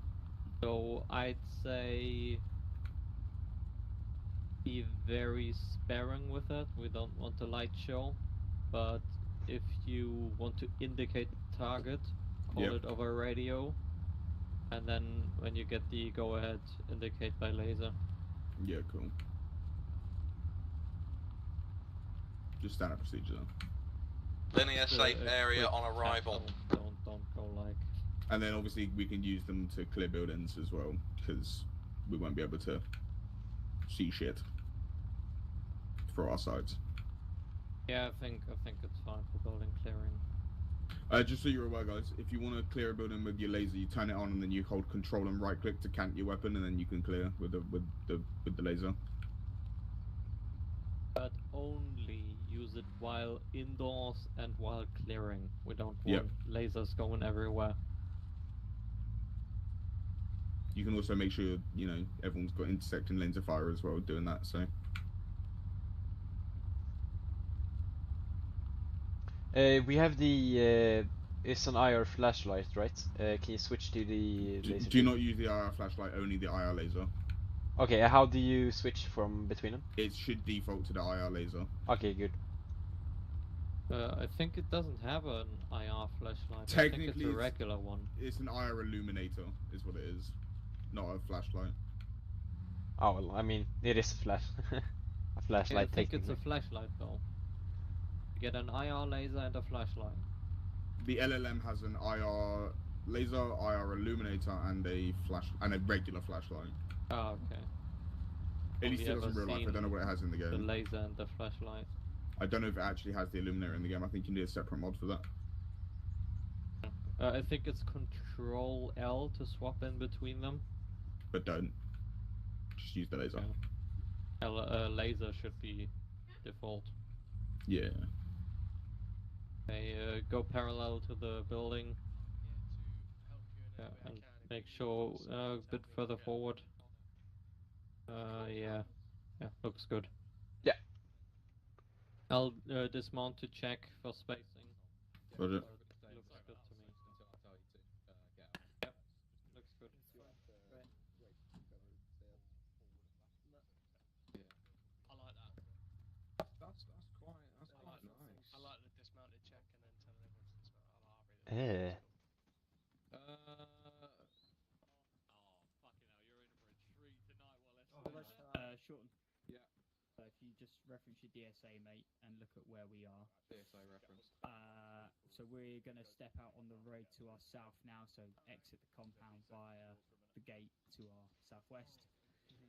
So I'd say be very sparing with that. We don't want a light show, but if you want to indicate the target, call it over radio, and then when you get the go-ahead, indicate by laser. Yeah, cool. Just standard procedure. Linear safe area on arrival. Don't go like. And then obviously we can use them to clear buildings as well, because we won't be able to see shit for our sides. Yeah, I think it's fine for building clearing. Just so you're aware, guys, if you want to clear a building with your laser, you turn it on and then you hold Control and right click to cant your weapon, and then you can clear with the laser. But only use it while indoors and while clearing. We don't want lasers going everywhere. you can also make sure everyone's got intersecting lanes of fire as well doing that. So. We have the it's an IR flashlight, right? Can you switch to the laser? Do not use the IR flashlight, only the IR laser. Okay, how do you switch from between them? It should default to the IR laser. Okay, good. I think it doesn't have an IR flashlight. Technically, I think it's a regular one. It's an IR illuminator, is what it is, not a flashlight. Oh well, I mean, it is a flash, a flashlight. I think it's a flashlight though. You get an IR laser and a flashlight. The LLM has an IR laser, IR illuminator, and a regular flashlight. Oh, okay. At least it does in real life. I don't know what it has in the game. The laser and the flashlight. I don't know if it actually has the illuminator in the game. I think you need a separate mod for that. I think it's Control L to swap in between them. But don't. Just use the laser. Yeah. Laser should be default. Yeah. Okay, go parallel to the building. Yeah, and make sure a bit further forward. Yeah, looks good. Yeah. I'll dismount to check for spacing. Roger. Looks good to me. Yep, looks good. I like that. That's quite nice. I like the dismounted check and then telling everyone to dismount. I really Yeah. fucking hell, you're in for a treat tonight, Wallace. Shorten. Yeah. So if you just reference your DSA, mate, and look at where we are. DSA reference. So we're going to step out on the road to our south now, so exit the compound via the gate to our southwest.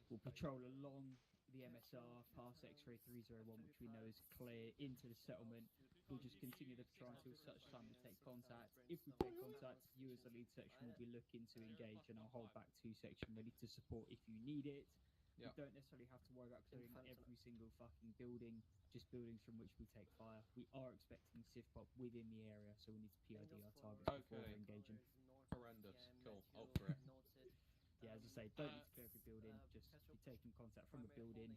We'll patrol along the MSR, past X-ray 301, which we know is clear, into the settlement. We'll just continue the patrol until such time we take contact. If we take contact, you as the lead section will be looking to engage, and I'll hold back 2 section ready to support if you need it. Yep. We don't necessarily have to worry about clearing every single fucking building, just buildings from which we take fire. We are expecting civ pop within the area, so we need to PID our targets before we're engaging. Horrendous. Cool. Ult for it. Yeah, as I say, don't need to clear every building, just be taking contact from a building,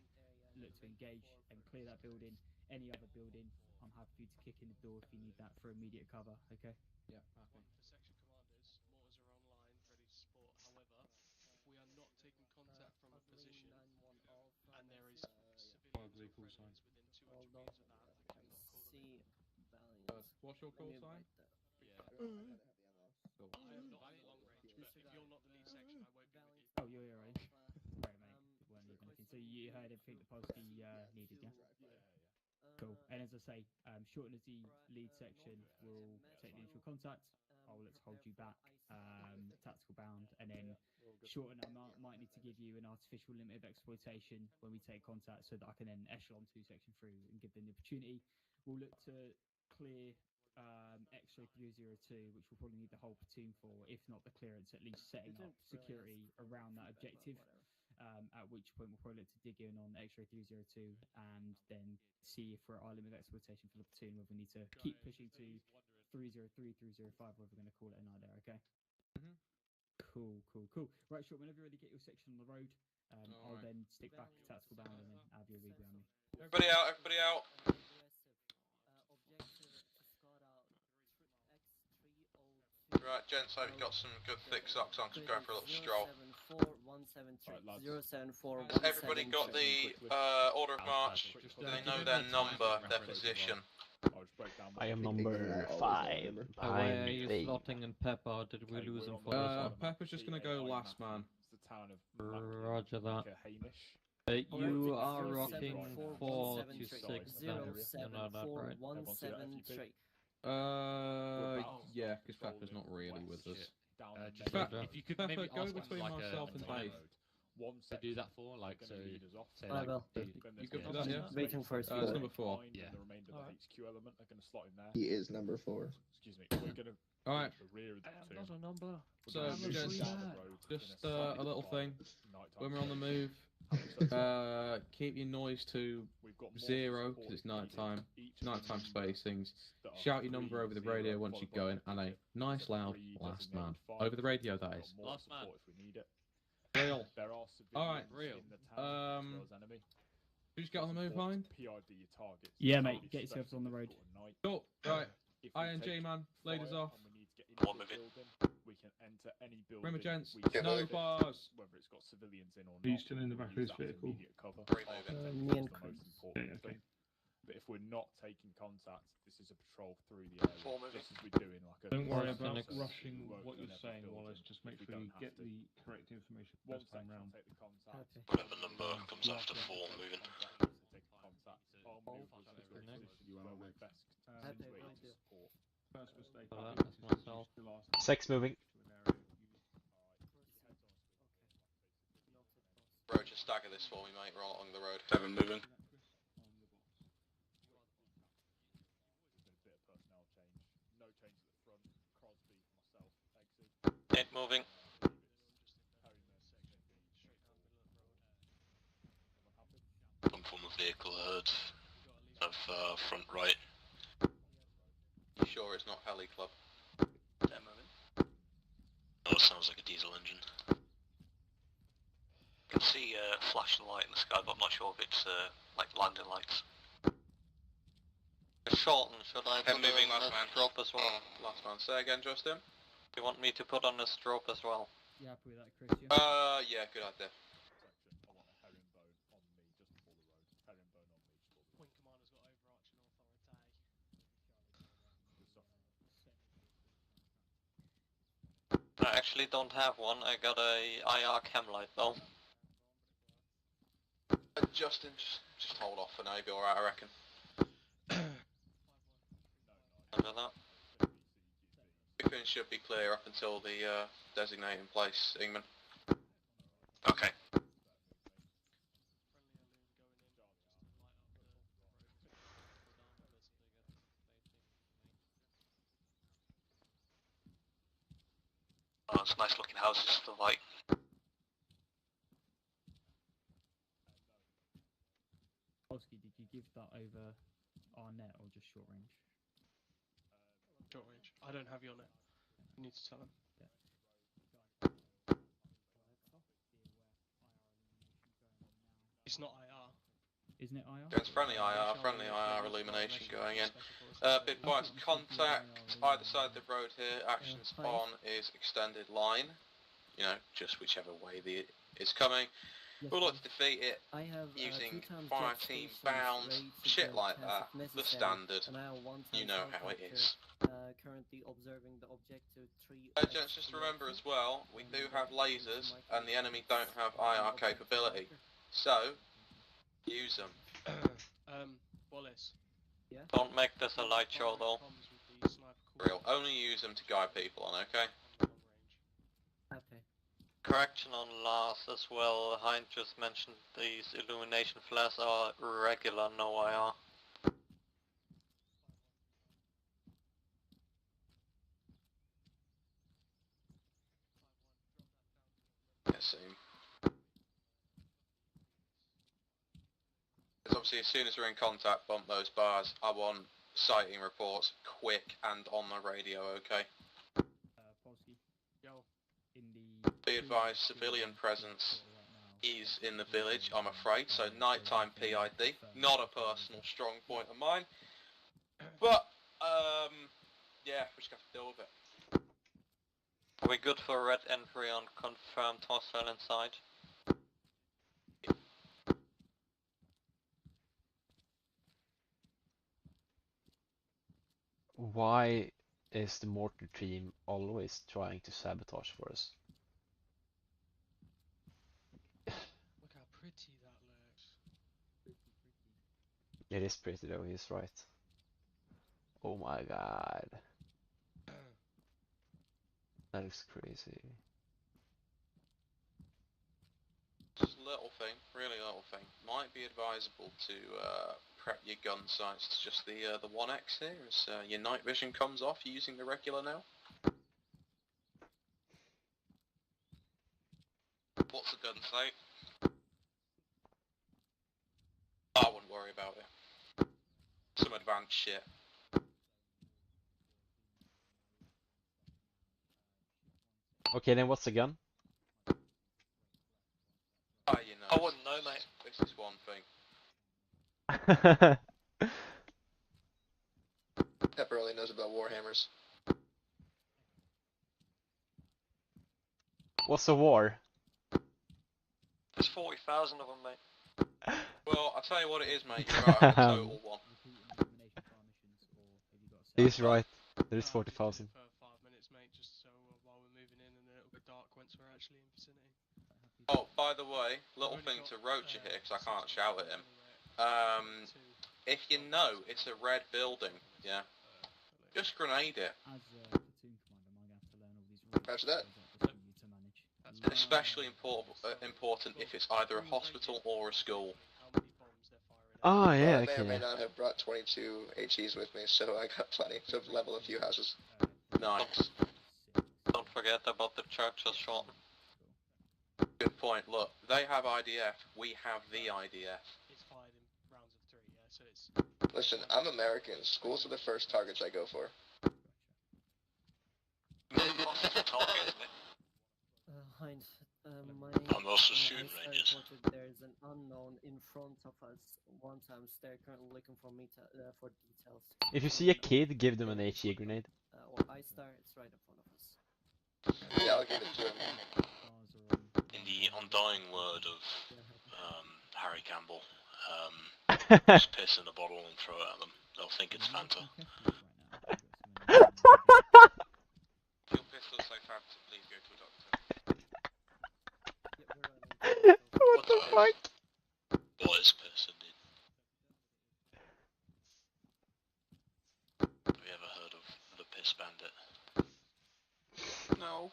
look to engage and clear that building. Any other building, I'm happy for you to kick in the door if you need that for immediate cover, okay? Yeah, happy. For section commanders, mortars are online, ready to support. However, if we are not taking contact from a position and there is civilians or friendlies within 200 meters of that, I cannot call them in. What's your call sign? Yeah. Cool. I am not at long range, but if you're not the lead section, I won't be with you. Oh, you're right. Right, mate. It weren't even anything. So you heard everything the Polsky needed, yeah? Cool. And as I say, Shorten as the lead section will take the initial contact. I'll look to hold you back, tactical bound, and then Shorten, I might need to give you an artificial limit of exploitation when we take contact so that I can then echelon 2 section through and give them the opportunity. We'll look to clear X-ray 302, which we'll probably need the whole platoon for, if not the clearance, at least setting up security around that objective. At which point we'll probably look to dig in on X-ray 302 and then see if we're at our limit of exploitation for the platoon, whether we need to keep pushing to 303, 305, whatever we're going to call it a night there, okay? Cool. Right, sure, whenever you ready, get your section on the road. I'll then stick back tactical bound and then have your read behind me. Everybody out, everybody out. Right, gents, I've got some good thick socks on to go for a little stroll. Has everybody got the order of march? Do they know their number, their position? I am number 5. Why are you slotting in Pepper? Did we lose him for this one? Pepper's just gonna go last, man. Roger that. You are rocking 4 to 6 then. You know that, right? Yeah, because Pepper's not really with us. If you could Pepper, maybe go ask between like myself and Dave. To do that for, like, so say I like, will. You good for that, yeah? Waiting for his it's number 4. And the remainder of the HQ element are going to slot in there. He is number 4. Excuse me. We're going to Alright. the rear of the platoon. Not a number. So, We're gonna just, move down the road in just slightly a little thing. nighttime When we're on the move, keep your noise to 0 because it's nighttime. Nighttime spacings. Shout your number over the radio once you're going, and a nice loud last man over the radio. That is. Last man. If we need it. Real. There are Alright. civilians in the town as well as enemy. Who's get on the move, Hein? PID your targets. Yeah, It's mate, really get yourselves stressful on the and road. difficult at night. Cool. Right. If we ING, take man. Ladies fire off. and we need to get into One the moving. building, we can enter any building. Remember, gents, we Yeah, no select, bars. whether it's got civilians in or Are you not. still in the we'll back of use this that as vehicle? immediate cover. Three Our moving. defense Me is and the most Chris. important Yeah, okay. thing. But if we're not taking contact, this is a patrol through the area, Four moving. just as we're doing like a. Don't worry first about officer rushing who won't what go you're in every saying, building Wallace. Just make if we sure you don't have get to. the correct information One first time section round. will take the contact. Okay. Whatever number comes after Last 4 section moving. will take contact. Our move was to a position where we're best Happy, situated will to do. support. First mistake Well, I that's think is to myself. use the last 6 moving. to an area. Roger, stagger this for me, mate. We're all along the road. 7 moving. There's been a bit of personnel change. No change at the front. Crosby, myself, exit. 8 moving. Some form of vehicle ahead of front right. You sure it's not Heli Club? 10 moving. Oh, it sounds like a diesel engine. I can see flashing light in the sky, but I'm not sure if it's like landing lights. Shorten, should I put moving, on last a man. strobe as well? Last man. Say again, Justin? You want me to put on a strobe as well? You happy with that, Chris? Yeah? Yeah, good idea. Section. I want a herringbone on me just before the road. Herringbone on me just before the road. Wing Commander's got overarching authority. Good stuff. I actually don't have one. I got a IR chem light though. Justin, just hold off for now. You'll be alright, I reckon. Under that. Everything should be clear up until the designating place, Ingman. Okay. Oh, it's nice looking houses, the light. Polsky, did you give that over our net or just short range? Short range. I don't have your net. You need to tell him. It's not IR. Isn't it IR? It's friendly IR illumination going in. Bid advice, contact either side of the road here. Action spawn is extended line. You know, just whichever way it's coming. We'll look to defeat it using fire team bound, shit like that. The standard. You know how it is. Currently observing the objective 3. Gents, just remember as well, we do have lasers and the enemy don't have IR capability. So, use them. Wallace. Yeah? Don't make this a light show though. Real. Only use them to guide people on, okay? Okay. Correction on Lars as well. Hein just mentioned these illumination flares are regular, no IR. Yeah, same. Because obviously as soon as we're in contact, bump those bars. I want sighting reports quick and on the radio, okay? Polsky. Yo. In the Be advised, civilian presence is in the village, I'm afraid, so nighttime PID, not a personal strong point of mine. But, yeah, we just have to deal with it. Are we good for red entry on confirmed hostile inside? Why is the mortar team always trying to sabotage for us? Look how pretty that looks. It is pretty though, he's right. Oh my god. That looks crazy. Just a little thing, really little thing. Might be advisable to prep your gun sights to just the 1x here, as your night vision comes off using the regular now. What's the gun sight? I wouldn't worry about it. Some advanced shit. Okay, then what's the gun? this one thing. Pepper only knows about warhammers. What's a war? There's 40,000 of them, mate. Well, I'll tell you what it is, mate. You're right, the total one. He's right. There is 40,000. For 5 minutes, mate, just so while we're moving in and it'll go dark once we're actually in vicinity. Oh, by the way, little thing to Roacher here, because I can't shout at him. If you know it's a red building, yeah, just grenade it. Roger that. Especially important if it's either a hospital or a school. Oh yeah, I may or may okay. not have brought 22 HEs with me, so I got plenty to level a few houses. Nice. Don't forget about the churches, Sean. Good point. Look, they have IDF. We have the IDF. It's fired in rounds of 3, yeah, so it's... Listen, I'm American. Schools are the first targets I go for. Heinz, my I'm also shooting I ranges. reported there's an unknown in front of us. One times they're currently looking for for details. If you see a kid, give them an HE grenade. Or I-Star, it's right in front of us. Yeah, I'll give it to him. In the undying word of Harry Campbell, just piss in a bottle and throw it at them. They'll think it's Fanta. Your pistol so fab to please go to a doctor. What the fuck? What is piss indeed? Have you ever heard of the Piss Bandit? No.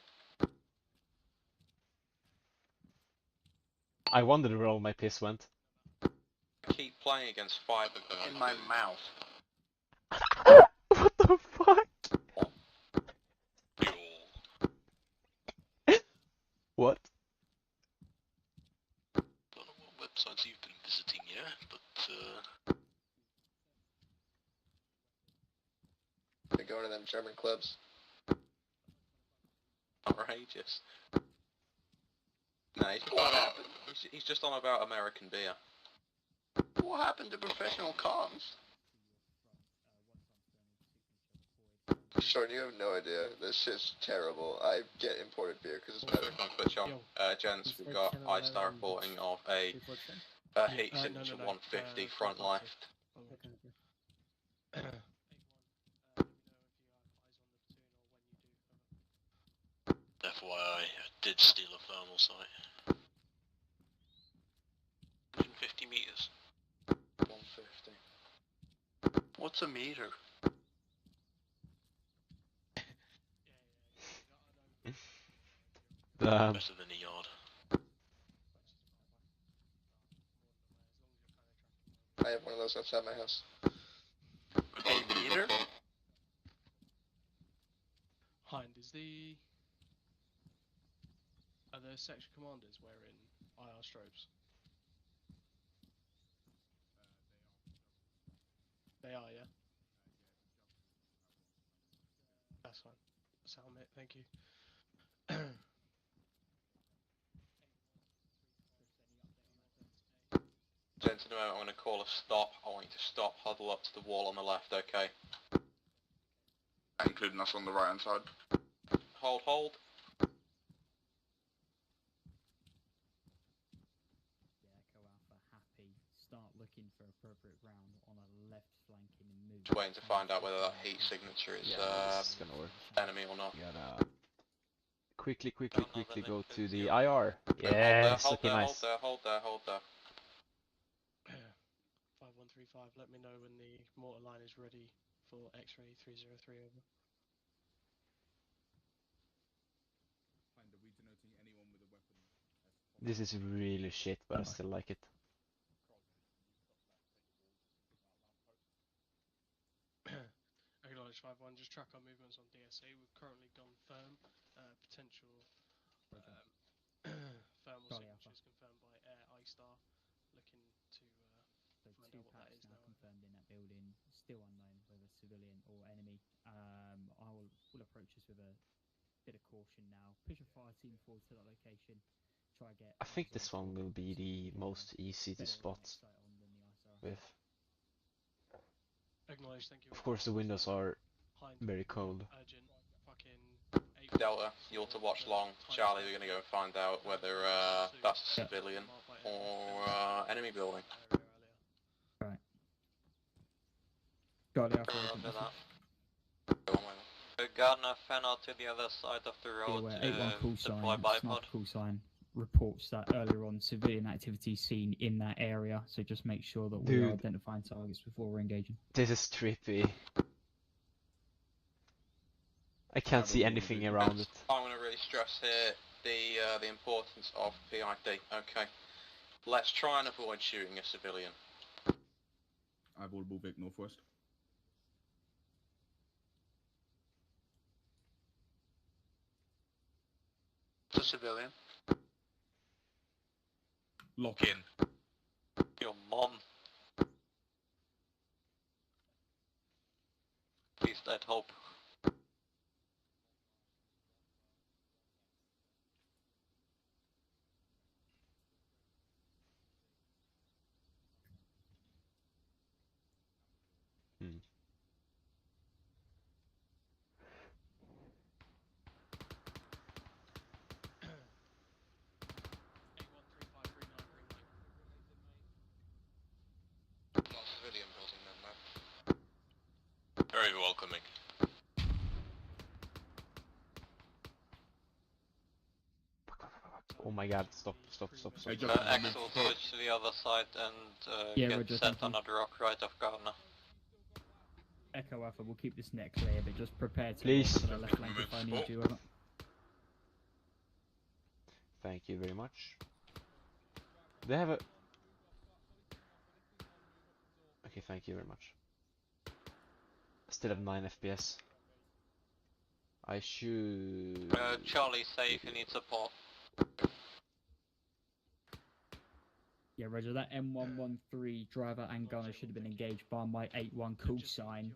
I wondered where all my piss went. I keep playing against 5 of them in my mouth. What the fuck? What? Don't know what websites you've been visiting here, but They're going to them German clubs. Outrageous. No, what happened? He's just on about American beer. What happened to professional comms? Sean, you have no idea. This shit's terrible. I get imported beer because it's better. Switch on. Gents, we've got I-Star reporting of a heat signature 150 front left. FYI, I did steal a thermal sight. 150 meters. 150. What's a meter? Damn. Better than a yard. I have one of those outside my house. A meter? Hind, are the section commanders wearing IR strobes? They are, yeah? That's fine. Sound, mate, thank you. Gents, in a moment I'm going to call a stop. I want you to stop, huddle up to the wall on the left, okay? Including us on the right hand side. Hold, hold. Start looking for appropriate ground on a left flanking and move. Just waiting to find out whether that heat signature is this is gonna work. enemy or not. Gotta quickly go to the IR. Yes, hold okay, there, nice. hold there. 5135, let me know when the mortar line is ready for X-ray 303 over. This is really shit, but I still like it. Acknowledge 5-1, just track our movements on DSA. We've currently gone firm. Potential thermal signatures confirmed by Air I-Star. Looking to find out what that is now. Confirmed in that building, still unknown whether civilian or enemy. We'll approach this with a bit of caution now. Push a fire team forward to that location. try to get. I think this one will be the most easy to spot with. Acknowledge, thank you. Of course, the windows are very cold. Urgent. Fucking Delta, you're to watch long. Charlie, we're gonna go and find out whether that's a civilian or enemy building. Right. Got the Alpha Roger agent message. Gardner, fan out to the other side of the Be road. aware, 8-1 call deploy sign, bipod. sniper call sign reports that earlier on civilian activity seen in that area, so just make sure that we are Dude. identifying targets before we're engaging. This is trippy. I can't see anything around it. I'm gonna really stress here the importance of PID. Okay, let's try and avoid shooting a civilian. Eyeball Vic northwest. It's a civilian. Lock in. Your mom. At least I'd hope. Hmm. Civilian building then, though. Very welcoming. Oh my god, stop. Hey, John, Axel, switch to the other side and Yeah, get Roger, set thank on you. a rock right of Gardner. Echo Alpha, we'll keep this net clear, but just prepare to Please. roll to the left flank if I need you. Over. Thank you very much. They have a... Okay, thank you very much. Still have 9 FPS. I should... Charlie, say if you need support. Yeah, Roger, that M113 driver and gunner should have been engaged by my 8-1 call sign.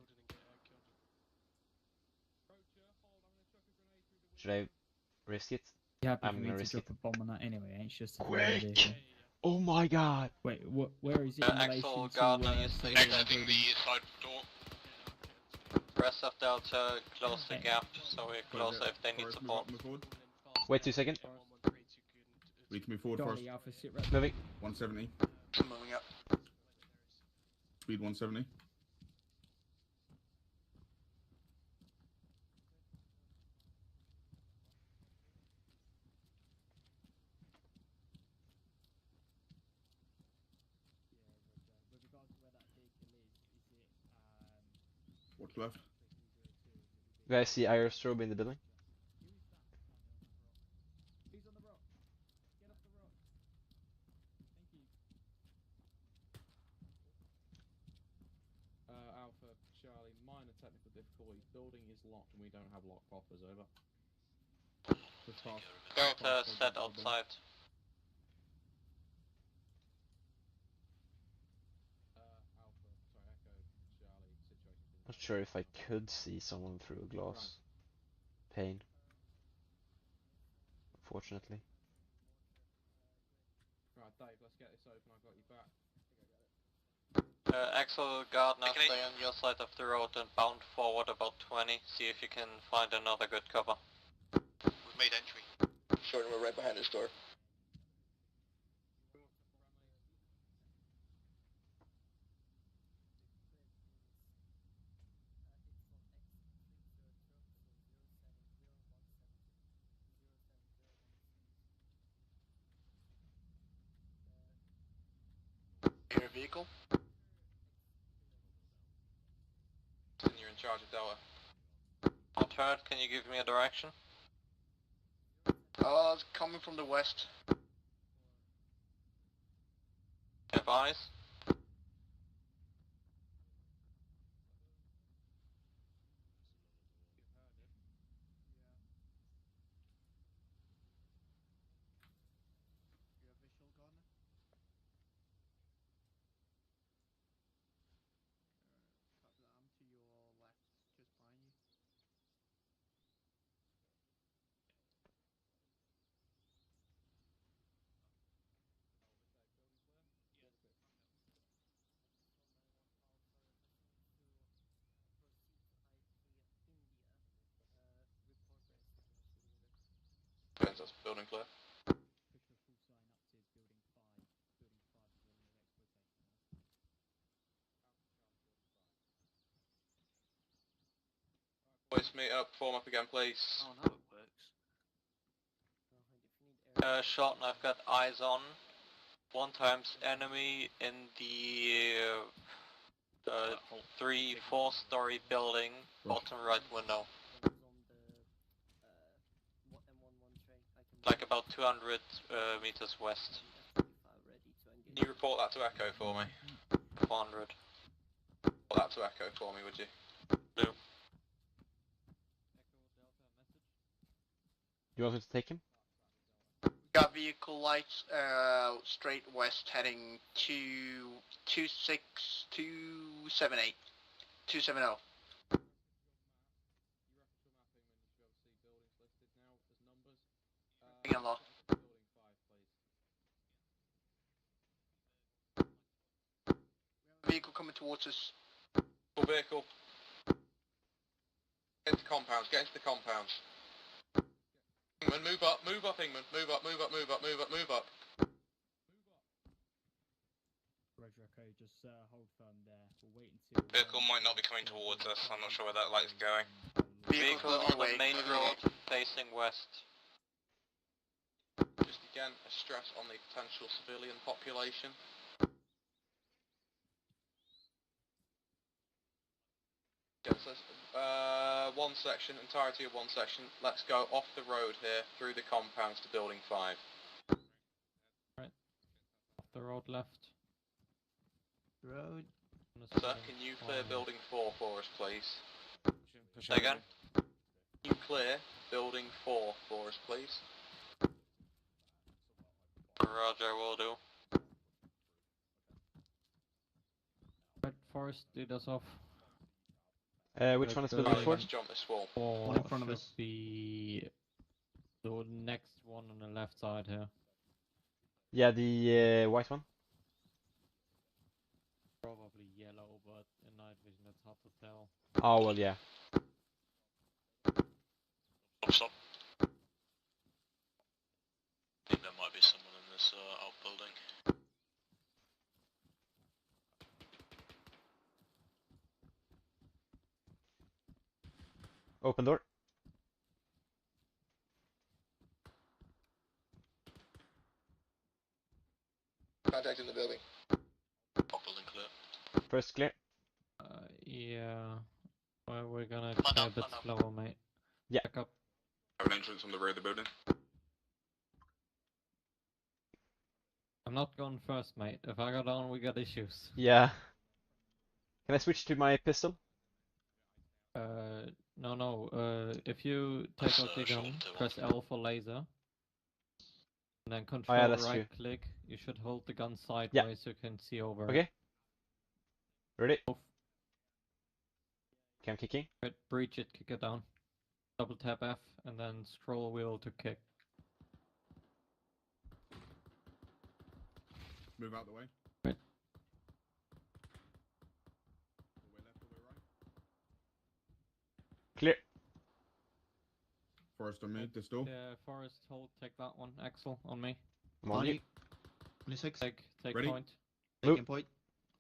Should I risk it? You happy I'm for me gonna to risk drop it. a bomb on that anyway? Ain't just a Quick! Oh my god! Wait, where is it in relation Axel, to Gardner, you stay Exiting the side door. Rest of Delta, close the gap, so we're closer if they need support. Wait 2 seconds. We need to move forward first. Charlie Alpha, sit right. Moving. 170. Moving up. Speed 170. What's left? You guys see aerostrobe in the building? Who's on the rock? Get off the rock. Thank you. Alpha, Charlie, minor technical difficulties. Building is locked and we don't have lock poppers, over. Delta, set outside. Alpha, sorry, Echo, Charlie, situation. Not sure if I could see someone through a glass. Pain. Unfortunately. Right, Dave, let's get this open. I've got you back. Axel, Gardner, stay on your side of the road and bound forward about 20. See if you can find another good cover. We've made entry. Short, we're right behind this door. Your vehicle? And you're in charge of Delta. Not heard, can you give me a direction? It's coming from the west. Have eyes? You have visual, Gardner? Copy that. I'm to your left, just behind you. That's building clear. Boys, meet up, form up again, please. Oh, now it works. Short, I've got eyes on. 1 times enemy in the 3-4 story building, bottom right window. Like about 200 meters west. Can you report that to Echo for me? 400. Report that to Echo for me, would you? Do. You want me to take him? Got vehicle lights straight west heading to 26278. 270. Again, law. Vehicle coming towards us. Full vehicle. Get into compounds, get into the compounds. Ingman, move up, Ingman. Move up. Roger, okay, just hold firm there. We'll wait until... Vehicle might not be coming towards us, I'm not sure where that light's going. Vehicle on the main road facing west. Just again, a stress on the potential civilian population. Yes, one section, entirety of one section. Let's go off the road here, through the compounds to building 5. Right. Off the road left. Road. Sir, can you clear building 4 for us, please? Say again? Can you clear building 4 for us, please? Roger, will do. Red Forest, lead us off. Which one is building 4? Let's jump this wall. One in front of us. Be the next one on the left side here. Yeah, the white one. Probably yellow, but in night vision it's hard to tell. Oh, well, yeah. Stop. I think there might be someone in this outbuilding. Open door. Contact in the building. Building clear. First clear. Yeah. Well, we're gonna go a bit slower, mate. Yeah. Back up. Have an entrance on the rear of the building. I'm not going first, mate. If I go down, we got issues. Yeah. Can I switch to my pistol? No. If you take out your gun, press L for laser. And then control yeah, that's right true. click. You should hold the gun sideways so you can see over. Okay. Ready? Okay, I'm kicking. Right, breach it, kick it down. Double tap F and then scroll wheel to kick. Move out the way. Right. All the way left, all the way right. Clear. Forest on me, this door. Yeah, Forest, hold, take that one. Axel, on me. I'm on you. 26. Take Ready? point. Taking point.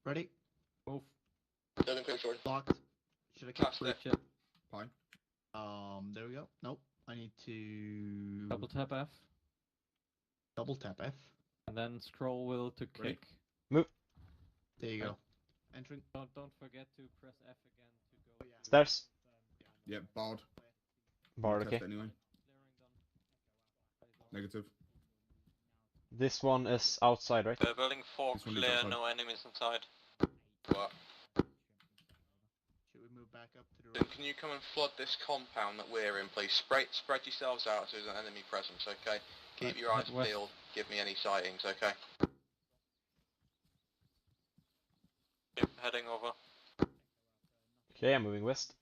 Ready? Move. Building clear, sword. Locked. Should I keep Cast it. Breach it. Fine. There we go. Nope. I need to Double tap F. double tap F. And then scroll wheel to Ready? kick. Move. There you Right. go. Entering. Don't forget to press F again to go. Stairs. Yeah, barred. Barred, Test okay. anyway. Negative. This one is outside, right? Building 4 This one is clear, outside. no enemies inside. What? Should we move back up to the Then can you come and flood this compound that we're in, please? Spread yourselves out so there's an enemy presence, okay? Keep your eyes Head west. peeled. Give me any sightings, okay? Yep, heading over. Okay, I'm moving west.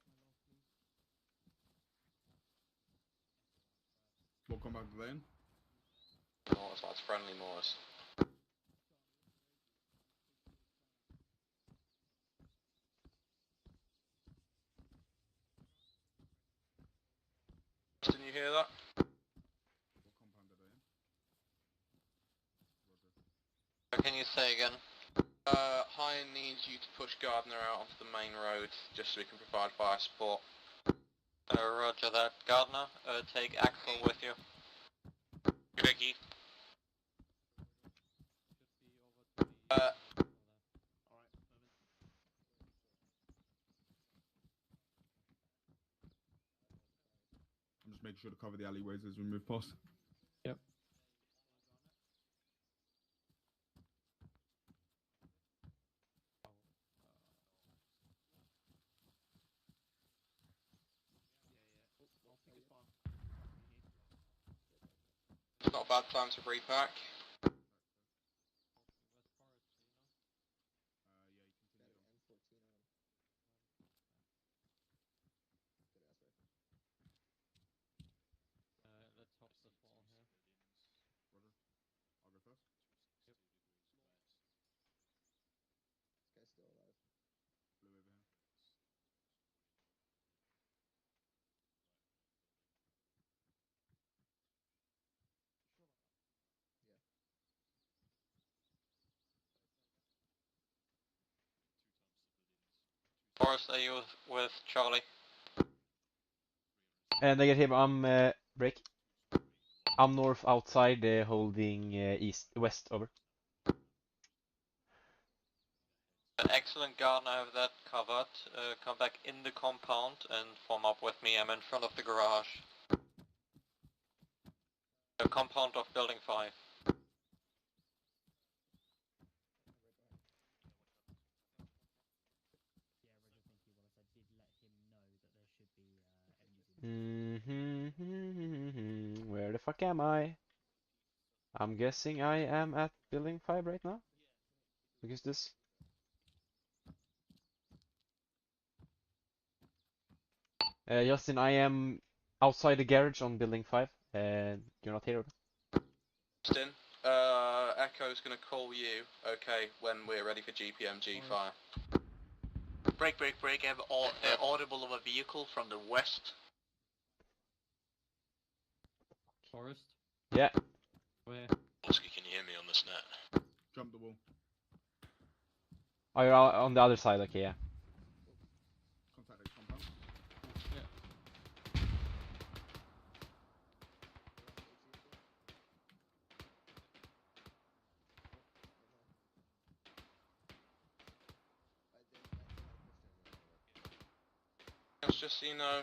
What compound are they in? Morris, that's friendly Morris. Didn't you hear that? Say again. High needs you to push Gardner out onto the main road, just so we can provide fire support. Roger that. Gardner, take Axel with you. Vicky. I'm just making sure to cover the alleyways as we move past. Yep. It's not a bad time to repack. Let's hop the fall here. Roger. I'll go first. Yep. This guy's still alive. Blue over here. Yeah. Forrest, are you with Charlie? Negative, I'm break. I'm north outside, holding west, over. Excellent, Gardner, I have that covered. Come back in the compound and form up with me. I'm in front of the garage. The compound of building 5. Where the fuck am I? I'm guessing I am at building 5 right now. Because this. Justin, I am outside the garage on building 5. You're not here. Justin, Echo's gonna call you, okay, when we're ready for GPMG fire. Break. I have audible of a vehicle from the west. Forest? Yeah. Where? Oski, can you hear me on this net? Jump the wall. Oh, you're on the other side, okay, yeah. Contact the compound. Yeah. Just so you know,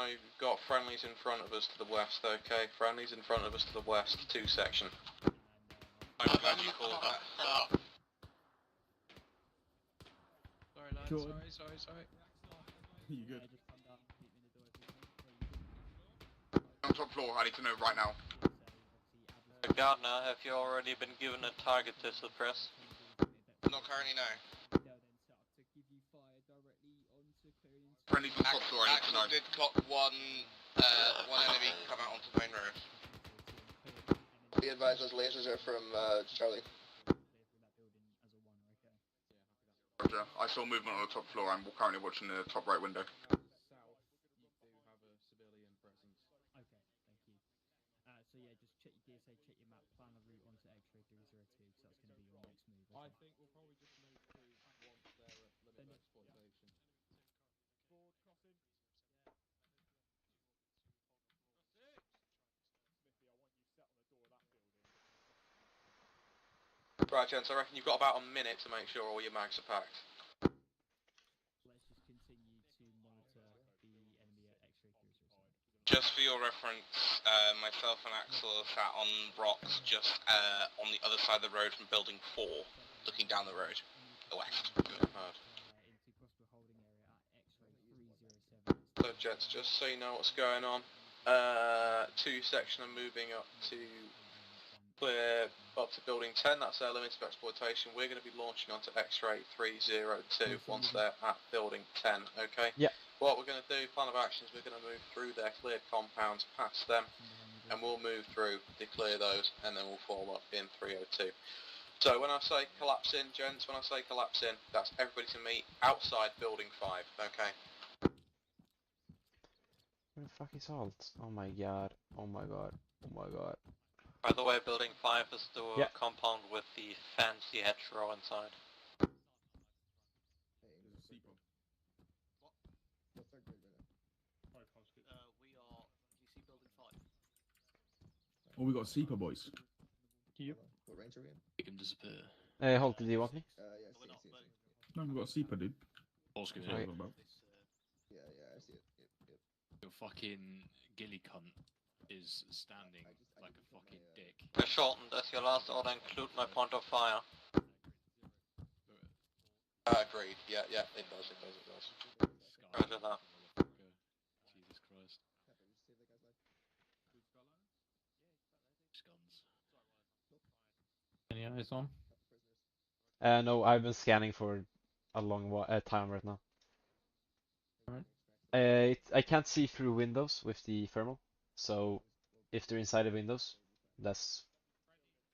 you've got friendlies in front of us to the west, okay? Friendlies in front of us to the west, 2 section. I'm glad you called that. Sorry, lads. Jordan. Sorry. You good? On top floor, I need to know right now. Gardner, have you already been given a target to suppress? Not currently, no. Friendly's on top floor, I need to know. Did clock one enemy come out onto the main road. Be advised those lasers are from Charlie. Roger. I saw movement on the top floor. I'm currently watching the top right window. South, you do have a civilian presence. Okay, thank you. So yeah, just check your DSA, check your map, plan a route onto X-ray 302, because that's going to be your next move. I think we'll probably just move through once they're at limit of exploitation. Forward crossing. Smithy, I want you set on the door of that building. Right, gents, I reckon you've got about a minute to make sure all your mags are packed. Let's just continue to monitor the enemy at X-ray 302. Just for your reference, myself and Axel are sat on rocks just on the other side of the road from building 4, looking down the road, the west. Good, heard. Into possible holding area at X-ray 307. So, gents, just so you know what's going on, 2 section are moving up to clear up to building 10. That's their limit of exploitation. We're going to be launching onto X-ray 302 once they're at building 10. Okay. Yeah. What we're going to do, plan of action, is we're going to move through their cleared compounds, past them, and we'll move through, declare those, and then we'll form up in 302. So when I say collapse in, gents, when I say collapse in, that's everybody to meet outside building 5. Okay. Where the fuck is Alt? Oh my god. Oh my god. Oh my god. By the way, building 5 is the Yeah. compound with the fancy hedgerow inside. Oh, we got Seeper boys. Yep. What range are we in? You can disappear. Holt, do you want me? Yeah, see it. No, we got a Seeper, dude. Oscar, That's what I was about. Yeah, I see it. Yep. your fucking ghillie cunt is standing like a fucking dick. Shortened, as your last order include my point of fire. Agreed. Yeah, it does. Roger that. Jesus Christ. Scuns. Any eyes on? No, I've been scanning for a long time right now. Alright. I can't see through windows with the thermal, so if they're inside the windows,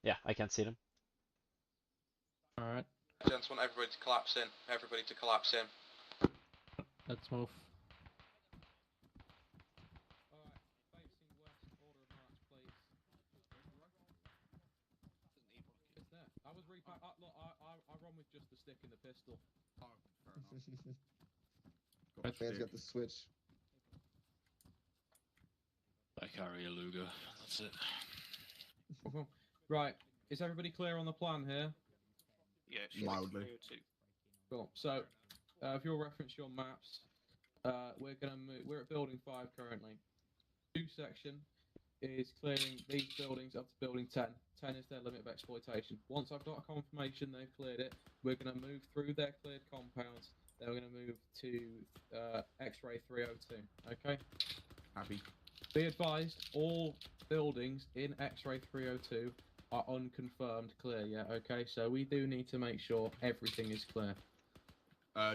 yeah, I can't see them. Alright. Gents, want everybody to collapse in. Let's move. I was repack. Look, I run with just the stick and the pistol. Oh, fair enough. Man's got the switch. I carry a Luger. That's it. Right, is everybody clear on the plan here? Yeah, mildly. Cool. So, if you'll reference your maps, we're gonna move. We're at building 5 currently. 2 section is clearing these buildings up to building 10. 10 is their limit of exploitation. Once I've got a confirmation they've cleared it, we're gonna move through their cleared compounds. Then we're gonna move to X-ray 302. Okay. Happy. Be advised, all buildings in X-ray 302 are unconfirmed clear. Yeah. Okay. So we do need to make sure everything is clear.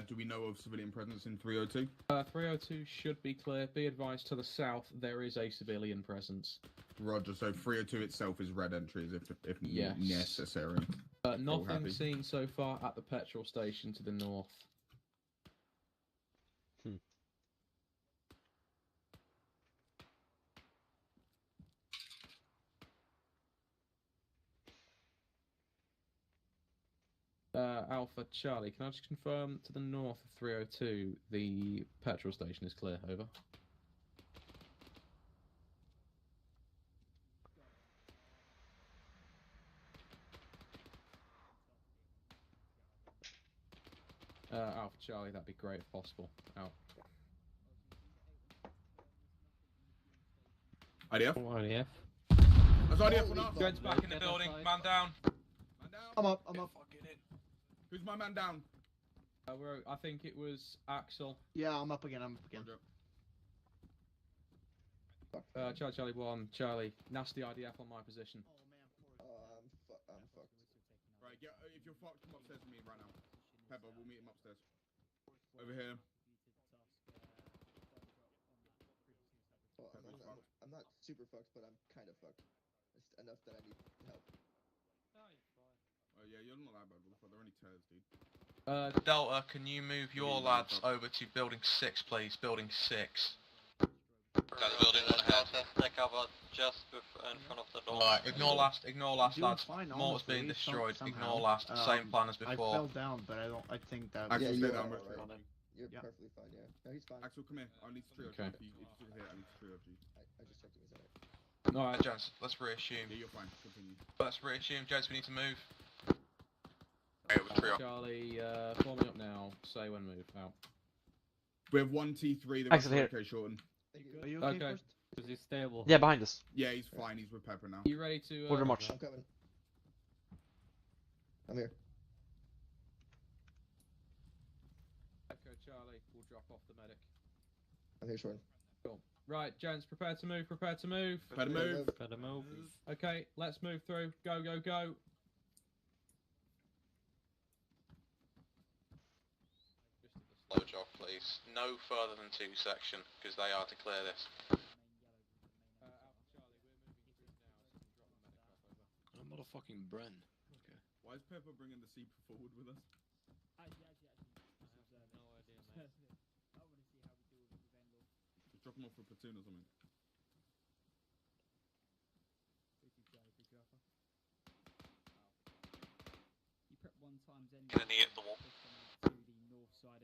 Do we know of civilian presence in 302? 302 should be clear. Be advised, to the south there is a civilian presence. Roger. So 302 itself is red entries if Yes. necessary. Nothing happy. seen so far at the petrol station to the north. Alpha Charlie, can I just confirm to the north of 302 the petrol station is clear? Over. Alpha Charlie, that'd be great if possible. Out. IDF? IDF. That's IDF on us. Jones back in the building. Man down. I'm up. Who's my man down? I think it was Axel. Yeah, I'm up again. Charlie 1, Charlie. Nasty IDF on my position. I'm fucked. Right, if you're fucked, come upstairs with me right now. Pepper, we'll meet him upstairs. Over here. Well, I'm not super fucked, but I'm kind of fucked. It's enough that I need help. Oh yeah, you're not that bad, but they're only tears, dude. Delta, can you move your lads over to building 6, please? Building 6. That building was they cover just in front of the door. Alright, ignore last, Doing lads. fine, Mortar's honestly, being destroyed. somehow. Ignore last. Same plan as I before. fell down, but I think that. Axel, Yeah, stay you're down. all on him. You're Yeah. perfectly fine, yeah. No, he's fine. Axel, come here. I need to triage Okay. you. If you're here, I need to triage you. I just checked him, he's alright. Alright. Jones, let's reassume. Yeah, you're fine. Continue. Let's reassume, Jones, we need to move. Okay, with 3 Charlie, forming up now. Say when move. Out. We have 1 T3. The Axel rest here. are okay, Shorten. Are you okay, Okay. first? Is he stable? Yeah, behind us. Yeah, he's fine. He's with Pepper now. You ready to? Order march. I'm coming. I'm here. Echo Charlie. We'll drop off the medic. I'm here, Shorten. Cool. Right, gents, prepare to move. Prepare to move. Better move. Better move. Okay, let's move through. Go, go, go. Load off, please. No further than 2 section, because they are to clear this. I'm not a fucking Bren. Okay. Why is Pepper bringing the Seeper forward with us? Just drop him off for a platoon or something.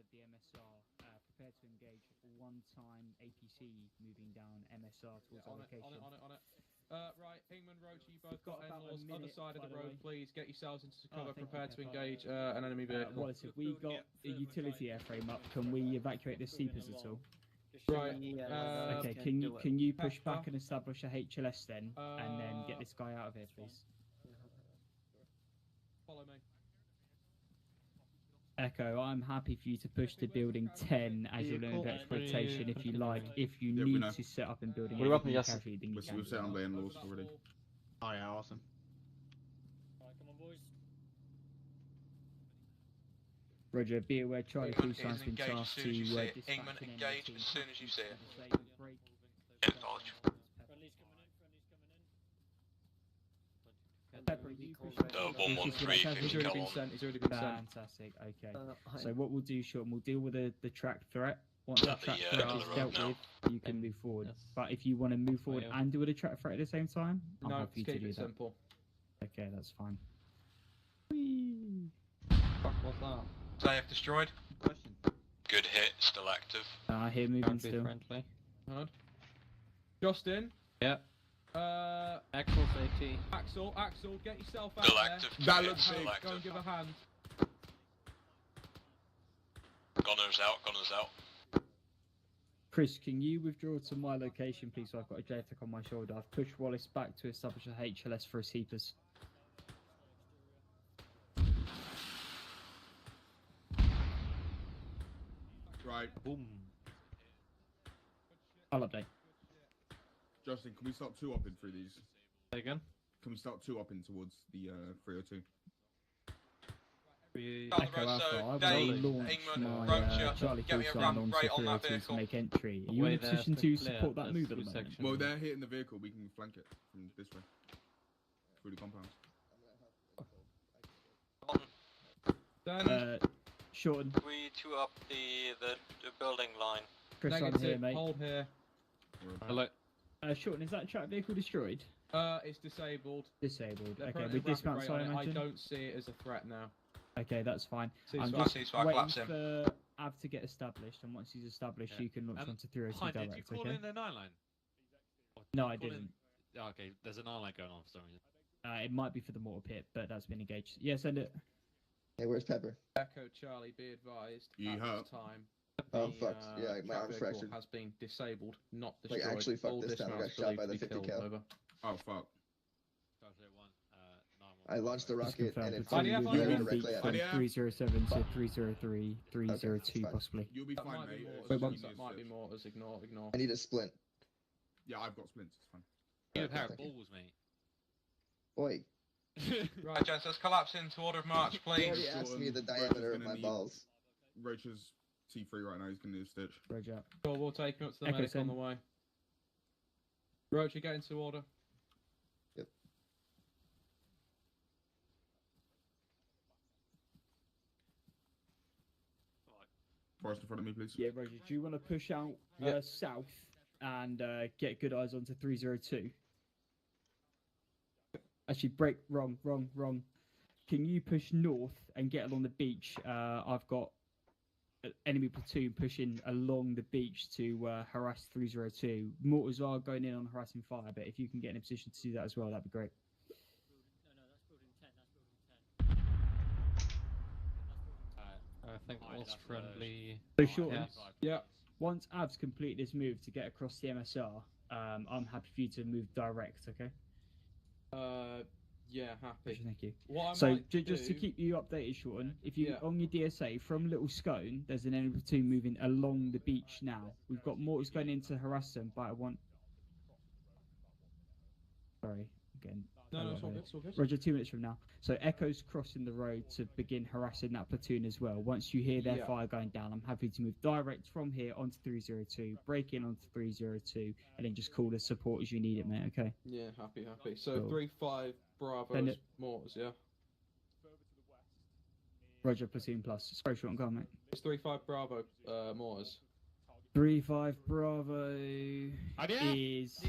of the MSR. Prepare to engage one-time APC moving down MSR towards our location. On it. Right, Ingman, Roach, you both Got got about a N-Laws. Other minute, side of by the the road, way. please. Get yourselves into Oh, cover. thank you, Prepare to Pepper. engage an enemy vehicle. Wallace, if we got a utility airframe up, can we evacuate the Seepers at all? Right. Okay, can you push back and establish a HLS then, and then get this guy out of here, please? Follow me. Echo, I'm happy for you to push to building 10 as your limit of exploitation if you like. If you Yeah, we need know. to set up in building What about 8 me, and yes? casualty, then you can. We've set on the N-Laws already. Oh yeah, awesome. Alright, come on, boys. Roger, be aware Charlie Ingman Cruise has been engage as tasked soon as you see to it. dispatch Ingman an engage NLT. as soon as you see it. Break. Acknowledge. Friendly's coming in, friendly's coming in. Pepper, you push The 113 He's already been sent. He's already been sent. Fantastic. Okay. So what we'll do, Sean, we'll deal with the track threat. Once the track the threat road is dealt now. with, you can move forward. But if you want to move forward and do with the track threat at the same time, I'm No, happy to keep do it that. simple. Okay, that's fine. Fuck, what's that? Staff destroyed. Question. Good hit, still active. I hear moving Can't be still. friendly. Heard. Justin. Yeah. Axel safety. Axel, get yourself out Still there. active. That Yeah, looks still big. Go active. and give a hand. Gunners out. Chris, can you withdraw to my location, please? So I've got a JTAC on my shoulder. I've pushed Wallace back to establish a HLS for a Seepers. Right. Boom. I'll update. Justin, can we start two up in through these? Say again? Can we start two up in towards the 302? Down the Echo road, Alpha, so I will Dave, launch Ingman, my Roach, Charlie get me a Full ramp on right on that 302 to vehicle. make entry. Are you in Away a there, position to clear. support that That's move at the two moment? sections. Well, they're hitting the vehicle. We can flank it from this way. Through the compound. Shorten. We two up the building line. Chris, I'm Negative. here, mate. Hold here. Hello. Shorten, is that track vehicle destroyed? It's disabled. Disabled. They're Okay, putting a with rapid dismounts, rate I on it. I imagine? don't see it as a threat now. Okay, that's fine. Ceasefire. I'm just Ceasefire, waiting collapse him. for Av to get established, and once he's established, you can launch onto 302 Hi, direct, did you call okay? in the 9 line? No, I Call in- didn't. Oh, okay, there's a 9 line going on for some reason. It might be for the mortar pit, but that's been engaged. Yeah, send it. Hey, where's Pepper? Echo Charlie, be advised. You at hurt? this time, Oh, the, fuck. Yeah, my track arm's vehicle fractured. has been disabled, not Like, destroyed. actually, fuck All this time. I dismounts got shot by believed the to be 50 killed. cal. Over. Oh, fuck. I launched the rocket and it Platoon flew moving on beat directly at from me. 307 to 303, 302 fine. possibly. You'll be That fine, might be mate. mortars. Wait, one- That might be mortars. Ignore. I need a splint. Yeah, I've got splints. It's fine. You have a Okay, pair of thank you. balls, mate. Boy, Right, gents, let's collapse into order of march, you please. already asked me the Roach is diameter of gonna my need- balls. Roach is T3 right now. He's going to need a stitch. Roger. Sure, we'll take him up to the Echo medic on send. the way. Roach, you get into order. Yep. Forest in front of me, please. Yeah, Roger, do you want to push out south and get good eyes onto 302? Actually, break. Wrong. Can you push north and get along the beach? I've got an enemy platoon pushing along the beach to harass 302. Mortars are going in on harassing fire, but if you can get in a position to do that as well, that'd be great. I think all's friendly. So short. Yeah. Once Av's completed his move to get across the MSR, I'm happy for you to move direct. Okay. Yeah, happy. Thank you. What I So might just to do- keep you updated, Shorten, if you Yeah. on your DSA from Little Scone, there's an enemy platoon moving along the beach now. We've got mortars going in to harass them, but I want. Sorry, again. No, it's all good. It's all good. Roger, 2 minutes from now. So Echo's crossing the road to begin harassing that platoon as well. Once you hear their Yeah. fire going down, I'm happy to move direct from here onto 302, break in onto 302, and then just call the support as you need it, mate. Okay. Yeah, happy. So Cool. 3-5 Bravo Send it. mortars, yeah. Roger, platoon plus. Sorry, Shorten, go on, mate. It's 3-5 Bravo mortars. 3-5 Bravo is.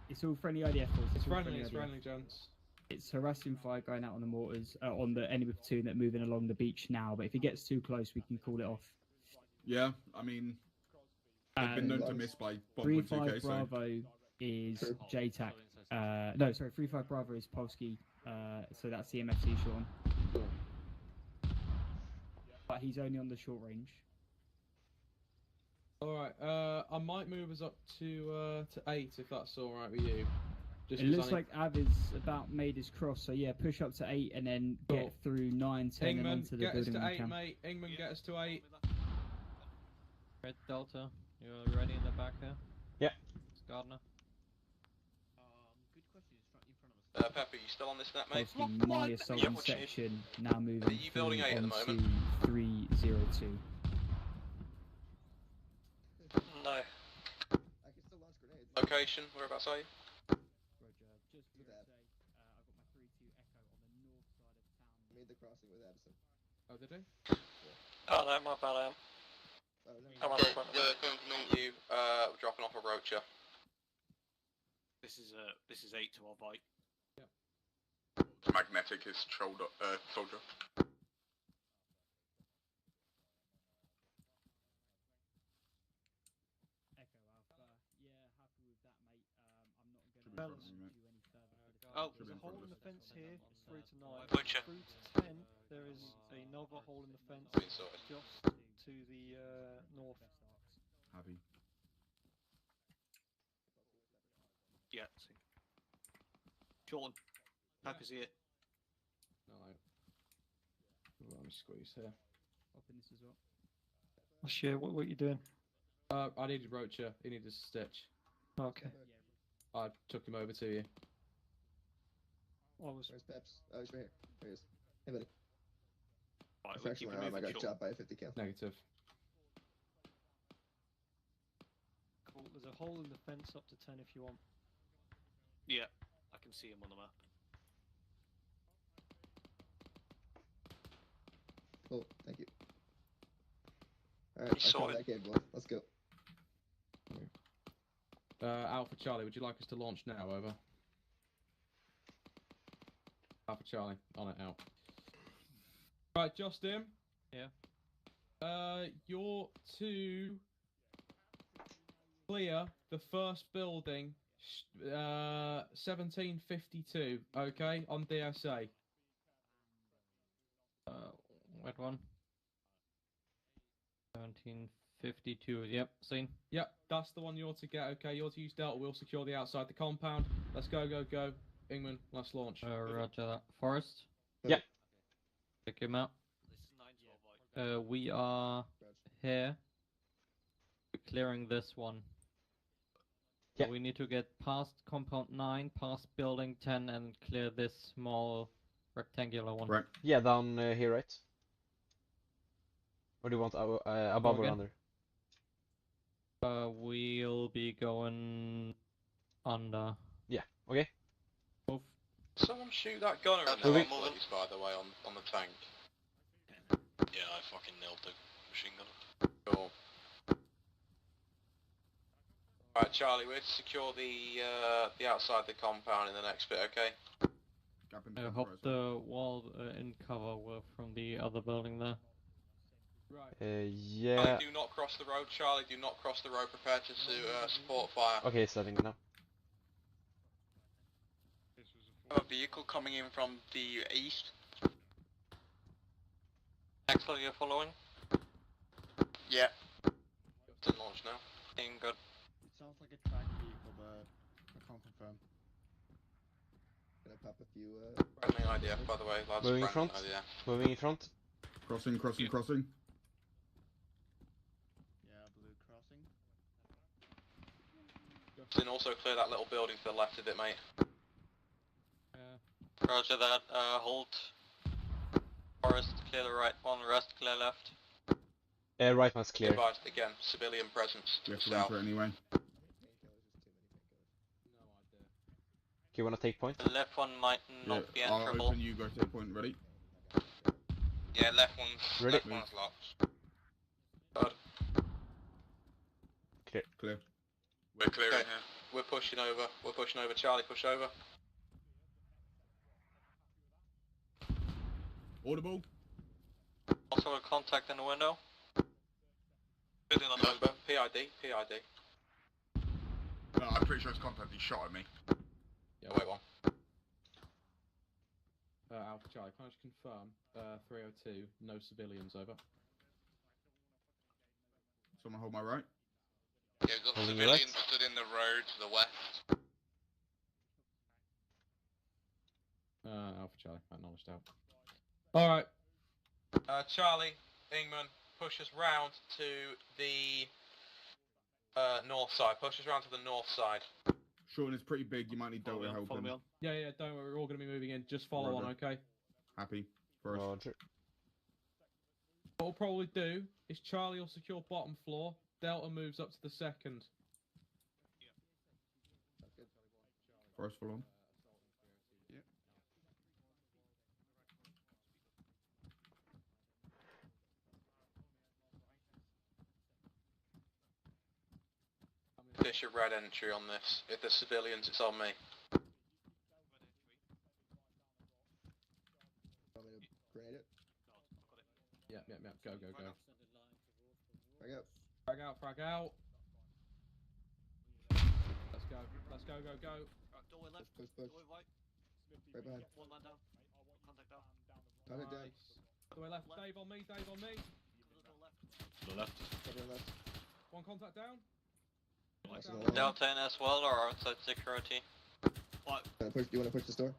It's all friendly IDF forces. It's all friendly, IDF. gents. It's harassing fire going out on the mortars, on the enemy platoon that moving along the beach now. But if it gets too close, we can call it off. Yeah, I mean, they've been known to miss by 1.2k. 3-5 So Bravo is JTAC. No, sorry, 3-5 Bravo is Polski. So that's the MFC Sean. But he's only on the short range. Alright, I might move us up to 8 if that's alright with you. Just It 'cause looks I need- like Av is about made his cross, so yeah, push up to 8 and then get through 9, 10 and Ingman, onto the get us building to when you 8, can. mate. Ingman, get us to 8. Right, Delta, you're ready in the back here? Yeah. Gardner. Good question. It's in front of us. Pepper, you still on this net, mate? Polski, my assault section now moving you building through 8 at the onto moment? 302. No. I can still launch grenades. Location, whereabouts are you? Roger, just with that, I've got my 3-2 Echo on the north side of town. Made the crossing with Addison. Oh, did he? Oh no, my bad, I am. I'm on the front of it. You, dropping off a roacher. This is 8 to our bite. Magnetic is soldier. Echo Alpha, yeah, happy with that, mate. I'm not going to Balance. do any further for the Oh, There's a hole in the fence here, 3 to 9. Butcher. 3 to 10, there is another hole in the fence Been sorted. just to the north. Happy. Yeah. See. Sean, Pepper's here. No. Let me squeeze here. Open this as well. Share what you doing? I needed Roacher. He needed a stitch. Okay. I took him over to you. Where's Peps? Oh, he's right here. There he is. Hey, buddy. Right, I we fractured keep my arm. I removing got Sean. shot by a 50 cal. Negative. Cool. There's a hole in the fence up to 10 if you want. Yeah, I can see him on the map. Cool. Thank you. Alright, I call that game, Wolf. Let's go. Alpha Charlie, would you like us to launch now? Over. Alpha Charlie, on it, out. Right, Justin. Yeah. You're to clear the first building, 1752. Okay, on DSA. Which one? 1752. Yep, seen. Yep, that's the one you're to get. Okay, you're to use Delta. We'll secure the outside the compound. Let's go, go, go. England, let's launch. Roger that. Forrest? Yep. Check him out. We are here. We're clearing this one. So we need to get past compound 9, past building 10, and clear this small rectangular one. Right. Yeah, down here, right? Or do you want above or again? under? We'll be going under. Yeah, okay. Move. Someone shoot that gunner in the Moving. please, by the way, on the tank. Yeah, I fucking nailed the machine gunner. Cool. Alright, Charlie, we're to secure the outside the compound in the next bit, okay? I hope the wall in cover were from the other building there. Right. Yeah. Charlie, do not cross the road, Charlie, do not cross the road, prepare to support fire. Okay, setting now. A vehicle coming in from the east. Axel, you're following? Yeah. To launch now. Being good. It sounds like a track vehicle, but I can't confirm. Gonna pop a few. Friendly idea, by the way, lads. Moving in friendly front. idea. Moving in front. Crossing. Yeah, blue crossing. Then also clear that little building to the left of it, mate. Roger that. Hold. Forest, clear the right one. Rest, clear left. Right one's clear. Advised again, civilian presence to We the have to run south. for it anyway. You wanna take point? The left one might not be I'll enterable. open, you go take point, ready? Yeah, left one's Ready? left one's locked. Clear. Clear. We're clearing Okay. here. We're pushing over. We're pushing over. Charlie, push over. Audible. Also a contact in the window. Number, PID, PID. No, I'm pretty sure it's contact. He shot at me. Yeah, Wait one. Alpha Charlie, can I just confirm? 302, no civilians, over. Someone hold my right. Yeah, we've got civilians stood in the road to the west. Alpha Charlie, acknowledged out. Alright. Charlie, Ingman, push us round to the north side. Push us round to the north side. Sean is pretty big. You might need Delta help him. Yeah, don't worry, we're all going to be moving in. Just follow on, okay? Happy. First. Roger. What we'll probably do is Charlie will secure bottom floor, Delta moves up to the second. First full on. Yeah. Fish a red entry on this. If there's civilians, it's on me. Want me to grenade it? Yeah, go. Frag out. Frag out. Let's go. Doorway left. Push. Doorway right. Right behind. One man down. Contact down. Got it down. Doorway left. Dave on me. To the door left. To the left. Cover left. One contact down. Delta in as well, or outside security? What? Do you want to push this door?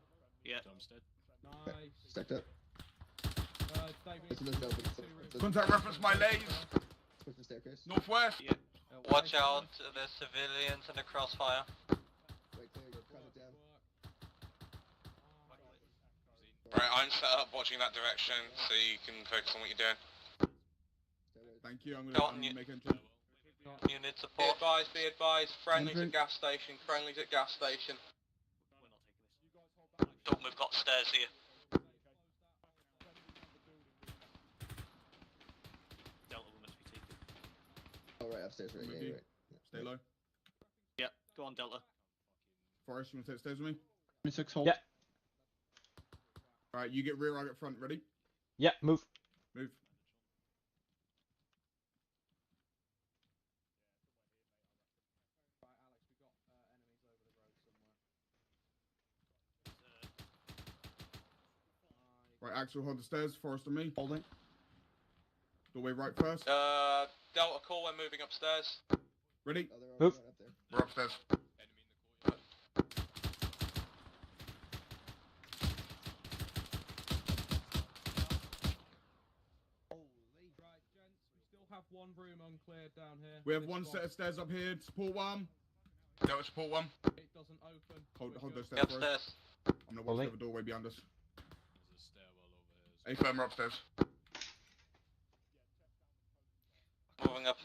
Yeah. Nice. Stacked up. Dave, Listen to this Delta. Contact reference my lays. Push the staircase. Northwest. Yeah. Watch out, the civilians in the crossfire. Right there, you go. Contact down. Right, I'm set up watching that direction, so you can focus on what you're doing. Thank you. I'm Dalton, gonna make entry. You need support. Be advised. Friendly's at gas station. Friendly's at gas station. Dalton, we've got stairs here. Delta must be taken. Oh, right, upstairs, right. Yeah, right. Stay low. Yeah. Go on, Delta. Forrest, you want to take stairs with me? 26 hold. Yeah. Alright, you get rear, I get front. Ready? Yeah, move. Move. Right, Axel, hold the stairs. Forrest and me. Holding. Doorway right first. Delta call when moving upstairs. Ready? Oh, they're all Move. going up there. We're upstairs. Right, gents, we still have one room uncleared down here. We have This one spot. set of stairs up here. Support one. Delta support one. It doesn't open. Hold those stairs Get for us. upstairs. I'm gonna watch Holding. the other doorway behind us. There's a stairwell over here. A firm, we're upstairs. Moving up.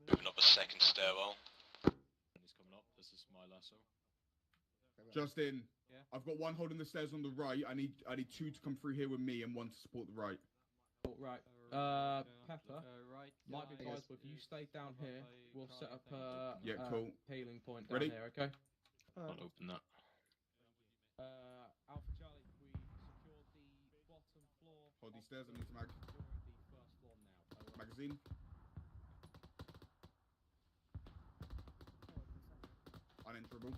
Moving up a second stairwell. He's coming up. This is my lasso. Justin, Yeah? I've got one holding the stairs on the right. I need two to come through here with me and one to support the right. Oh, right. Pepper, Right. might be advised if you stay down here, we'll set up a Yeah, cool. healing point down Ready? here, okay? Can't open that. Alpha Charlie, we secured the bottom floor. Hold these stairs, I need to mag. Securing the first floor now. Over. Magazine. Unenterable.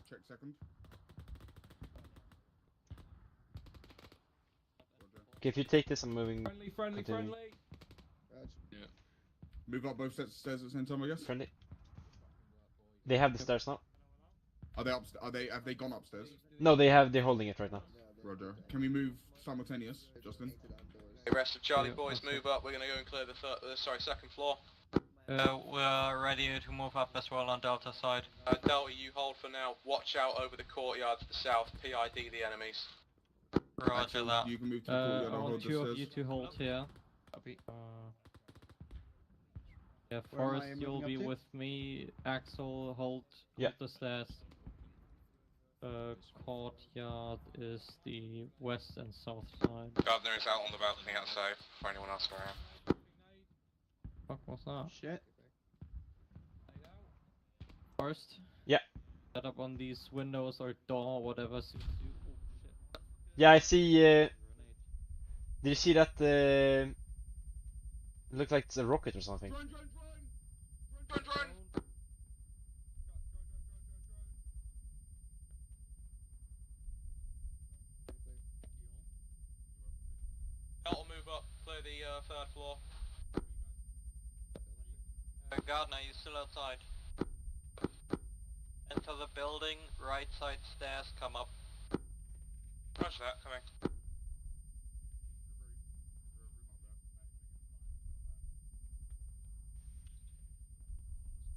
Check second. Okay, if you take this, I'm moving. Friendly. Continue. Raj. Yeah. Move up both sets of stairs at the same time, I guess. Friendly. They have the stairs now. Are they upstairs? Have they gone upstairs? No, they're holding it right now. Roger. Can we move simultaneous, Justin? The rest of Charlie boys move up. We're gonna go and clear the second floor. We're ready to move up as well on Delta side. Delta, you hold for now. Watch out over the courtyard to the south. PID the enemies. Roger Axel, that. You can move to the courtyard. I I'll want hold the two of stairs. you to hold here. Copy. Yeah, Where am I Forrest, moving you'll up be to? with me. Axel, hold Yeah. the stairs. Courtyard is the west and south side. Governor is out on the balcony outside for anyone else around. Fuck was that? Shit. Forrest? Yeah. Set up on these windows or door, whatever suits you. Oh shit. Yeah, I see. Did you see that? It looked like it's a rocket or something. Drone. I'll move up, clear the 3rd floor. Gardner, you still outside? Enter the building, right side stairs, come up. Roger that, coming.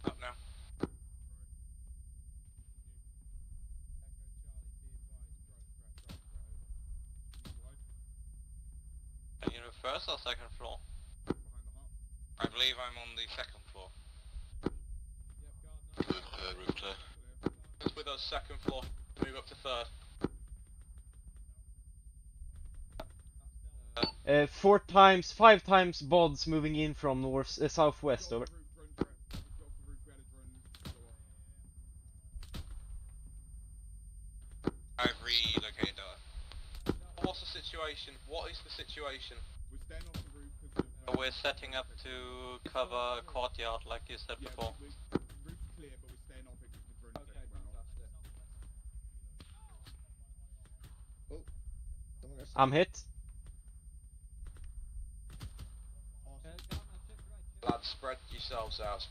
Up now. Are you on the 1st or 2nd floor? I believe I'm on the 2nd floor. Roof clear. It's with us, 2nd floor. Move up to 3rd. 5 times bods moving in from southwest, over. I've relocated that. What's the situation? What is the situation? We're staying off the roof because We're setting up to cover courtyard, like you said before. Roof's clear, but we're staying off it because the drone detector went off. Oh, someone got I'm hit. Lads, spread yourselves out,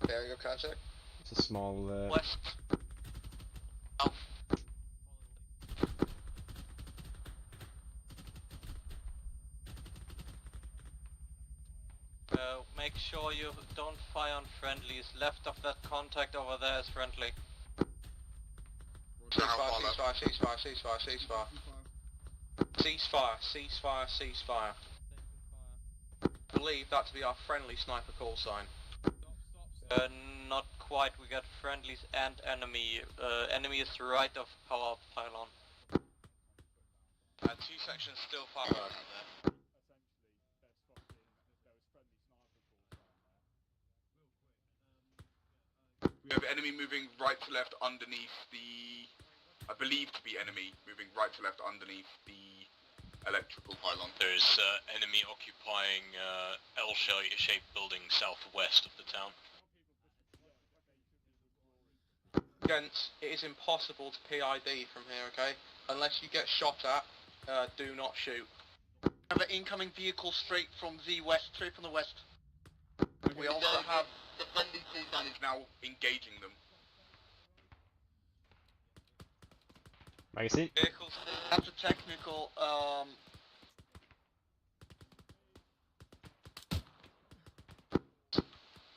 Area of contact? It's a small... West. South. Make sure you don't fire on friendlies. Left of that contact over there is friendly. Ceasefire. I believe that to be our friendly sniper call sign. Not quite. We got friendlies and enemy. Enemy is right of power pylon. 2 sections still firing out there. We have enemy moving right to left underneath the... I believe to be enemy moving right to left underneath the electrical pylon. There's enemy occupying L-shaped building southwest of the town. Gents, it is impossible to PID from here, okay? Unless you get shot at, do not shoot. Have an incoming vehicle straight from the west, straight from the west. We also have... The friendly season is now engaging them. Magazine. Vehicles. That's a technical,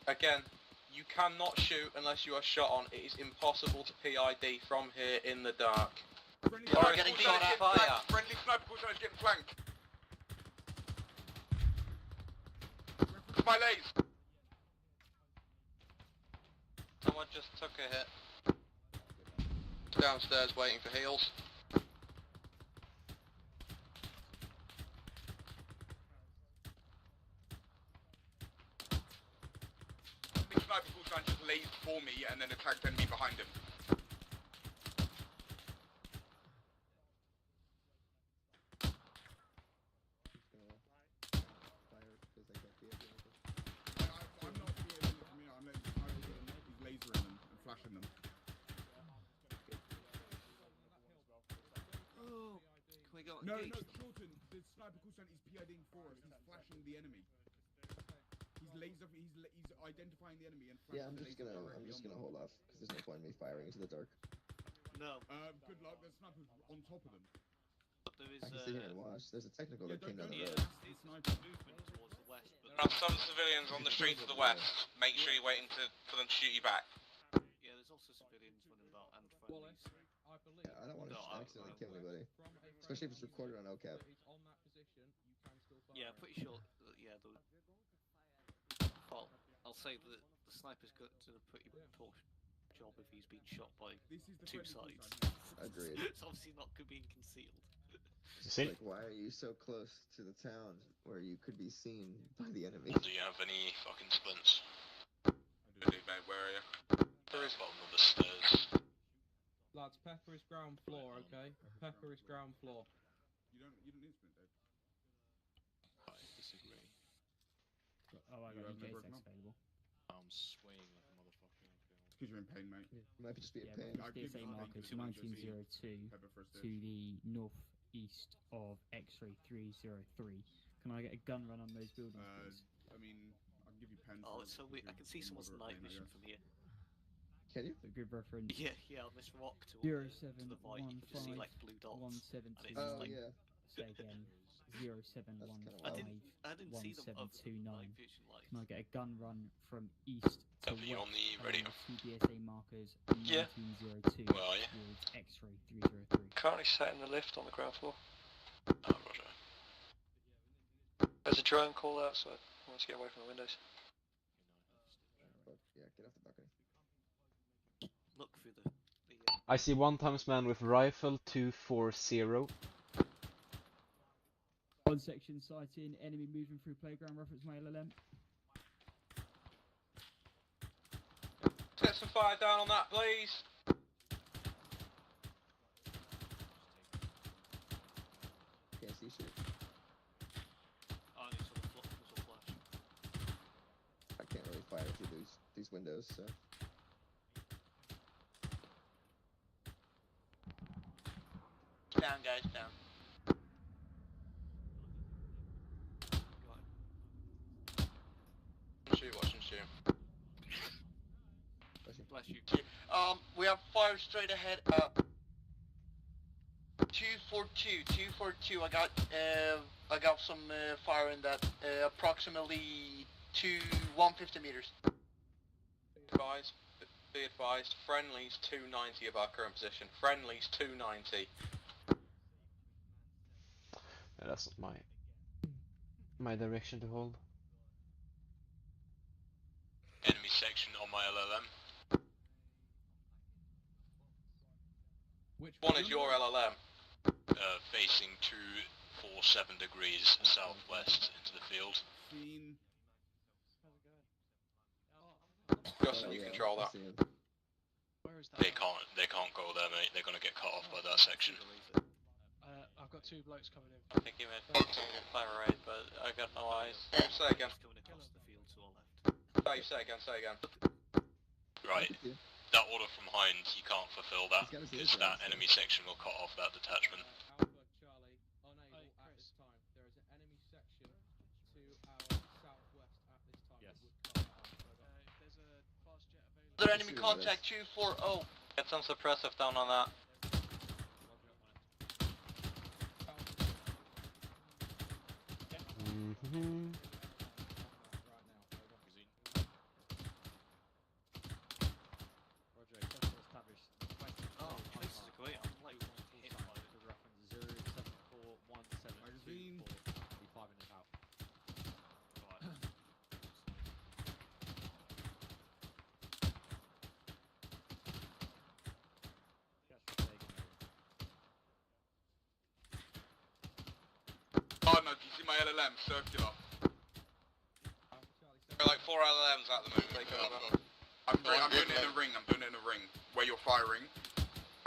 Again, you cannot shoot unless you are shot on. It is impossible to PID from here in the dark. You're getting shot at fire. Friendly sniper call sign is getting flanked. My lays. Someone just took a hit. Downstairs waiting for heals. The sniper call sign just laid for me and then attacked enemy behind him. I'm not doing anything from here. I'm letting the sniper get in. He's lasering them and flashing them. Oh, can we go No, engage? Jordan, the sniper call sign is PIDing for us. He's flashing the enemy. He's identifying the enemy and flashing. Yeah, I'm just gonna hold off because there's no point in me firing into the dark. No. Good luck. The sniper's on top of them. But there is I can sit here and watch. There's a technical that came down the road. it's movement towards the west, but There are some civilians on the street to the west. Make sure you're waiting for them to shoot you back. yeah, there's also civilians running about and friendlies. Yeah, I don't want to accidentally kill anybody, especially if it's recorded on OCAP. Yeah, pretty sure. Yeah, well, I'll say that the sniper's got to a pretty poor job if he's being shot by two sides. Agreed. It's obviously not being concealed. Like, why are you so close to the town where you could be seen by the enemy? Do you have any fucking splints? I do, mate. Where are you? There is bottom of the stairs. Lads, Pepper is ground floor, okay? Pepper is ground floor. You don't need sprint, Dave. I disagree. Oh, I You got have no EJ broken sex arm? available. I'm swaying like a motherfucker. It's because you're in pain, mate. It might just be a Yeah, pain. reference DSA markers painkillers when you 1902 pepper for a to stitch. the northeast of X-ray 303. Can I get a gun run on those buildings, please? I mean, I can give you pens. Oh, so I can see someone's night vision from here. Can you? A good reference. Yeah, on this rock to the right, you can just see like blue dots. 17179. Oh, like, yeah. Say again. 0715 I didn't see them of 1729. night vision light. Can I get a gun run from east to Have you west on the along radio? the DSA markers Yeah. 1902 Where are you? towards X-ray 303? Currently sat in the lift on the ground floor. Oh, roger. There's a drone call out, so I want to get away from the windows. Yeah, get off the balcony. Look through the I see 1x man with rifle 240. One section sighting, enemy moving through playground, reference my LLM. Get some fire down on that, please. Can't see shit. I only saw the muzzle flash. I can't really fire through these windows, so. Down, guys, down. Watch and shoot. Bless you. We have fire straight ahead. 242. I got some fire in that. Approximately 150 meters. Be advised, friendlies 290 of our current position. Friendlies 290. Yeah, that's not my direction to hold. Enemy section on my LLM. Which one is your LLM? Facing 247 degrees southwest into the field. Seen. Justin, you control that. Where is that? They can't go there, mate. They're gonna get cut off by that section. I've got two blokes coming in. I think he made a fire raid, but I got no eyes. Say again. Going across the field to our left. Say again. Right. That order from Hines, you can't fulfill that because that enemy section will cut off that detachment. Alpha Charlie, unable at this time. There is an enemy section to our southwest at this time. Yes. There's a fast jet available. There enemy contact 240. Get some suppressive down on that. Mm-hmm. Roger, central established. Oh, this is great. I'm like hit by it. The reference 0741724. Be 5 minutes out. Oh no, do you see my LLM? Circular. There are like 4 LLMs at the moment. I'm doing it in a ring. Where you're firing,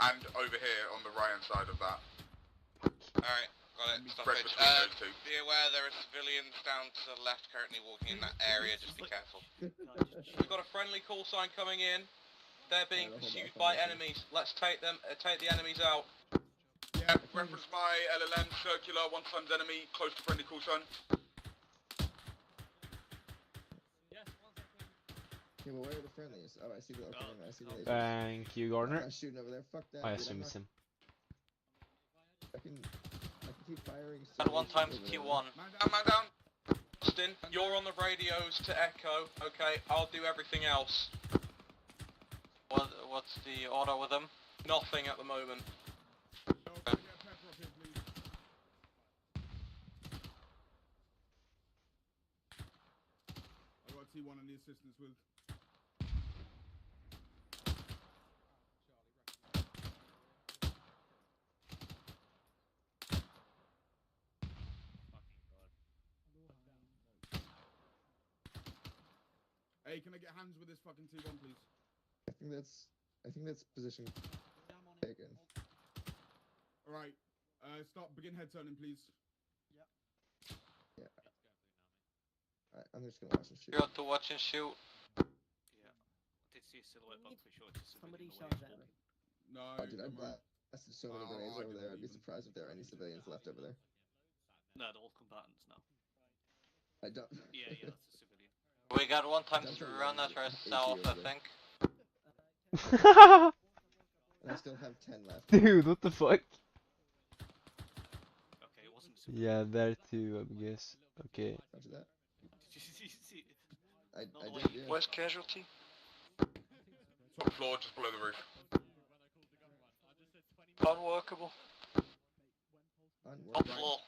and over here on the right hand side of that. Alright, got it. Stop Spread it. between those two. Be aware there are civilians down to the left currently walking in that area. Just be careful. We've got a friendly call sign coming in. They're being pursued by enemies. Let's take them. Take the enemies out. Yeah, reference my LLM, circular, 1 times enemy, close to friendly call sign. Yeah, but where are the friendlies? Oh, I see the. Okay, I see the lasers. Thank you, I'm Gardner. not shooting over there. Fuck that. I dude. assume I'm it's him. I can keep firing. And 1 times Q1. Man down. Austin, you're on the radios to Echo. Okay, I'll do everything else. What's the order with them? Nothing at the moment. I got T1 and the assistance with. Hey, can I get hands with this fucking T1, please? I think that's position taken. Alright. Stop. Begin head turning, please. Yeah. Alright, I'm just gonna watch and shoot. You're to watch and shoot. Yeah. I did see a silhouette, but I'm pretty sure it's a Somebody civilian shot the way at it's me. walking. No. Oh, dude, I don't worry. blasted so many grenades over there. I'd be surprised if there are any civilians left over there. No, they're all combatants now. I don't. Yeah, that's a civilian. We got one Don't times tell me run I'm at our AT south, over I there. think. And I still have 10 left. Dude, what the fuck? Okay, it wasn't. Yeah, there too, I guess. Okay. Roger that. Did you see? I Not the way did, you yeah. Where's casualty? Top floor, just below the roof. Unworkable. Top floor.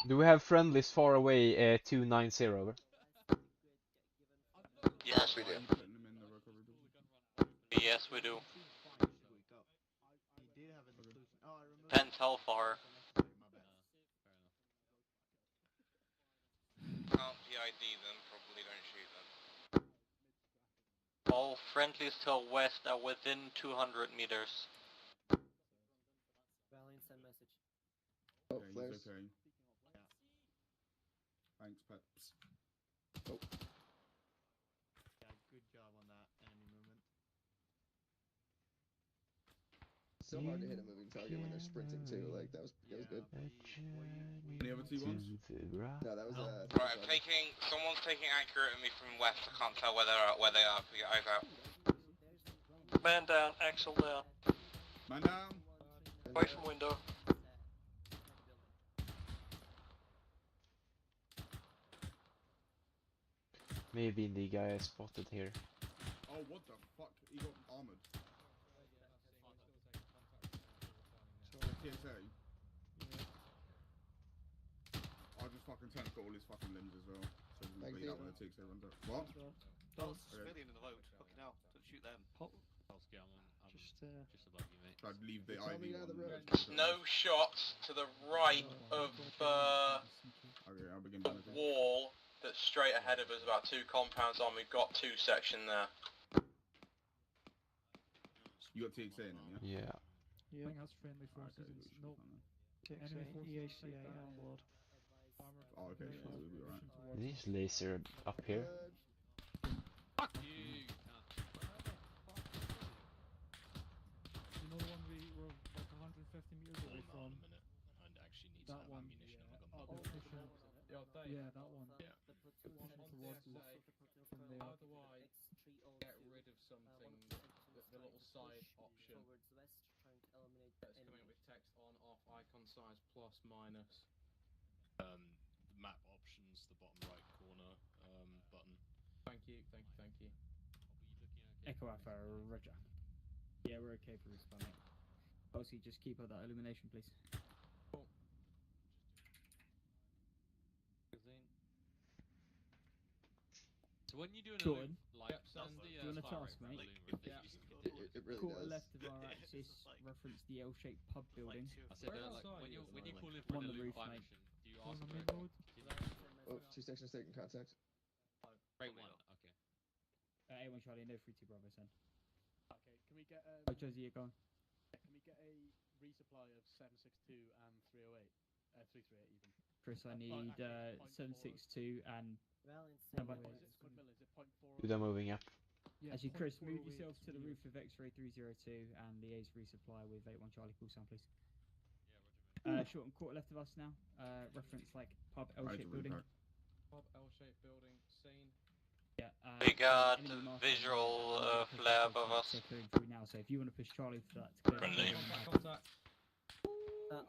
Do we have friendlies far away, 290 over? Yes, we do. Yes, we do. Depends how far. Can't PID them, probably don't shoot them. All friendlies to our west are within 200 meters. Valiant send message. Oh, Okay, flares. he's okay. Thanks, Peps. Oh. Yeah, good job on that enemy movement. So hard to hit a moving target when they're sprinting too. Like that was good. Any other T1s? No, that was Right, I'm taking. Someone's taking accurate at me from west. I can't tell where they are. Get over. Man down, axle down. Man down. Away from window. Maybe the guy I spotted here. Oh, what the fuck? He got armored. TSA. I'll just fucking turn up all his fucking limbs as well. So we can bleed out when the TSA runs up. What? Oh, it's a civilian in the road. Fucking hell. Don't shoot them. Just above you, mate. I'd leave the ID on the road. No shots to the right of Okay, I'll begin the wall that's straight ahead of us, about 2 compounds on. We've got 2 section there. You got TXA in them, yeah? Yeah. Yeah. Bring us friendly forces. Nope. Enemy forces on board. Oh, okay, so we'll be alright. Is this laser up here? Fuck you! You know the one we were like 150 meters away from? That one. Yeah, that one. Yeah. Pushing towards us from there. How do I get rid of something, the little side option that's coming up with text on, off, icon size, plus, minus? The map options, the bottom right corner button. Thank you. Echo Alpha, roger. Yeah, we're okay for respawning. Obviously, just keep up that illumination, please. Cool. So when you do an Jordan, like, doing a task, mate. It really Quarter does. left of our axis, reference the L-shaped pub building. I said like when you pull in for On an the roof, fire mate. mission, do you ask On for the it? road. Oh, 2 sections taking contact. Break 1, okay. A1 Charlie, no 3-2 Bravo, send. Okay, can we get Oh, Josie, you're gone. can we get a resupply of 762 and 308? 338 even. Chris, I need 762 and... Valiant No, send but- message. Is it Macmillan? Is it 0.4? Dude, I'm moving up. Yeah, Actually, Chris, 0.408 move yourself to the speed. roof of X-ray 302 and liaise resupply with 81 Charlie. Call sound, please. Short and quarter left of us now. Reference like pub L-shaped building. Pub L-shaped building, scene. Yeah. We got enemy marker, visual push flare through, above so us. they're clearing through now. So if you want to push Charlie for that to clear. Friendly. Contact.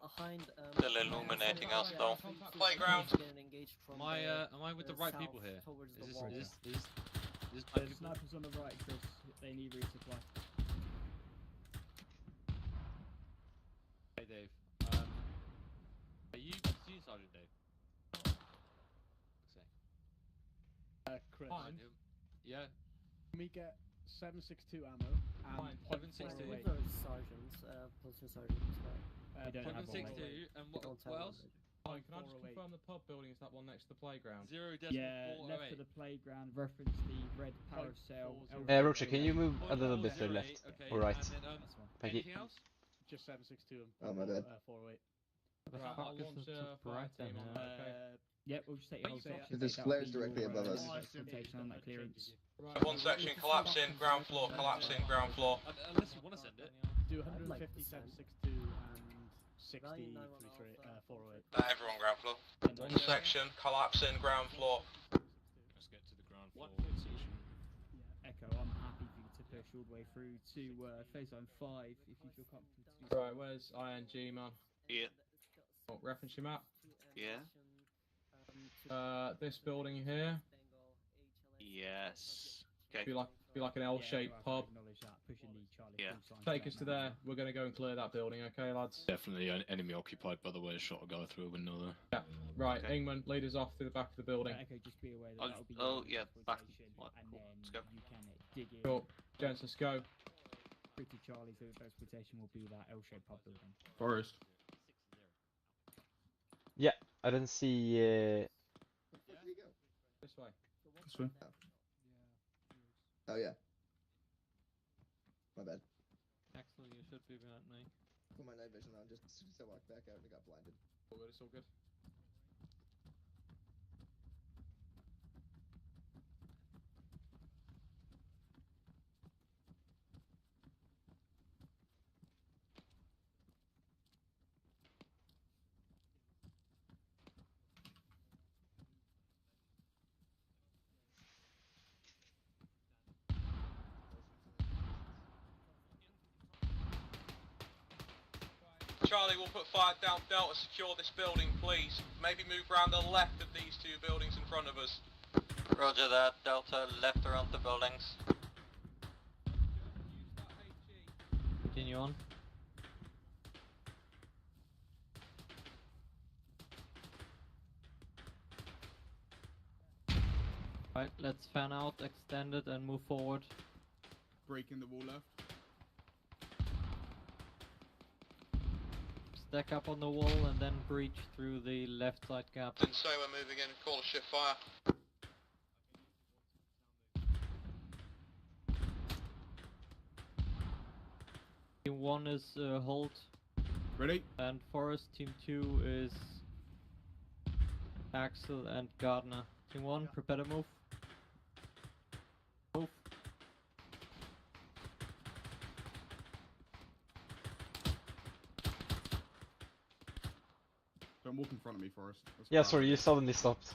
Behind. Still illuminating us though. Playground. Am I with the right people here? Is this There's snipers on the right, Chris. They need resupply. Hey Dave. Are you Senior Sergeant Dave? Chris. Fine. Yeah. Can we get 762 ammo Fine, and 762. 0.408? Sergeants, platoon sergeants, right? We don't have one, mate. 762 and Don't what tell else? them. Can I just confirm the pub building is that one next to the playground? 0.408. Yeah, left of the playground, reference the red parasail. Roger, can you move a little bit to the left or right? And then, Thank you. anything else? Just 762 and Oh, my bad. 408. The Right, fuck I'll is launch it so a fire bright in team on here? that, okay? Yeah, we'll just take your whole section. There's That'll flares be directly your, above us. Rotation on that clearance. Right, One section collapsing, ground floor, collapsing, ground floor. Unless you want to send it. Do 150, 762 and 60, 408. Everyone ground floor. One section collapsing, ground floor. Let's get to the ground floor section. Yeah, Echo, I'm happy for you to push all the way through to phase zone 5 if you feel comfortable to do so. Right, where's ING, man? Yeah. Oh, reference your map. Yeah. This building here. Yes. Okay. Be like an L-shaped pub. Yeah. Take us to there. We're gonna go and clear that building, okay, lads? Definitely enemy occupied, by the way. Shot a guy through a window there. Yeah. Right, Okay. Ingman, lead us off to the back of the building. Echo, just be aware that Oh, that'll be oh, your yeah, back. rotation, Right, and cool. then Let's go. you can dig in. Cool. Gents, let's go. Pretty Charlie, so the first rotation will be that L-shaped pub building. Forest. Yeah, I don't see. This way. This way. Oh yeah. My bad. Axel, you should be behind me. Put my night vision on just as soon as I walked back out and got blinded. All good, it's all good. Charlie, we'll put fire down Delta, secure this building, please. Maybe move around the left of these two buildings in front of us. Roger that, Delta, left around the buildings. Continue on. Right, let's fan out, extend it, and move forward. Breaking the wall left. Stack up on the wall and then breach through the left side gap. Didn't say we're moving in, call a shift fire. Team 1 is Holt. Ready? And Forest. Team 2 is Axel and Gardner. Team 1, prepare to move. Move. Don't walk in front of me, Forrest. That's Yeah, bad. sorry, you suddenly stopped.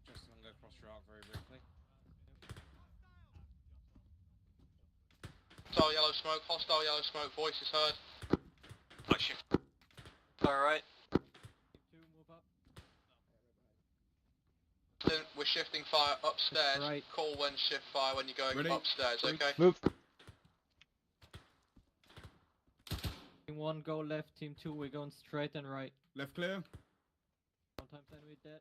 Just gonna go across your arc very briefly. Hostile yellow smoke, voice is heard. I shift. Alright. Then we're shifting fire upstairs. Right. Call when shift fire when you're going Ready? upstairs, okay? Move. Team 1, go left. Team 2, we're going straight and right. Left clear. Sometimes enemy dead.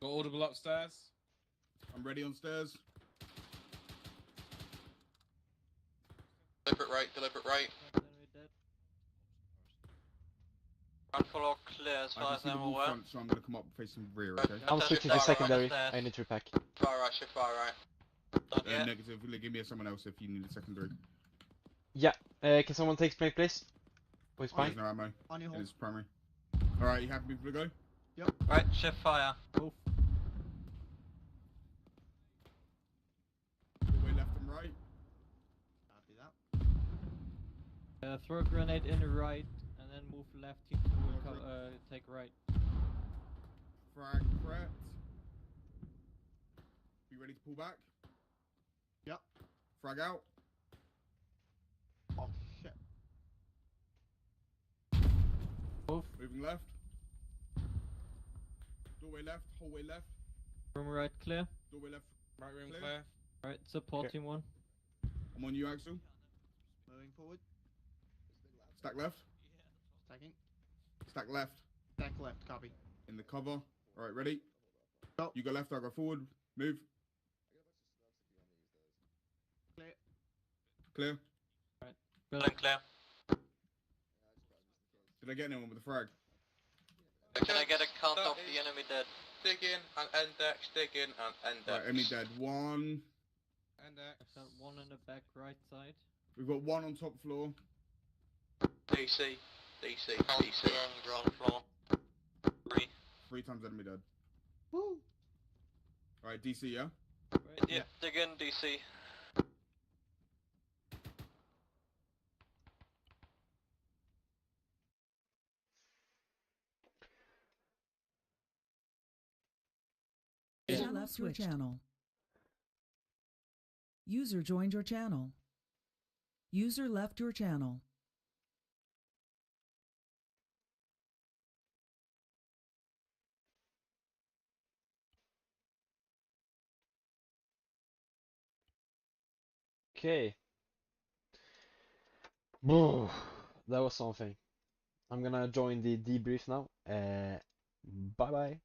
Got audible upstairs. I'm ready on stairs. Deliberate right, deliberate right. Enemy dead. Ground floor clear as I far can as see the I'm wall aware. front, so I'm gonna come up facing rear, okay? I'm Delta, switching shift to fire secondary. upstairs. I need to repack. Fire right, shift fire right. Not yet. Negative. Give me someone else if you need a secondary. Yeah. Can someone take spray, please? Who's There's fine? no ammo. On your In hold. his primary. Alright, you happy to go? Right, shift fire. Move. Way left and right. Copy that. Throw a grenade in the right and then move left. Team 2 will take right. Frag threat. You ready to pull back? Yep. Frag out. Oh shit. Move. Moving left. Doorway left. Hallway left. Room right clear. Doorway left. Right room Clear. clear. Right, support Okay. team 1. I'm on you, Axel. Moving forward. Stack left. Stacking. Stack left. Stack left. Copy. In the cover. Alright, ready? Go. You go left, I go forward. Move. Clear. Clear. Right. Building clear. Did I get anyone with a frag? Can I get a count of the enemy dead? Dig in and index, dig in and index. Right, enemy dead. One. Index. I've got one in the back right side. We've got one on top floor. DC, DC, DC. Ground floor. 3 times enemy dead. Woo! Alright, DC, yeah? Yeah, dig in DC. User left your channel. User joined your channel. User left your channel. Okay. That was something. I'm gonna join the debrief now. Bye bye.